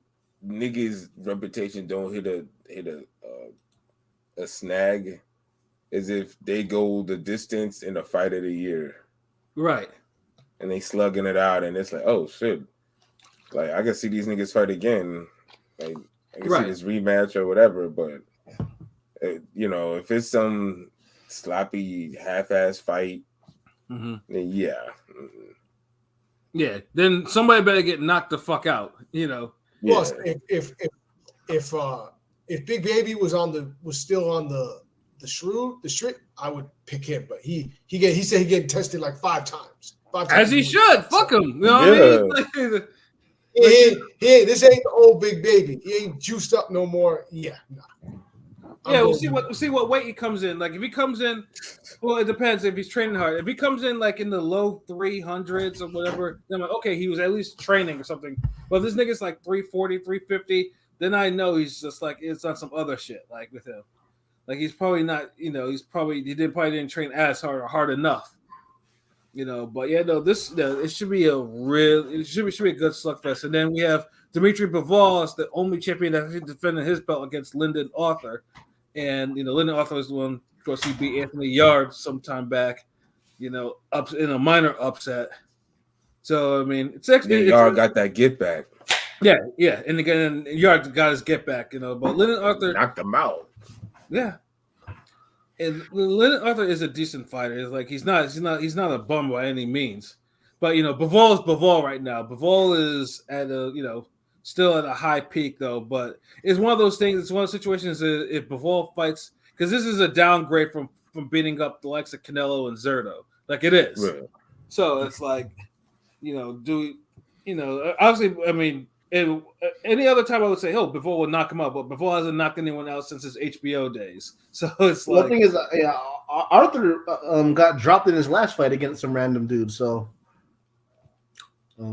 Speaker 2: niggas' reputation don't hit a snag is if they go the distance in a fight of the year,
Speaker 1: right?
Speaker 2: And they slugging it out, and it's like, oh shit, like I can see these niggas fight again, like I can see this rematch or whatever. But if it's some sloppy half-ass fight, then
Speaker 1: then somebody better get knocked the fuck out,
Speaker 3: Plus, if Big Baby was still on the street, I would pick him. But he said he getting tested like 5 times. 5 times
Speaker 1: As he should. Fuck him. You know what I mean?
Speaker 3: This ain't the old big baby. He ain't juiced up no more. Yeah, no.
Speaker 1: Yeah, we'll see what weight he comes in. Like if he comes in, well, it depends if he's training hard. If he comes in like in the low 300s or whatever, then I'm like, okay, he was at least training or something. But if this nigga's like 340, 350, then I know he's just like it's on some other shit like with him. Like he's probably not, he probably didn't train as hard or hard enough. But yeah, no, it should be a good slugfest. And then we have Dimitri Bivol as the only champion that defended his belt against Lyndon Arthur. And Lyndon Arthur was the one, of course, he beat Anthony Yard sometime back, up in a minor upset. So I mean,
Speaker 2: Yard got that get back.
Speaker 1: Yeah, and again, Yard got his get back, but Lyndon Arthur
Speaker 2: knocked him out.
Speaker 1: Yeah. And Lyndon Arthur is a decent fighter. It's like he's not a bum by any means. But Bivol is Bivol right now. Bivol is at still at a high peak though. But it's one of those things. It's one of those situations that if Bivol fights, because this is a downgrade from beating up the likes of Canelo and Zerto, like it is. Right. So it's like, obviously, I mean. Any other time I would say, Bivol would knock him out, but Bivol hasn't knocked anyone out since his HBO days. So it's like.
Speaker 4: The thing is, Arthur got dropped in his last fight against some random dude. So,
Speaker 1: I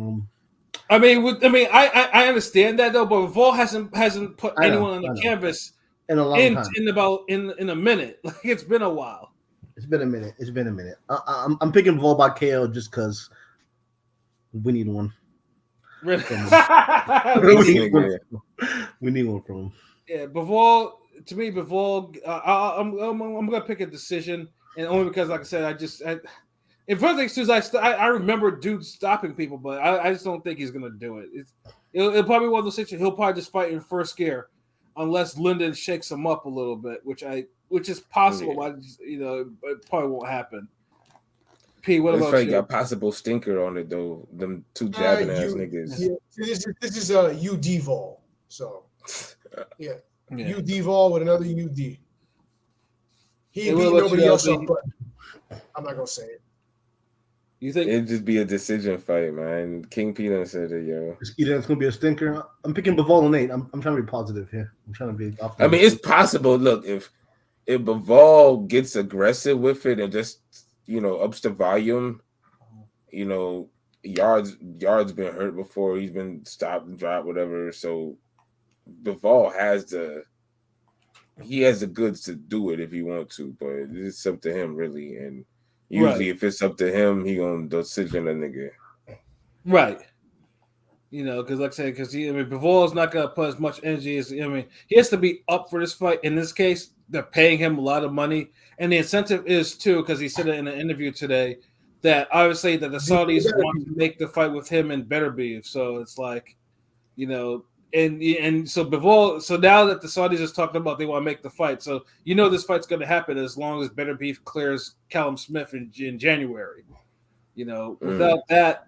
Speaker 1: understand that though, but Bivol hasn't put anyone on the canvas
Speaker 4: in a long time.
Speaker 1: In a minute. Like it's been a while.
Speaker 4: It's been a minute. I'm picking Bivol by KO just because we need one. We need one from him.
Speaker 1: Yeah, Bivol. To me, Bivol. I'm gonna pick a decision, and only because, like I said, in front of things too, I remember dudes stopping people, but I just don't think he's gonna do it. It'll probably be one of those situations. He'll probably just fight in first gear, unless Lyndon shakes him up a little bit, which is possible. Yeah. It probably won't happen. P, what about you?
Speaker 2: Got possible stinker on it though. Them two jabbing ass niggas.
Speaker 3: Yeah. This is a UD Vol. So yeah. UD Vol with another UD. He ain't beat nobody else up, but I'm not gonna say it.
Speaker 1: You think
Speaker 2: it'd just be a decision fight, man? King P done said it, yo.
Speaker 4: Either it's gonna be a stinker. I'm picking Bivol and 8. I'm trying to be positive here. I'm trying to be optimistic.
Speaker 2: I mean, it's possible. Look, if Bivol gets aggressive with it and just ups the volume. Yard's been hurt before. He's been stopped and dropped, whatever. So Bivol has the goods to do it if he wants to, but it's up to him really. And usually, if it's up to him, he gonna decision a nigga.
Speaker 1: Right. Because like I said, Bivol is not gonna put as much energy as he has to be up for this fight. In this case, they're paying him a lot of money. And the incentive is too, because he said it in an interview today, that obviously that the Saudis want to make the fight with him and Better Beef. So it's like, and so Bivol. So now that the Saudis is talking about they want to make the fight, so this fight's going to happen as long as Better Beef clears Callum Smith in January. Without that,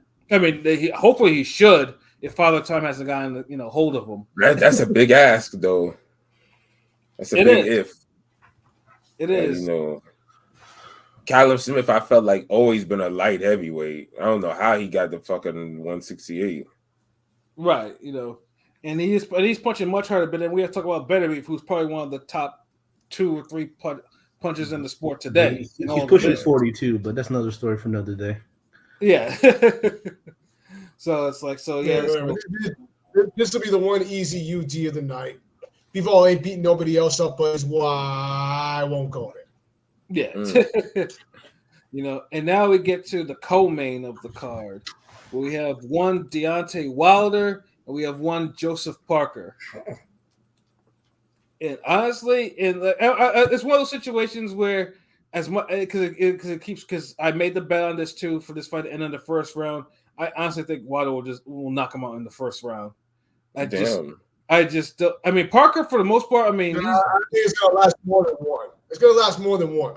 Speaker 1: hopefully he should. If Father Time hasn't gotten hold of him,
Speaker 2: that's a big ask though. That's a big if.
Speaker 1: It is.
Speaker 2: Callum Smith, I felt like always been a light heavyweight. I don't know how he got the fucking 168.
Speaker 1: Right, and he's punching much harder. But then we have to talk about Better Beef, who's probably one of the top 2 or 3 punches in the sport today.
Speaker 4: He's pushing 42, but that's another story for another day.
Speaker 1: Yeah. So it's like
Speaker 3: This will be the one easy UD of the night. Bivol ain't beating nobody else up, but it's why I won't go there.
Speaker 1: Yeah. And now we get to the co-main of the card. Where we have one Deontay Wilder and we have one Joseph Parker. And honestly, it's one of those situations where as much because I made the bet on this too for this fight to end in the first round. I honestly think Wilder will knock him out in the first round. Parker for the most part. I think
Speaker 3: it's gonna last more than one. It's gonna last more than one.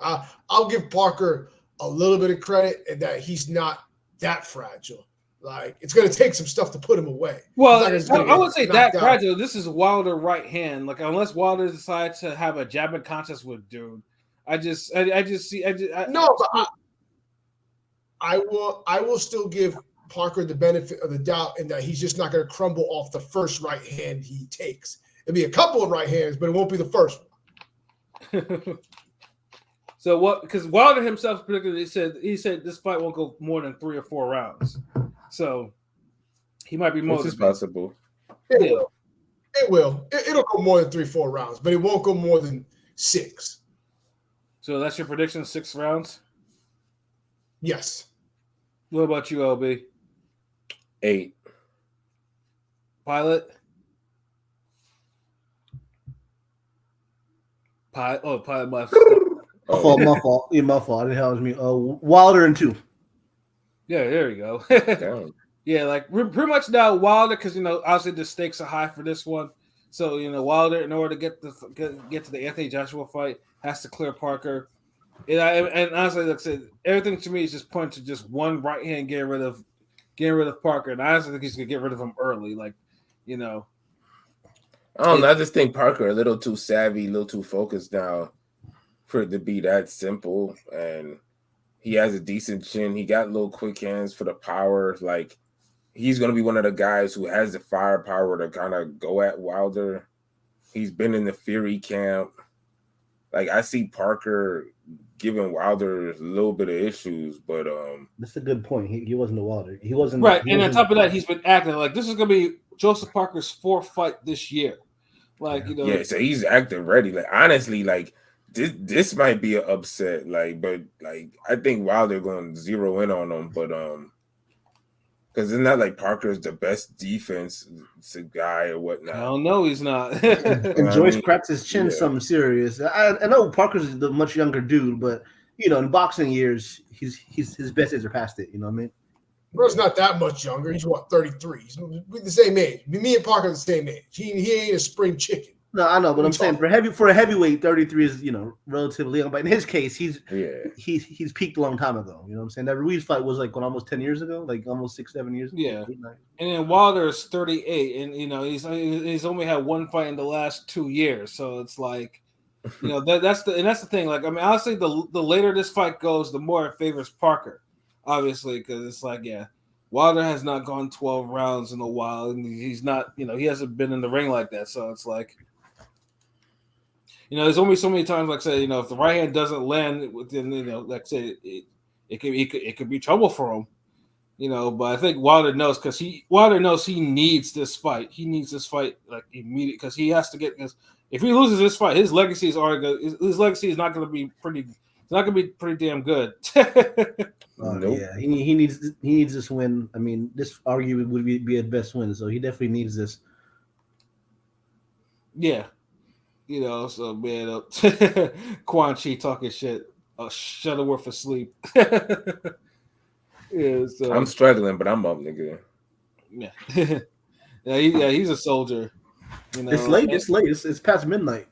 Speaker 3: I'll give Parker a little bit of credit in that he's not that fragile. Like it's gonna take some stuff to put him away.
Speaker 1: Well, I wouldn't say that fragile. This is Wilder right hand. Like unless Wilder decides to have a jabbing contest with dude, I
Speaker 3: I will still give Parker the benefit of the doubt in that he's just not going to crumble off the first right hand he takes. It'll be a couple of right hands, but it won't be the first one.
Speaker 1: So what? Because Wilder himself particularly he said this fight won't go more than 3 or 4 rounds. So he might be more.
Speaker 2: This is possible.
Speaker 3: It will. It'll go more than 3-4 rounds, but it won't go more than 6.
Speaker 1: So that's your prediction: 6 rounds.
Speaker 3: Yes.
Speaker 1: What about you, LB?
Speaker 2: 8.
Speaker 1: Pilot. Pilot. My
Speaker 4: fault. Yeah, my fault. I didn't have me. Wilder and 2.
Speaker 1: Yeah, there you go. Yeah, like pretty much now Wilder, because obviously the stakes are high for this one. So Wilder, in order to get to the Anthony Joshua fight, has to clear Parker. And honestly, like I said, everything to me is just pointing to just one right hand getting rid of Parker. And I honestly think he's gonna get rid of him early. Like,
Speaker 2: I don't know. I just think Parker a little too savvy, a little too focused now for it to be that simple. And he has a decent chin. He got little quick hands for the power. Like, he's going to be one of the guys who has the firepower to kind of go at Wilder. He's been in the Fury camp. Like, I see Parker giving Wilder a little bit of issues, but
Speaker 4: that's a good point. He wasn't a Wilder. He wasn't
Speaker 1: right. And on top of that, he's been acting like this is going to be Joseph Parker's 4th fight this year. Like,
Speaker 2: yeah, so he's acting ready. Like, honestly, like this might be an upset. Like, but like I think Wilder going to zero in on him, but because it's not like Parker's the best defense guy or whatnot.
Speaker 1: I don't know, he's not.
Speaker 4: And Joyce cracks his chin something serious. I know Parker's the much younger dude, but in boxing years, his best days are past it. You know what I mean?
Speaker 3: Bro's not that much younger. He's 33. He's the same age. Me and Parker are the same age. He ain't a spring chicken.
Speaker 4: No, I know, but I'm saying for a heavyweight, 33 is relatively young. But in his case, he's peaked a long time ago. You know what I'm saying? That Ruiz fight was like almost 10 years ago, like almost 6-7 years ago.
Speaker 1: Yeah, 8, 9. And then Wilder is 38, and he's only had one fight in the last 2 years. So it's like, that's the thing. Like, I mean, honestly, the later this fight goes, the more it favors Parker, obviously, because it's like, Wilder has not gone 12 rounds in a while, and he's not, he hasn't been in the ring like that. So it's like. There's only so many times, like I said, if the right hand doesn't land within, like I said, it could be trouble for him, But I think Wilder knows because he needs this fight. He needs this fight like immediate because he has to get this. If he loses this fight, his legacy is not going to be pretty. It's not going to be pretty damn good.
Speaker 4: Nope. Yeah, he needs this win. I mean, this arguably would be his best win, so he definitely needs this.
Speaker 1: Yeah. So man, Quan Chi talking shit. Shuttleworth asleep. So,
Speaker 2: I'm struggling, but I'm up, nigga.
Speaker 1: Yeah, he's a soldier.
Speaker 4: It's late. It's past midnight.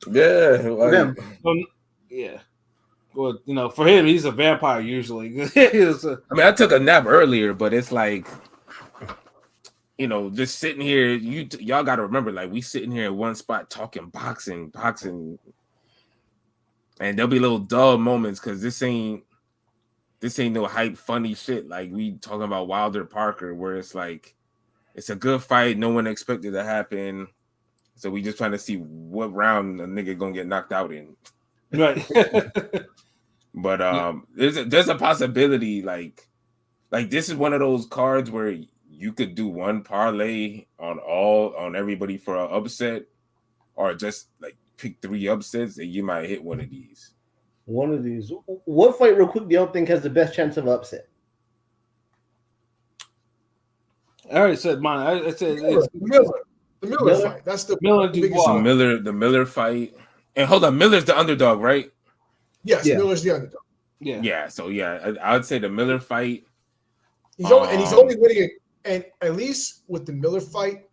Speaker 2: Yeah, like,
Speaker 1: yeah. Well, for him, he's a vampire usually.
Speaker 2: I took a nap earlier, but it's like. Just sitting here, y'all got to remember, like, we sitting here in one spot talking boxing, and there'll be little dull moments because this ain't no hype, funny shit. Like, we talking about Wilder Parker, where it's like, it's a good fight, no one expected to happen, so we just trying to see what round a nigga gonna get knocked out in.
Speaker 1: Right.
Speaker 2: But there's a possibility, like this is one of those cards where you could do one parlay on everybody for an upset, or just like pick 3 upsets, and you might hit one of these.
Speaker 4: One of these. What fight, real quick, do you think has the best chance of upset?
Speaker 1: I already said mine. I said
Speaker 3: the Miller fight. That's the biggest.
Speaker 2: The Miller fight. And hold on, Miller's the underdog, right?
Speaker 3: Yes, yeah. Miller's the underdog.
Speaker 2: Yeah. So I would say the Miller fight.
Speaker 3: He's only winning it. And at least with the Miller fight,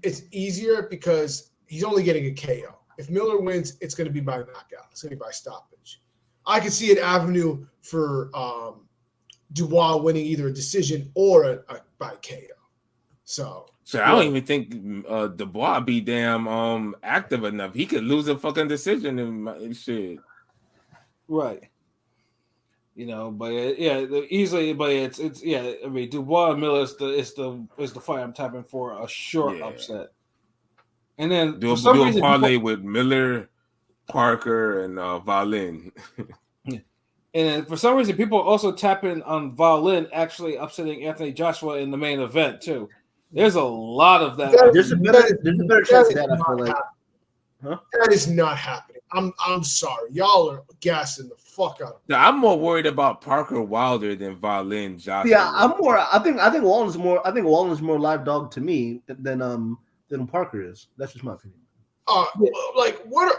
Speaker 3: it's easier because he's only getting a KO. If Miller wins, it's going to be by knockout. It's going to be by stoppage. I could see an avenue for Dubois winning either a decision or by KO. So
Speaker 2: I don't even think Dubois be damn active enough. He could lose a fucking decision and shit.
Speaker 1: Right. But easily. But it's yeah. I mean, Dubois and Miller is the fight I'm tapping for a short upset. And then
Speaker 2: do a parlay with Miller, Parker, and Valin.
Speaker 1: And then for some reason, people are also tapping on Valin actually upsetting Anthony Joshua in the main event too. There's a lot of that.
Speaker 4: There's a better chance of that. I feel like.
Speaker 3: Huh? That is not happening. I'm sorry, y'all are gassing the fuck out of me.
Speaker 2: I'm more worried about Parker Wilder than Valin Joshua.
Speaker 4: Yeah, I'm more. I think Wallen's more. I think Wallen's more live dog to me than Parker is. That's just my opinion.
Speaker 3: Like what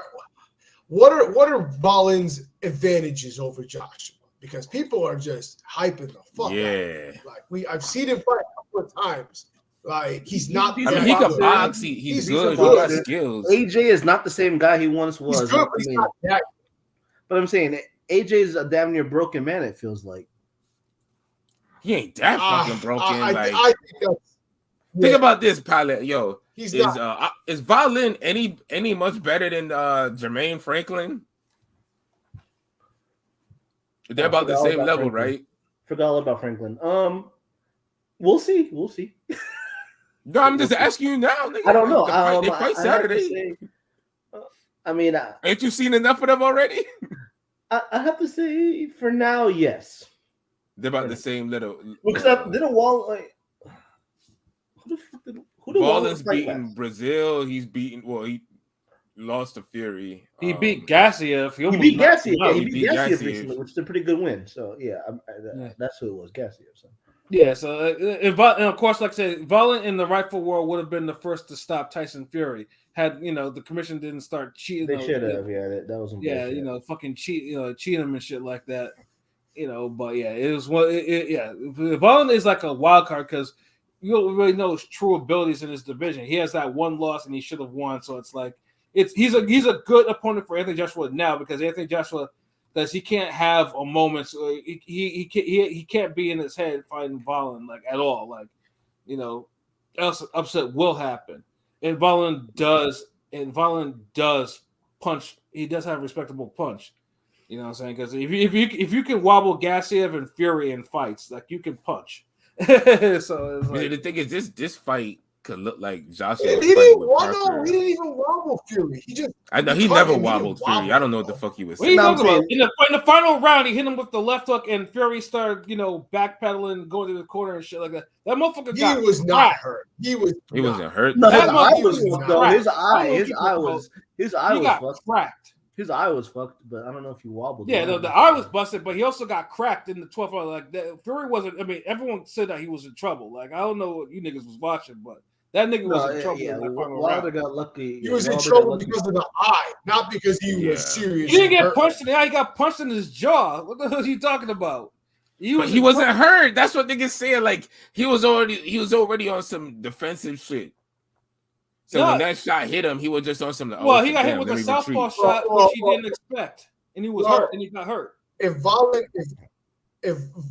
Speaker 3: are Valin's advantages over Joshua? Because people are just hyping the fuck out of him. Like I've seen him fight a couple of times. Like he's not.
Speaker 2: I mean, he can box. He's good. He got skills.
Speaker 4: AJ is not the same guy he once was.
Speaker 3: He's good, but he's not that.
Speaker 4: But I'm saying AJ is a damn near broken man. It feels like
Speaker 2: he ain't that fucking broken.
Speaker 3: I
Speaker 2: think about this, pilot. Yo,
Speaker 3: is
Speaker 2: Valin any much better than Jermaine Franklin? They're about the same level, right?
Speaker 4: Forgot all about Franklin. We'll see.
Speaker 2: No, I'm just asking you now. Nigga.
Speaker 4: I don't know.
Speaker 2: They fight Saturday. Ain't you seen enough of them already?
Speaker 4: I have to say, for now, yes.
Speaker 2: They're about the same little.
Speaker 4: Because didn't Wall like who
Speaker 2: Wallen's beating Brazil. He's beaten. Well, he lost to Fury.
Speaker 1: He beat Gassiev.
Speaker 4: He beat Gassiev. He beat Gassiev recently, which is a pretty good win. So that's who it was, Gassiev. So.
Speaker 1: Yeah, so and of course, like I said, Valin in the rightful world would have been the first to stop Tyson Fury had the commission didn't start cheating.
Speaker 4: They should have, that was
Speaker 1: fucking cheating him and shit like that. But yeah, it was Valin is like a wild card because you don't really know his true abilities in his division. He has that one loss and he should have won, so it's like he's a good opponent for Anthony Joshua now because Anthony Joshua. That he can't have a moment. So he can't be in his head fighting Valin like at all. Like, else upset will happen. And Valin does punch. He does have a respectable punch. You know what I'm saying? Because if you can wobble Gassiev and Fury in fights, like you can punch. So it's like,
Speaker 2: the thing is this fight could look like Joshua.
Speaker 3: He didn't even wobble Fury.
Speaker 2: I know he never wobbled Fury. I don't know what the fuck he was saying.
Speaker 1: In the final round, he hit him with the left hook, and Fury started, backpedaling, going to the corner and shit like that. That motherfucker
Speaker 3: was not hurt. He
Speaker 2: wasn't hurt.
Speaker 4: No, his eye was fucked though. His eye was
Speaker 1: cracked.
Speaker 4: His eye was fucked, but I don't know if he wobbled.
Speaker 1: Yeah, the eye was busted, but he also got cracked in the 12th round. Like Fury wasn't. I mean, everyone said that he was in trouble. Like I don't know what you niggas was watching, but that nigga was in trouble.
Speaker 4: Yeah, Wilder got lucky.
Speaker 3: He was in trouble because of the eye, not because he was serious.
Speaker 1: He didn't get punched in the eye. He got punched in his jaw. What the hell are you talking about?
Speaker 2: He wasn't hurt. That's what niggas saying. Like he was already on some defensive shit. So when that shot hit him, he was just on some.
Speaker 1: He got hit with a southpaw shot, which he didn't expect, and he was hurt, and he got hurt.
Speaker 3: If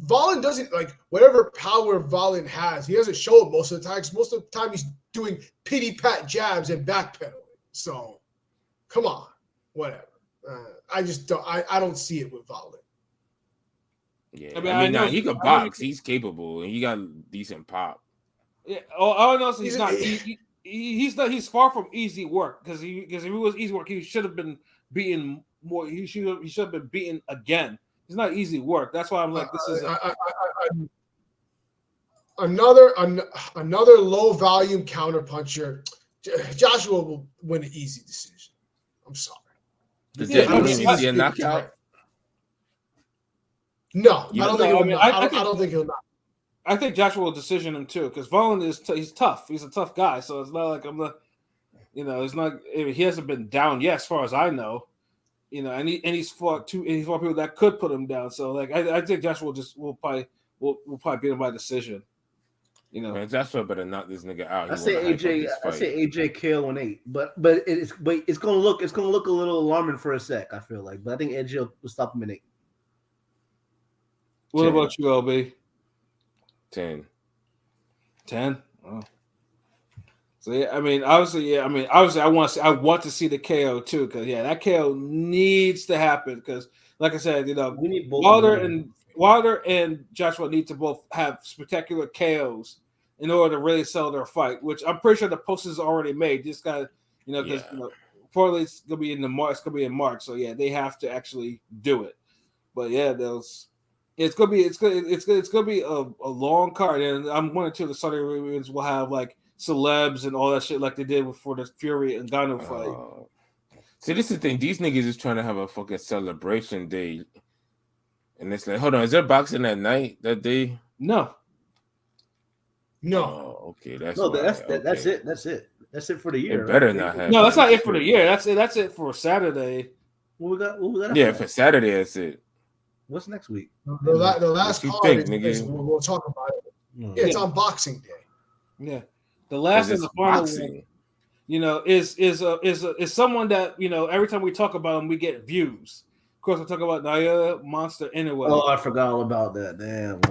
Speaker 3: Valin doesn't like whatever power Valin has, he doesn't show it most of the time. Most of the time, he's doing pity pat jabs and backpedaling. So, come on, whatever. I just don't. I don't see it with Valin.
Speaker 2: Yeah, I mean he can box. He's capable, and he got decent pop.
Speaker 1: Yeah. All I know is he's not. He's far from easy work because if he was easy work, he should have been beaten more. He should have been beaten again. It's not easy work. That's why I'm like, this is
Speaker 3: another low volume counter puncher. Joshua will win an easy decision. I'm sorry.
Speaker 2: Does that mean see a knockout?
Speaker 3: No, I don't think he'll. I don't think he'll knock.
Speaker 1: I think Joshua will decision him too because Valin he's tough. He's a tough guy, so it's not like it's not. He hasn't been down yet, as far as I know. And he's fought people that could put him down. So like I think Joshua will probably beat him by decision.
Speaker 2: Man, Joshua better knock this nigga out.
Speaker 4: I say AJ KO in 8, but it's gonna look a little alarming for a sec. I feel like, but I think AJ will stop him in 8.
Speaker 1: What about you, LB?
Speaker 2: 10.
Speaker 1: 10? Oh. So yeah, I mean, obviously, I want to see the KO too, because that KO needs to happen. Because, like I said,
Speaker 4: we need both
Speaker 1: Wilder and Joshua need to both have spectacular KOs in order to really sell their fight. Which I'm pretty sure the post is already made. Just got because reportedly it's gonna be in March. It's gonna be in March, so they have to actually do it. But it's gonna be a long card, and I'm wondering too. The Saudi Arabians will have like celebs and all that shit like they did for the Fury and Ngannou fight.
Speaker 2: See, this is the thing. These niggas is trying to have a fucking celebration day, and it's like, hold on, is there boxing that night that day?
Speaker 1: No.
Speaker 2: Oh, okay, that's
Speaker 4: it. That's it for the year.
Speaker 2: It better not have.
Speaker 1: No, that's not it for the year. That's it for Saturday.
Speaker 4: What we got?
Speaker 2: Yeah, for Saturday, that's it.
Speaker 4: What's next week?
Speaker 3: The last card we'll talk about it. Yeah, it's on Boxing Day.
Speaker 1: Yeah, the last and the final one, is someone that every time we talk about him, we get views. Of course, we talk about Naya Monster anyway.
Speaker 4: Oh, I forgot all about that. Damn.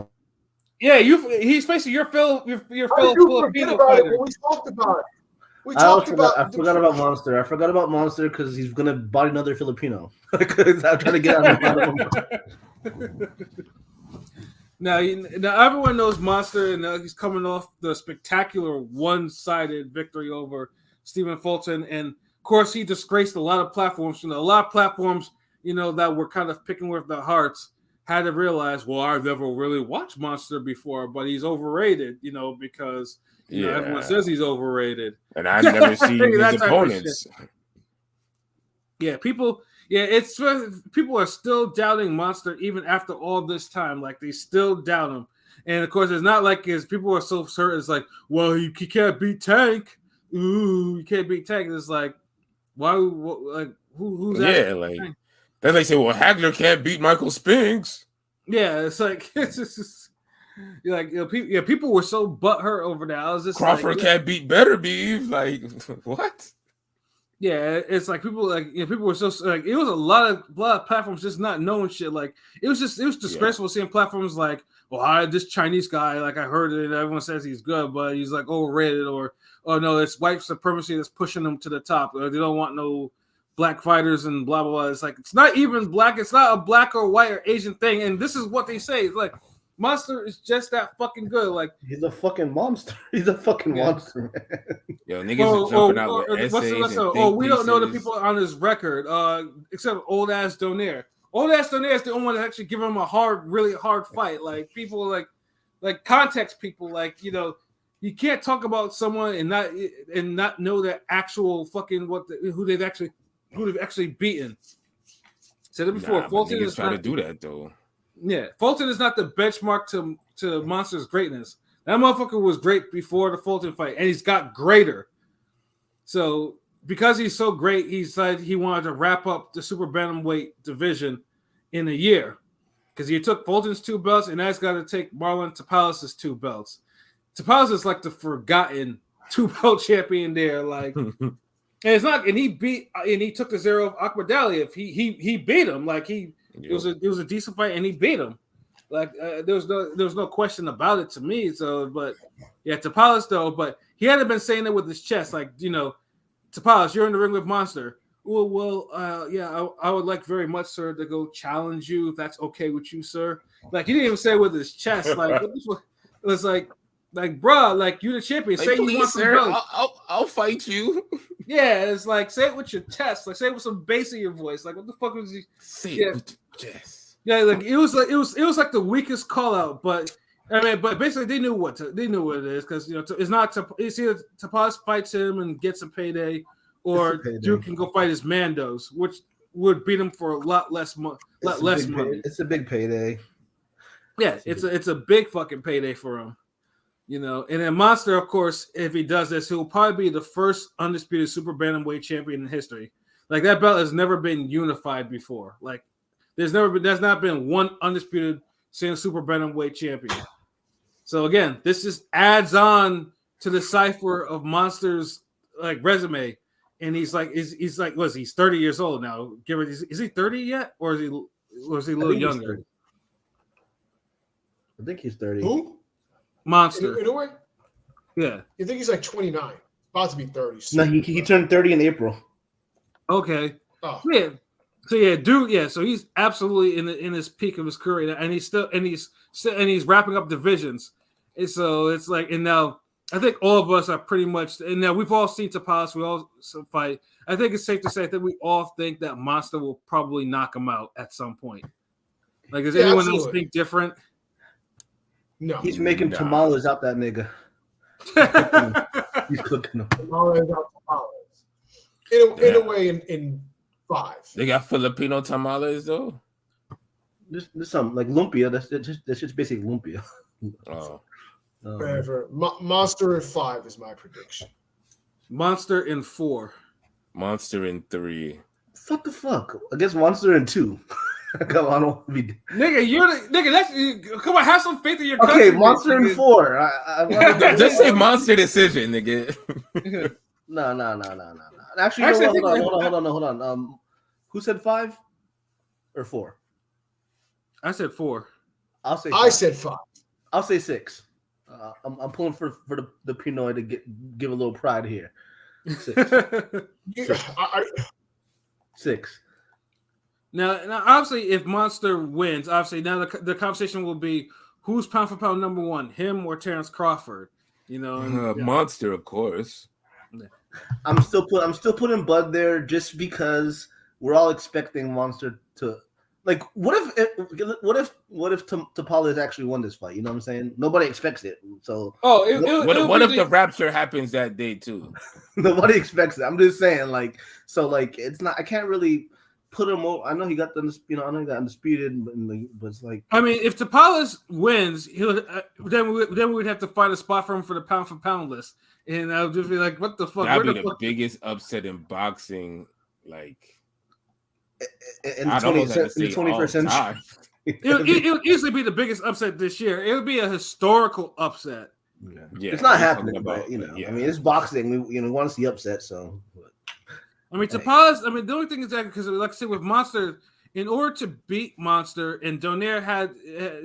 Speaker 1: Yeah, he's facing your Filipino
Speaker 3: fighter. We talked about it.
Speaker 4: I forgot about Monster. I forgot about Monster because he's gonna body another Filipino. Because I'm trying to get out of him.
Speaker 1: Now everyone knows Monster, and he's coming off the spectacular one-sided victory over Stephen Fulton, and of course he disgraced a lot of platforms. A lot of platforms, that were kind of picking with their hearts, had to realize, well, I've never really watched Monster before, but he's overrated, because everyone says he's overrated,
Speaker 2: and I've never seen his opponents.
Speaker 1: Yeah, people are still doubting Monster even after all this time. Like they still doubt him, and of course, it's not like people are so certain. It's like, well, he can't beat Tank. Ooh, you can't beat Tank. It's like, why? Like who's
Speaker 2: like Tank? Then they say, well, Hagler can't beat Michael Spinks.
Speaker 1: Yeah, it's like it's just people were so butthurt over that. I was just
Speaker 2: Crawford can't beat Beterbiev. Like what?
Speaker 1: Yeah, it's like people were so like it was a lot of platforms just not knowing shit. Like it was disgraceful seeing platforms like, well, this Chinese guy, like I heard it, and everyone says he's good, but he's like overrated, or oh no, it's white supremacy that's pushing them to the top. Or they don't want no black fighters and blah blah blah. It's like it's not even black. It's not a black or white or Asian thing. And this is what they say. It's like Monster is just that fucking good. Like
Speaker 4: he's a fucking monster. He's a fucking monster, man.
Speaker 2: Yo, niggas are jumping out with essays and
Speaker 1: we don't know the people on his record, except old ass Donaire. Old ass Donaire is the only one that actually give him a really hard fight. Like people like context people. Like you can't talk about someone and not know their actual fucking who they've actually beaten. Said it before.
Speaker 2: Fulton is trying to do that though.
Speaker 1: Yeah, Fulton is not the benchmark to Monster's greatness. That motherfucker was great before the Fulton fight, and he's got greater. So because he's so great, he said he wanted to wrap up the super bantamweight division in a year because he took Fulton's 2 belts, and now he's got to take Marlon Tapales' 2 belts. Tapales is like the forgotten 2-belt champion there, like. And it's not, and he took the 0 of Akhmadaliev. He beat him. Like it was a decent fight, and he beat him. Like there was no question about it to me. So, but yeah, Tapales though, but he hadn't been saying it with his chest, like Tapales, you're in the ring with Monster. Well, I would like very much, sir, to go challenge you if that's okay with you, sir. Like he didn't even say it with his chest. Like it was like, bro, like you the champion.
Speaker 2: Like,
Speaker 1: say
Speaker 2: please,
Speaker 1: you want
Speaker 2: sir,
Speaker 1: I'll
Speaker 2: fight you.
Speaker 1: Yeah, it's like say it with your chest. Like say it with some bass in your voice. Like what the fuck was he?
Speaker 2: Say it with your chest.
Speaker 1: Yeah, like it was like the weakest call out, but but basically they knew what it is because it's not it's either Tapales fights him and gets a payday, or Duke can go fight his Mandos, which would beat him for a lot less money.
Speaker 4: It's a big payday.
Speaker 1: Yeah, it's a big fucking payday for him. And then Monster, of course, if he does this, he'll probably be the first undisputed super bantamweight champion in history. Like that belt has never been unified before. Like there's not been one undisputed super bantamweight champion. So again, this just adds on to the cipher of Monster's like resume. And he's 30 years old now. Is he 30 yet, or is he a little younger?
Speaker 4: I think he's 30.
Speaker 3: Who?
Speaker 1: Monster.
Speaker 3: In a way?
Speaker 1: Yeah.
Speaker 3: You think he's like 29? About to be 30.
Speaker 4: No, he turned 30 in April.
Speaker 1: Okay.
Speaker 3: Oh.
Speaker 1: Yeah. So yeah, dude. Yeah. So he's absolutely in his peak of his career, and he's wrapping up divisions. And so it's like, and now I think all of us are pretty much, and now we've all seen Tapales. We all fight. I think it's safe to say that we all think that Monster will probably knock him out at some point. Like, does anyone else think different?
Speaker 3: No.
Speaker 4: He's making tamales out that nigga. He's cooking them.
Speaker 3: Tamales out tamales. In a way, in 5.
Speaker 2: They got Filipino tamales though.
Speaker 4: There's something like lumpia. That's just basically lumpia.
Speaker 2: Oh.
Speaker 3: Whatever. Monster in 5 is my prediction.
Speaker 1: Monster in 4.
Speaker 2: Monster in 3.
Speaker 4: What the fuck? I guess Monster in 2. Come on, I don't be...
Speaker 1: Nigga. That's come on. Have some faith in your
Speaker 4: country. Okay,
Speaker 1: country,
Speaker 4: Monster in 4.
Speaker 2: Just say Monster decision, nigga.
Speaker 4: No. Actually, hold on. Who said 5 or 4?
Speaker 1: I said 4.
Speaker 4: I'll say
Speaker 3: 5. I said 5.
Speaker 4: I'll say 6. I'm pulling for the Pinoy to give a little pride here. 6. 6.
Speaker 1: Now, obviously, if Monster wins, obviously now the conversation will be who's pound for pound number 1, him or Terrence Crawford. You know,
Speaker 2: Monster, of course.
Speaker 1: Yeah.
Speaker 4: I'm still putting Bud there just because we're all expecting Monster to. Like, what if Tapales actually won this fight? You know what I'm saying? Nobody expects it. So,
Speaker 2: what if the rapture happens that day too?
Speaker 4: Nobody expects it. I'm just saying, like, it's not. I can't really put him over. I know he got I know he got undisputed, but it's like.
Speaker 1: I mean, if Tapales wins, then we would have to find a spot for him for the pound for pound list, and I would just be like, what the fuck?
Speaker 2: That'd be the biggest upset in boxing, like.
Speaker 4: In the 21st century.
Speaker 1: It would easily be the biggest upset this year. It would be a historical upset.
Speaker 4: Yeah, it's not happening, but I mean, it's boxing. We want to see upset. So,
Speaker 1: I mean, Tapales. I mean, the only thing is that because, like I said, with Monster, in order to beat Monster, and Donaire had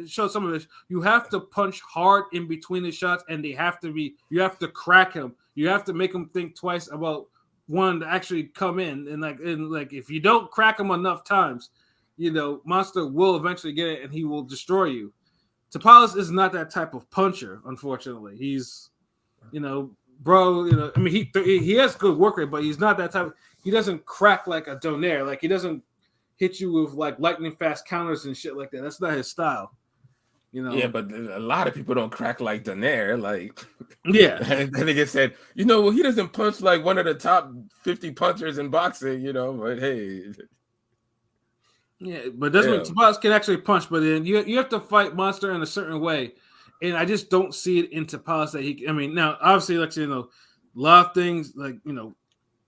Speaker 1: showed some of this, you have to punch hard in between the shots, and you have to crack him. You have to make him think twice about one to actually come in, and like if you don't crack him enough times, Monster will eventually get it and he will destroy you. Tapales is not that type of puncher, unfortunately. He's, I mean, he has good work rate, but he's not that type. He doesn't crack like a Donaire. Like, he doesn't hit you with like lightning fast counters and shit like that. That's not his style.
Speaker 2: Yeah, but a lot of people don't crack like Donaire. Like,
Speaker 1: yeah.
Speaker 2: And then they said, he doesn't punch like one of the top 50 punchers in boxing, but hey.
Speaker 1: Yeah, but that's what Tapales can actually punch, but then you have to fight Monster in a certain way. And I just don't see it in Tapales that now, obviously, like, a lot of things, like,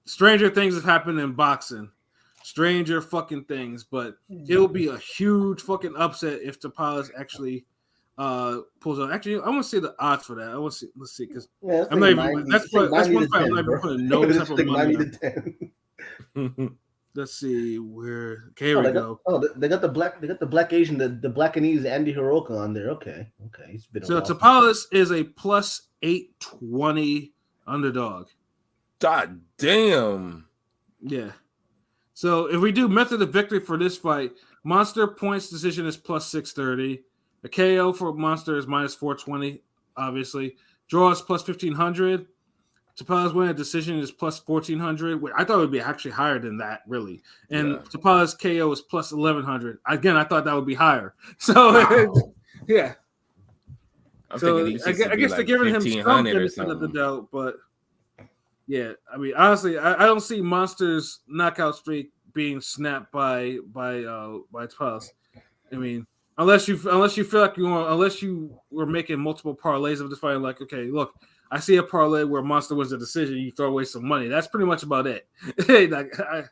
Speaker 1: stranger things have happened in boxing. Stranger fucking things, but it'll be a huge fucking upset if Tapales actually pulls out. Actually, I want to see the odds for that. I want to see. Let's see, because I'm not even. That's one fight I'm not even putting no type of money on. Let's see where. Okay, here we go.
Speaker 4: They got the black Asian, the Blackanese Andy Hiroka on there. Okay, he's been.
Speaker 1: So Tapales is a plus 820 underdog.
Speaker 2: God damn.
Speaker 1: Yeah. So if we do method of victory for this fight, Monster points decision is plus 630. The KO for Monster is minus 420, obviously. Draw is plus 1500. Tapales win a decision is plus 1400. I thought it would be actually higher than that, really. And Tapales KO is plus 1100. Again, I thought that would be higher. So, yeah. I guess they're giving him some benefit of the doubt, but yeah, I mean, honestly, I don't see Monster's knockout streak being snapped by Tapales. I mean, unless you feel like unless you were making multiple parlays of this fight, like, okay, look, I see a parlay where Monster wins the decision, you throw away some money. That's pretty much about it. But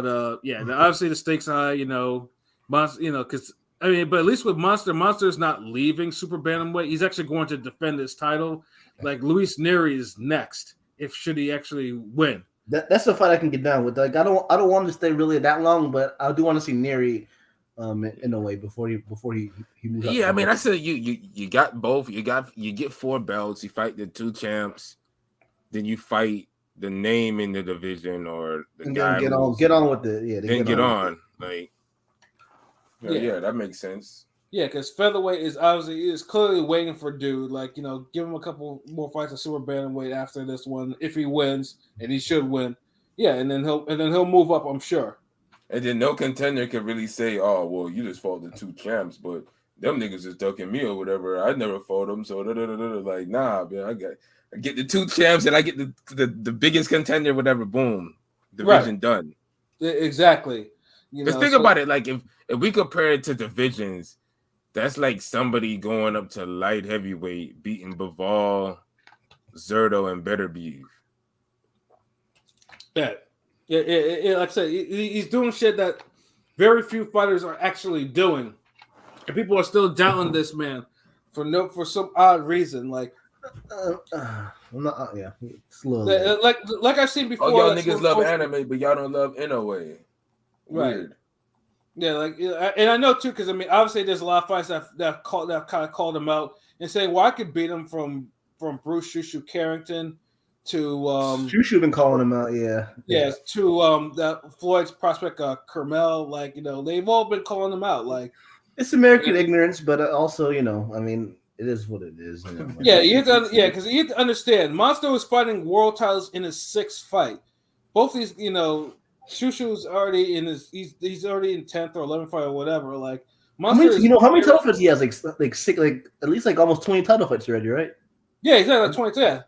Speaker 1: obviously the stakes high, Monster, because I mean, but at least with Monster's not leaving super bantamweight. He's actually going to defend his title. Like, Luis Neri is next should he actually win.
Speaker 4: That's the fight I can get down with. Like, I don't want to stay really that long, but I do want to see Neri in a way before he moves.
Speaker 2: Yeah, I mean, I said you got both. You get 4 belts. You fight the 2 champs. then you fight the name in the division or the
Speaker 4: and
Speaker 2: guy.
Speaker 4: Then get on with it. Yeah,
Speaker 2: then get on. Like, yeah, that makes sense.
Speaker 1: Yeah, because featherweight is clearly waiting for dude. Like, give him a couple more fights at super bantamweight after this one if he wins, and he should win. Yeah, and then he'll move up, I'm sure.
Speaker 2: And then no contender can really say, "Oh, well, you just fought the 2 champs," but them niggas is ducking me or whatever. I never fought them, so like, nah, man, I get the 2 champs and I get the biggest contender, whatever. Boom, division done.
Speaker 1: Exactly.
Speaker 2: Just think about it. Like if we compare it to divisions, that's like somebody going up to light heavyweight, beating Bivol, Zerto, and Beterbiev.
Speaker 1: Yeah. Like I said, he's doing shit that very few fighters are actually doing, and people are still doubting this man for some odd reason. Like,
Speaker 4: slowly.
Speaker 1: Like I've seen before.
Speaker 2: Oh, y'all niggas love anime, but y'all don't love NOA.
Speaker 1: Weird. Right. Yeah, and I know too, because I mean, obviously, there's a lot of fights that kind of called him out and saying, "Well, I could beat him from Bruce Shushu Carrington to
Speaker 4: Shushu been calling him out,
Speaker 1: yeah, to that Floyd's prospect Kermel, like they've all been calling him out, like
Speaker 4: it's American ignorance, but also I mean, it is what it is.
Speaker 1: Yeah, because you have to understand, Monster was fighting world titles in his 6th fight. Both these, Shushu's already in he's already in 10th or 11th fight or whatever. Like,
Speaker 4: Monster how many title fights he has? Like 6, like at least like almost 20 title fights already, right?
Speaker 1: Yeah, he's at 20. Yeah,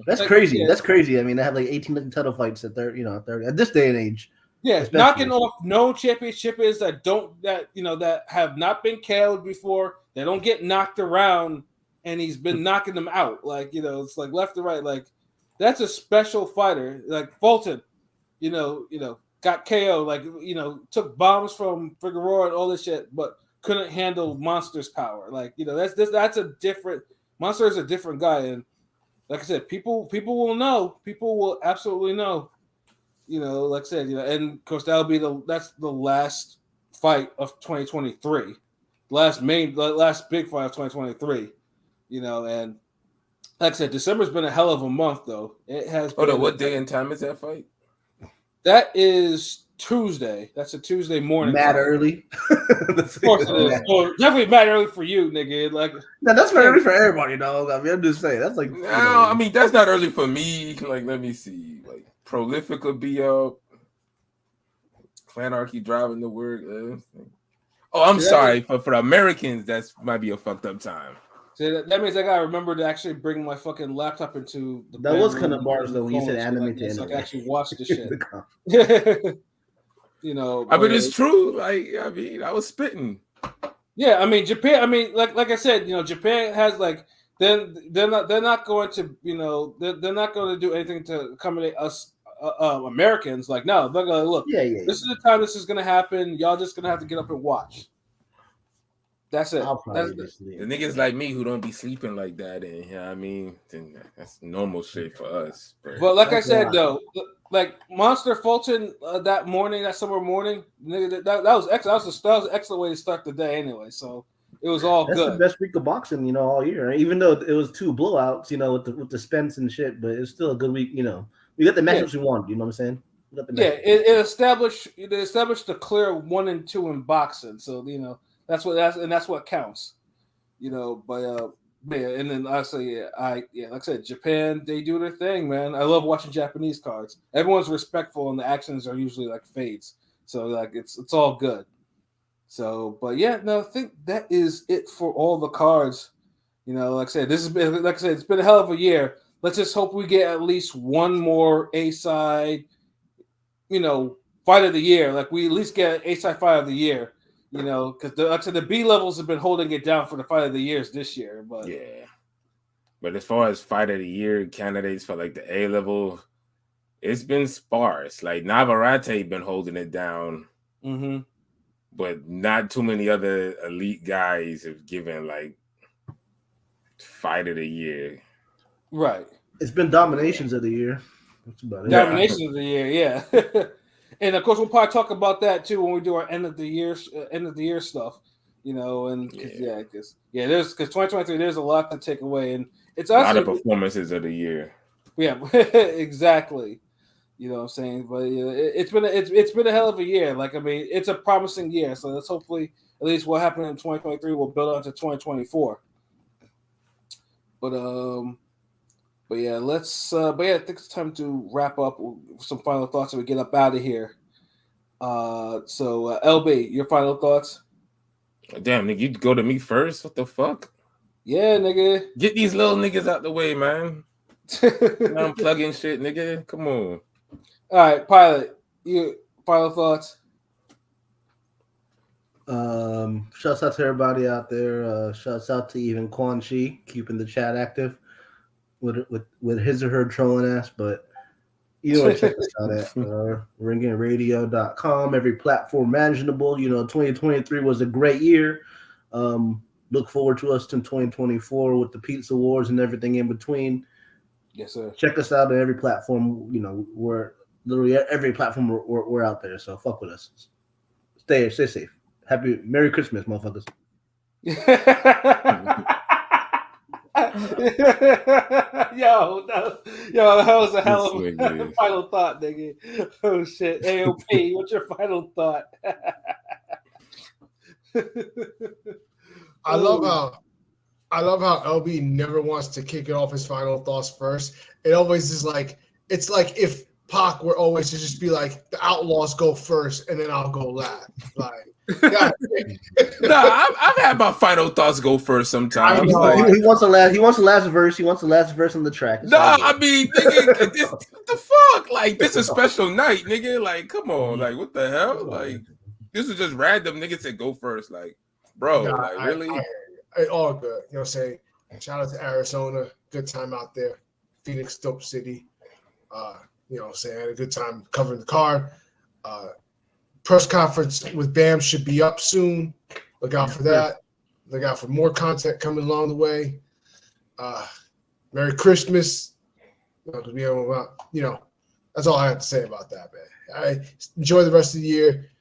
Speaker 4: that's crazy. Yeah. That's crazy. I mean, they have like 18 title fights at 30 at this day and age.
Speaker 1: Yeah, knocking off no championships that have not been KO'd before. They don't get knocked around, and he's been knocking them out. Like it's like left to right. Like that's a special fighter. Like Fulton. Got KO, like took bombs from Figueroa and all this shit, but couldn't handle Monster's power. Like that's a different Monster is a different guy, and like I said, people will know. People will absolutely know. Like I said, and of course that's the last fight of 2023, last big fight of 2023. And like I said, December's been a hell of a month, though. It has.
Speaker 2: Hold on, what day and time is that fight?
Speaker 1: That is Tuesday. That's a Tuesday morning.
Speaker 4: Mad early.
Speaker 1: Of course it is. Well, definitely mad early for you, nigga. Like,
Speaker 4: no, that's mad early for everybody, dog. I mean, I'm just saying. That's like.
Speaker 2: No, I mean that's not early for me. Like, let me see. Like, Prolific will be up. Clanarchy driving to work. Oh, I'm sorry for the Americans. That might be a fucked up time.
Speaker 1: See, that means I gotta remember to actually bring my fucking laptop into the.
Speaker 4: That was kind of bars though when you said anime to anime.
Speaker 1: I can actually watch the shit.
Speaker 2: I mean, it's true. Like, I mean, I was spitting.
Speaker 1: Yeah, I mean, Japan. I mean, like I said, Japan has like. Then they're not going to they're not going to do anything to accommodate us Americans. Like, no, they're going to look.
Speaker 4: Yeah.
Speaker 1: This is the time this is going to happen. Y'all just going to have to get up and watch. That's it.
Speaker 2: The niggas like me who don't be sleeping like that, and I mean, that's normal shit for us.
Speaker 1: But like I said, though, like Monster Fulton that summer morning, nigga, that was excellent. That was an excellent way to start the day, anyway. So it was all
Speaker 4: that's
Speaker 1: good.
Speaker 4: The best week of boxing, all year. Even though it was 2 blowouts, with the Spence and shit, but it's still a good week. We got the matchups we wanted. You know what I'm saying?
Speaker 1: It established the clear 1 and 2 in boxing. So that's what counts. But and then I say like I said, Japan, they do their thing, man. I love watching Japanese cards. Everyone's respectful, and the actions are usually like fades. So like it's all good. So, but yeah, no, I think that is it for all the cards. Like I said, it's been a hell of a year. Let's just hope we get at least one more A-side, fight of the year. Like we at least get an A-side fight of the year. Because like I said, the B levels have been holding it down for the fight of the years this year. But
Speaker 2: yeah, but as far as fight of the year candidates for like the A level, it's been sparse. Like Navarrete been holding it down.
Speaker 1: Mm-hmm.
Speaker 2: But not too many other elite guys have given like fight of the year.
Speaker 1: Right.
Speaker 4: It's been dominations of the year. That's about it.
Speaker 1: Dominations of the year, yeah. And of course, we'll probably talk about that too when we do our end of the year stuff. And because 2023 there's a lot to take away, and it's
Speaker 2: a lot of performances of the year.
Speaker 1: Yeah, exactly. You know what I'm saying? But it's been a hell of a year. Like I mean, it's a promising year. So let's hopefully at least what happened in 2023 will build on to 2024. But yeah, I think it's time to wrap up with some final thoughts and we get up out of here. So LB, your final thoughts?
Speaker 2: Damn, nigga, you go to me first. What the fuck?
Speaker 1: Yeah, nigga.
Speaker 2: Get these little niggas out the way, man. I'm plugging shit, nigga. Come on.
Speaker 1: All right, Pilot, you final thoughts?
Speaker 4: Shouts out to everybody out there. Shouts out to even Quan Chi keeping the chat active with his or her trolling ass. But you know, check us out at ringingradio.com. Every platform imaginable. You know, 2023 was a great year. Look forward to us in 2024 with the Pizza Wars and everything in between.
Speaker 1: Yes, sir.
Speaker 4: Check us out on every platform. You know, we're literally every platform we're out there. So fuck with us. Stay safe. Merry Christmas, motherfuckers.
Speaker 1: Yo, that was a hell of a final thought, nigga. Oh shit, AOP, what's your final thought?
Speaker 3: I love how LB never wants to kick it off his final thoughts first. It always is like it's like if Pac were always to just be like the Outlaws go first and then I'll go last. Like,
Speaker 2: nah, I've had my final thoughts go first sometimes.
Speaker 4: He wants the last verse. He wants the last verse on the track.
Speaker 2: I mean, nigga, what the fuck? Like, this is a special night, nigga. Like, come on, like, what the hell? Like, this is just random. Niggas said go first, like, bro, like, really?
Speaker 3: All good. You know what I'm saying? Shout out to Arizona. Good time out there. Phoenix, dope city. You know what I'm saying? I had a good time covering the card. Press conference with Bam should be up soon. Look out for that. Look out for more content coming along the way. Merry Christmas. You know, that's all I have to say about that, man. Enjoy the rest of the year.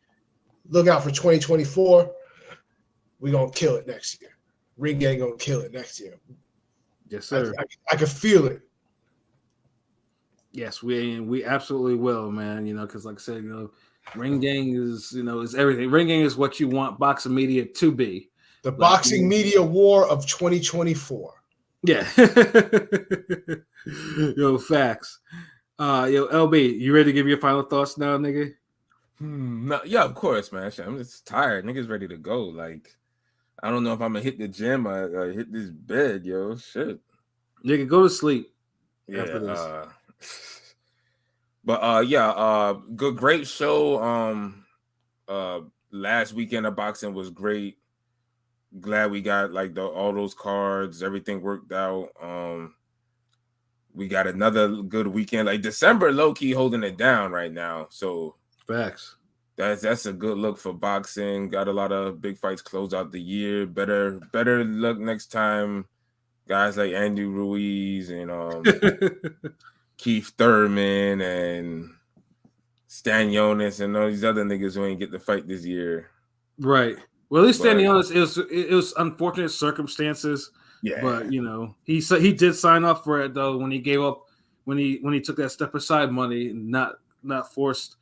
Speaker 3: Look out for 2024. We're going to kill it next year. Ring Gang going to kill it next year.
Speaker 1: Yes, sir.
Speaker 3: I can feel it.
Speaker 1: Yes, we absolutely will, man. You know, because like I said, you know, Ring Gang is everything. Ring Gang is what you want boxing media to be.
Speaker 3: The boxing media war of 2024.
Speaker 1: Yeah. Yo, facts. Yo, LB, you ready to give your final thoughts now, nigga?
Speaker 2: No, yeah, of course, man. I'm just tired. Niggas ready to go. Like, I don't know if I'm gonna hit the gym or hit this bed, yo. Shit.
Speaker 1: Nigga, go to sleep.
Speaker 2: Yeah.
Speaker 1: After this.
Speaker 2: Great show. Last weekend of boxing was great. Glad we got like all those cards, everything worked out. We got another good weekend. Like December, low key holding it down right now. So
Speaker 1: facts.
Speaker 2: That's a good look for boxing. Got a lot of big fights close out the year. Better luck next time. Guys like Andy Ruiz and Keith Thurman and Stan Jonas and all these other niggas who ain't get the fight this year.
Speaker 1: Right. Well, at least Stan Jonas, it was unfortunate circumstances.
Speaker 2: Yeah.
Speaker 1: But you know, he did sign up for it though when he gave up when he took that step aside money and not forced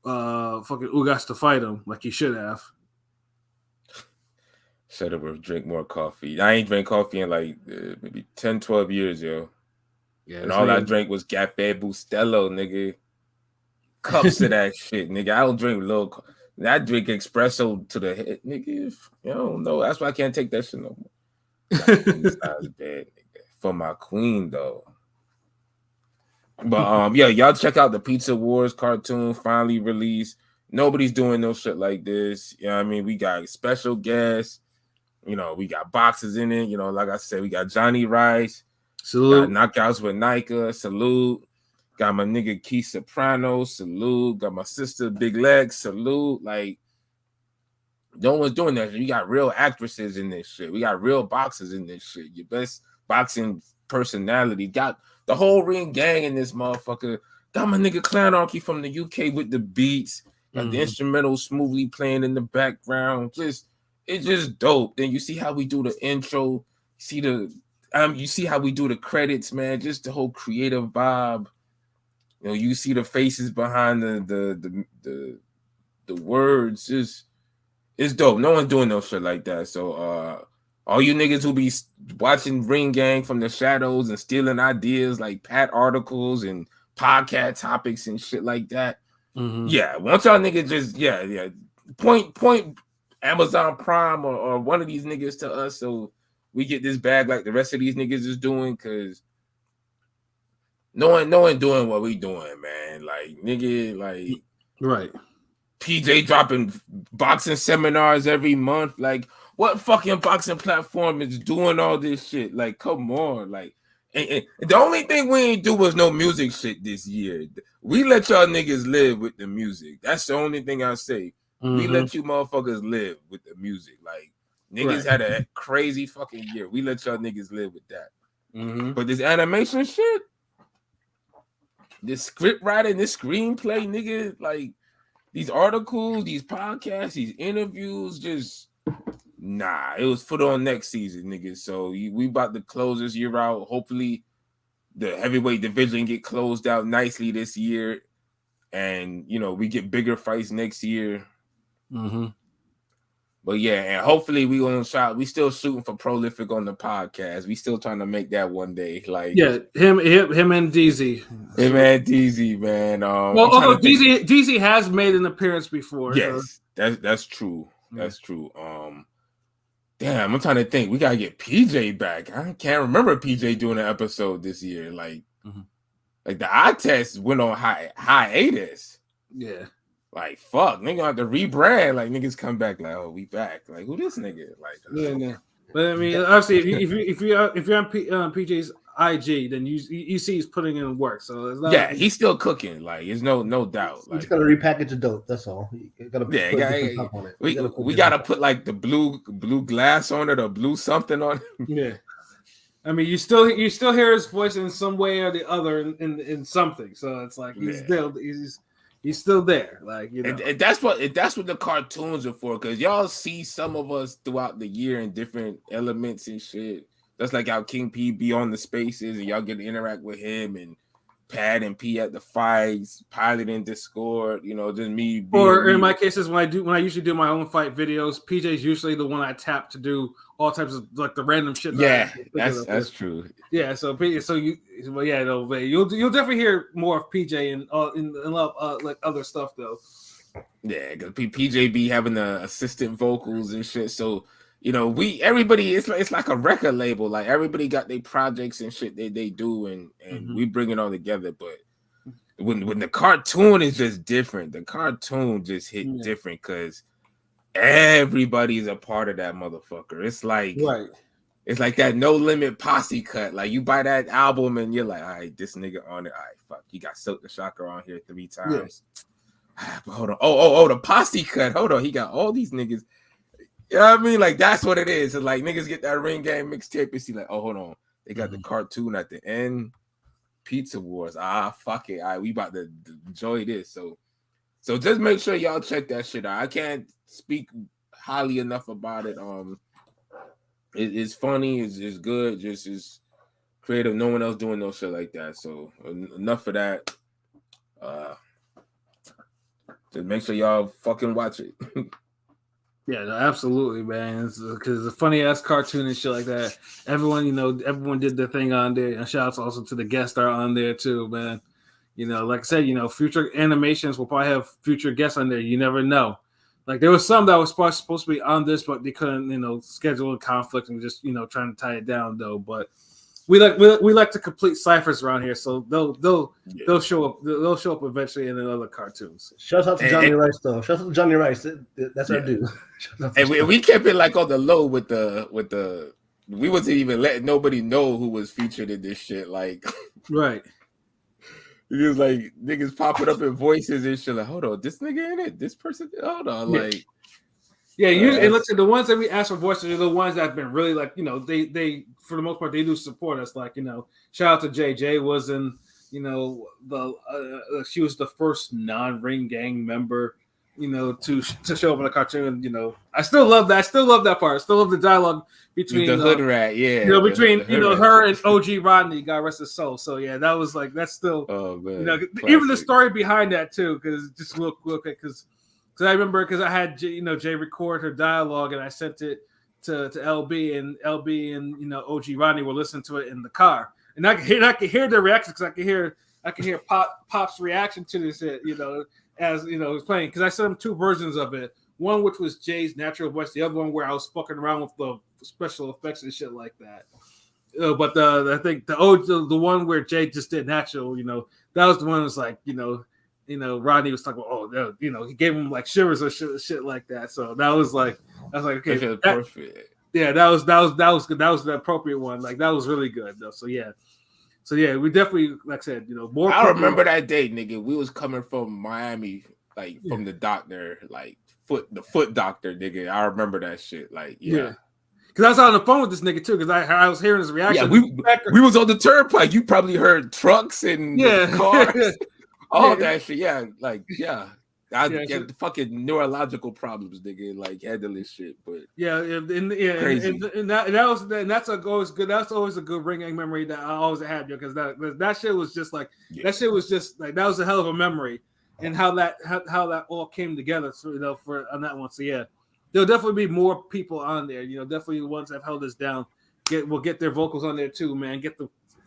Speaker 1: fucking Ugas to fight him like he should have.
Speaker 2: Should have drink more coffee. I ain't drank coffee in like maybe 10, 12 years, yo. Yeah, and all I drank was Cafe Bustelo, nigga. Cups of that shit, nigga. I don't drink I drink espresso to the head, nigga. You don't know. That's why I can't take that shit no more. Bed, nigga. For my queen, though. But yeah, y'all check out the Pizza Wars cartoon finally released. Nobody's doing no shit like this. You know what I mean? We got special guests. You know, we got boxes in it. You know, like I said, we got Johnny Rice.
Speaker 1: Salute.
Speaker 2: Got Knockouts with Nika. Salute. Got my nigga Keith Soprano. Salute. Got my sister Big Legs. Salute. Like, no one's doing that. You got real actresses in this shit. We got real boxers in this shit. Your best boxing personality. Got the whole Ring Gang in this motherfucker. Got my nigga Clownarchy from the UK with the beats. Got the instrumental smoothly playing in the background. It's just dope. Then you see how we do the intro. See You see how we do the credits, man. Just the whole creative vibe. You know, you see the faces behind the words. It's dope. No one's doing no shit like that. So all you niggas who be watching Ring Gang from the shadows and stealing ideas like Pat articles and podcast topics and shit like that.
Speaker 1: Mm-hmm.
Speaker 2: Yeah, once y'all niggas just point Amazon Prime or one of these niggas to us so we get this bag like the rest of these niggas is doing, cause no one doing what we doing, man. Like nigga, like
Speaker 1: right.
Speaker 2: PJ dropping boxing seminars every month. Like, what fucking boxing platform is doing all this shit? Like, come on. Like, and the only thing we ain't do was no music shit this year. We let y'all niggas live with the music. That's the only thing I say. Mm-hmm. We let you motherfuckers live with the music. Like, niggas had a crazy fucking year. We let y'all niggas live with that. Mm-hmm. But this animation shit, this script writing, this screenplay, nigga, like, these articles, these podcasts, these interviews, just nah. It was put on next season, niggas. So we about to close this year out. Hopefully, the heavyweight division get closed out nicely this year, and you know we get bigger fights next year. Mm-hmm. But yeah, and hopefully we gonna shot. We still shooting for Prolific on the podcast. We still trying to make that one day. Like
Speaker 1: him and DZ.
Speaker 2: Him and DZ, man.
Speaker 1: Well, although DZ has made an appearance before.
Speaker 2: Yes, that's true. That's true. Damn, I'm trying to think. We gotta get PJ back. I can't remember PJ doing an episode this year. Like the eye test went on hiatus.
Speaker 1: Yeah.
Speaker 2: Like fuck, nigga have to rebrand. Like niggas come back, like we back. Like who this nigga? Like
Speaker 1: yeah. But I mean, obviously, if you're on PJ's IG, then you see he's putting in work. So it's not
Speaker 2: he's still cooking. Like there's no doubt.
Speaker 4: Like, you just gotta repackage the dope. That's all. You gotta put stuff on it.
Speaker 2: We gotta put like the blue glass on it or blue something on it.
Speaker 1: Yeah. I mean, you still hear his voice in some way or the other in something. So it's like he's still there, like you know.
Speaker 2: And that's what the cartoons are for, because y'all see some of us throughout the year in different elements and shit. That's like how King P be on the spaces and y'all get to interact with him, and Pat and P at the fights, Pilot in Discord, you know, just me.
Speaker 1: Or in my cases, when I usually do my own fight videos, PJ's usually the one I tap to do all types of like the random shit.
Speaker 2: Yeah, that's true.
Speaker 1: Yeah, you'll definitely hear more of PJ in like other stuff though.
Speaker 2: Yeah, because PJ be having the assistant vocals and shit. So you know, everybody it's like a record label. Like everybody got their projects and shit they do, and we bring it all together. But when the cartoon is just different, the cartoon just hit different because everybody's a part of that motherfucker. It's like it's like that No Limit posse cut. Like you buy that album and you're like, all right, this nigga on it. All right, fuck, you got Silk the Shocker on here 3 times. Yeah. But hold on. Oh, the posse cut. Hold on, he got all these niggas. You know what I mean? Like that's what it is. It's like niggas get that Ring Gang mixtape and see like, oh, hold on, they got the cartoon at the end. Pizza Wars. Fuck it. All right, we about to enjoy this. So just make sure y'all check that shit out. I can't speak highly enough about it. It's funny. It's good. Just is creative. No one else doing no shit like that. So enough of that. Just make sure y'all fucking watch it.
Speaker 1: Yeah, no, absolutely, man. Because it's a funny ass cartoon and shit like that. Everyone did their thing on there. And shout outs also to the guest star on there too, man. You know, like I said, you know, future animations will probably have future guests on there. You never know. Like there was some that was supposed to be on this, but they couldn't, you know, schedule a conflict and just, you know, trying to tie it down though. But we like to complete ciphers around here, so they'll show up. They'll show up eventually in other cartoons.
Speaker 4: Shout out to Johnny Rice though. Shout out to Johnny Rice. That's what I do.
Speaker 2: And we kept it like on the low with the. We wasn't even letting nobody know who was featured in this shit. Like,
Speaker 1: right.
Speaker 2: It was like niggas popping up in voices and shit. Like, hold on, this nigga in it. This person. Hold on, like.
Speaker 1: Yeah, usually and look at the ones that we ask for voices are the ones that have been really like, you know, they for the most part they do support us. Like, you know, shout out to JJ was in, you know, she was the first non-Ring Gang member. to show up in a cartoon. I still love that. I still love that part. I still love the dialogue between
Speaker 2: the hood rat,
Speaker 1: between
Speaker 2: the hood rat
Speaker 1: her and OG Rodney, God rest his soul. So yeah, that was like that's still even the story behind that too, because just real quick, because I remember because I had Jay record her dialogue and I sent it to LB and OG Rodney were listening to it in the car, and I could hear their reactions because I could hear Pop's reaction to this shit, as it was playing, because I sent him two versions of it. One which was Jay's natural voice, the other one where I was fucking around with the special effects and shit like that. But I think the one where Jay just did natural, that was the one that was like, Rodney was talking about, he gave him like shivers or shit like that. So that was like, okay,
Speaker 2: perfect.
Speaker 1: Yeah, that was good. That was the appropriate one. Like that was really good though. So yeah, we definitely, like I said, more.
Speaker 2: I remember that day, nigga. We was coming from Miami, like from the doctor, like the foot doctor, nigga. I remember that shit. Like, yeah.
Speaker 1: Because I was on the phone with this nigga too, because I was hearing his reaction.
Speaker 2: Yeah, we was on the turnpike. You probably heard trucks and cars, all that shit. Yeah, like I get the fucking neurological problems, nigga. Like handle this shit, but
Speaker 1: crazy. And that's always good. That's always a good ringing memory that I always had, because that shit was just like that shit was just like that was a hell of a memory, and how that all came together. So for on that one. So yeah. There'll definitely be more people on there. Definitely the ones that have held us down will get their vocals on there too, man. Get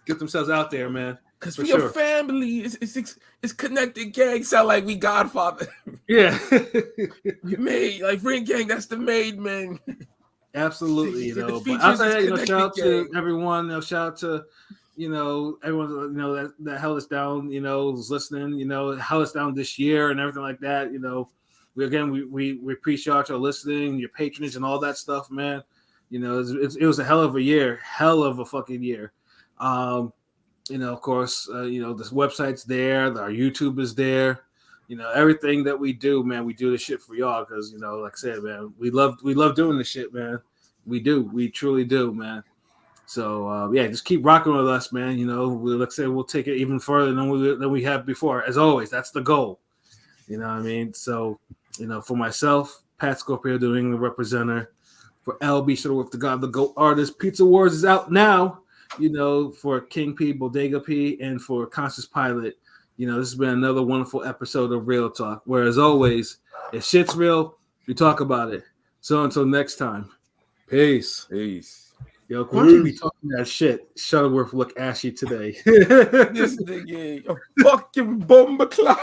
Speaker 1: themselves out there, man.
Speaker 2: Because we a family. It's connected gang. Sound like we Godfather.
Speaker 1: Yeah.
Speaker 2: You made like Ring Gang. That's the made man.
Speaker 1: Absolutely. But outside that, shout out to everyone. Shout out to everyone that held us down. Was listening. Held us down this year and everything like that. We appreciate your listening, your patronage, and all that stuff, man. It was a hell of a year, hell of a fucking year. Of course, this website's there, our YouTube is there. Everything that we do, man, we do this shit for y'all because like I said, man, we love doing this shit, man. We do, we truly do, man. So just keep rocking with us, man. Like I said, we'll take it even further than we have before. As always, that's the goal. You know what I mean? So. For myself, Pat Scorpio, the New England representative. For LB Shuttleworth, the God, the GOAT artist. Pizza Wars is out now, for King P, Bodega P, and for Conscious Pilot. This has been another wonderful episode of Real Talk, where, as always, if shit's real, we talk about it. So until next time, peace. Yo, why don't you be talking that shit? Shuttleworth look ashy today.
Speaker 2: This nigga, a fucking bomber clock.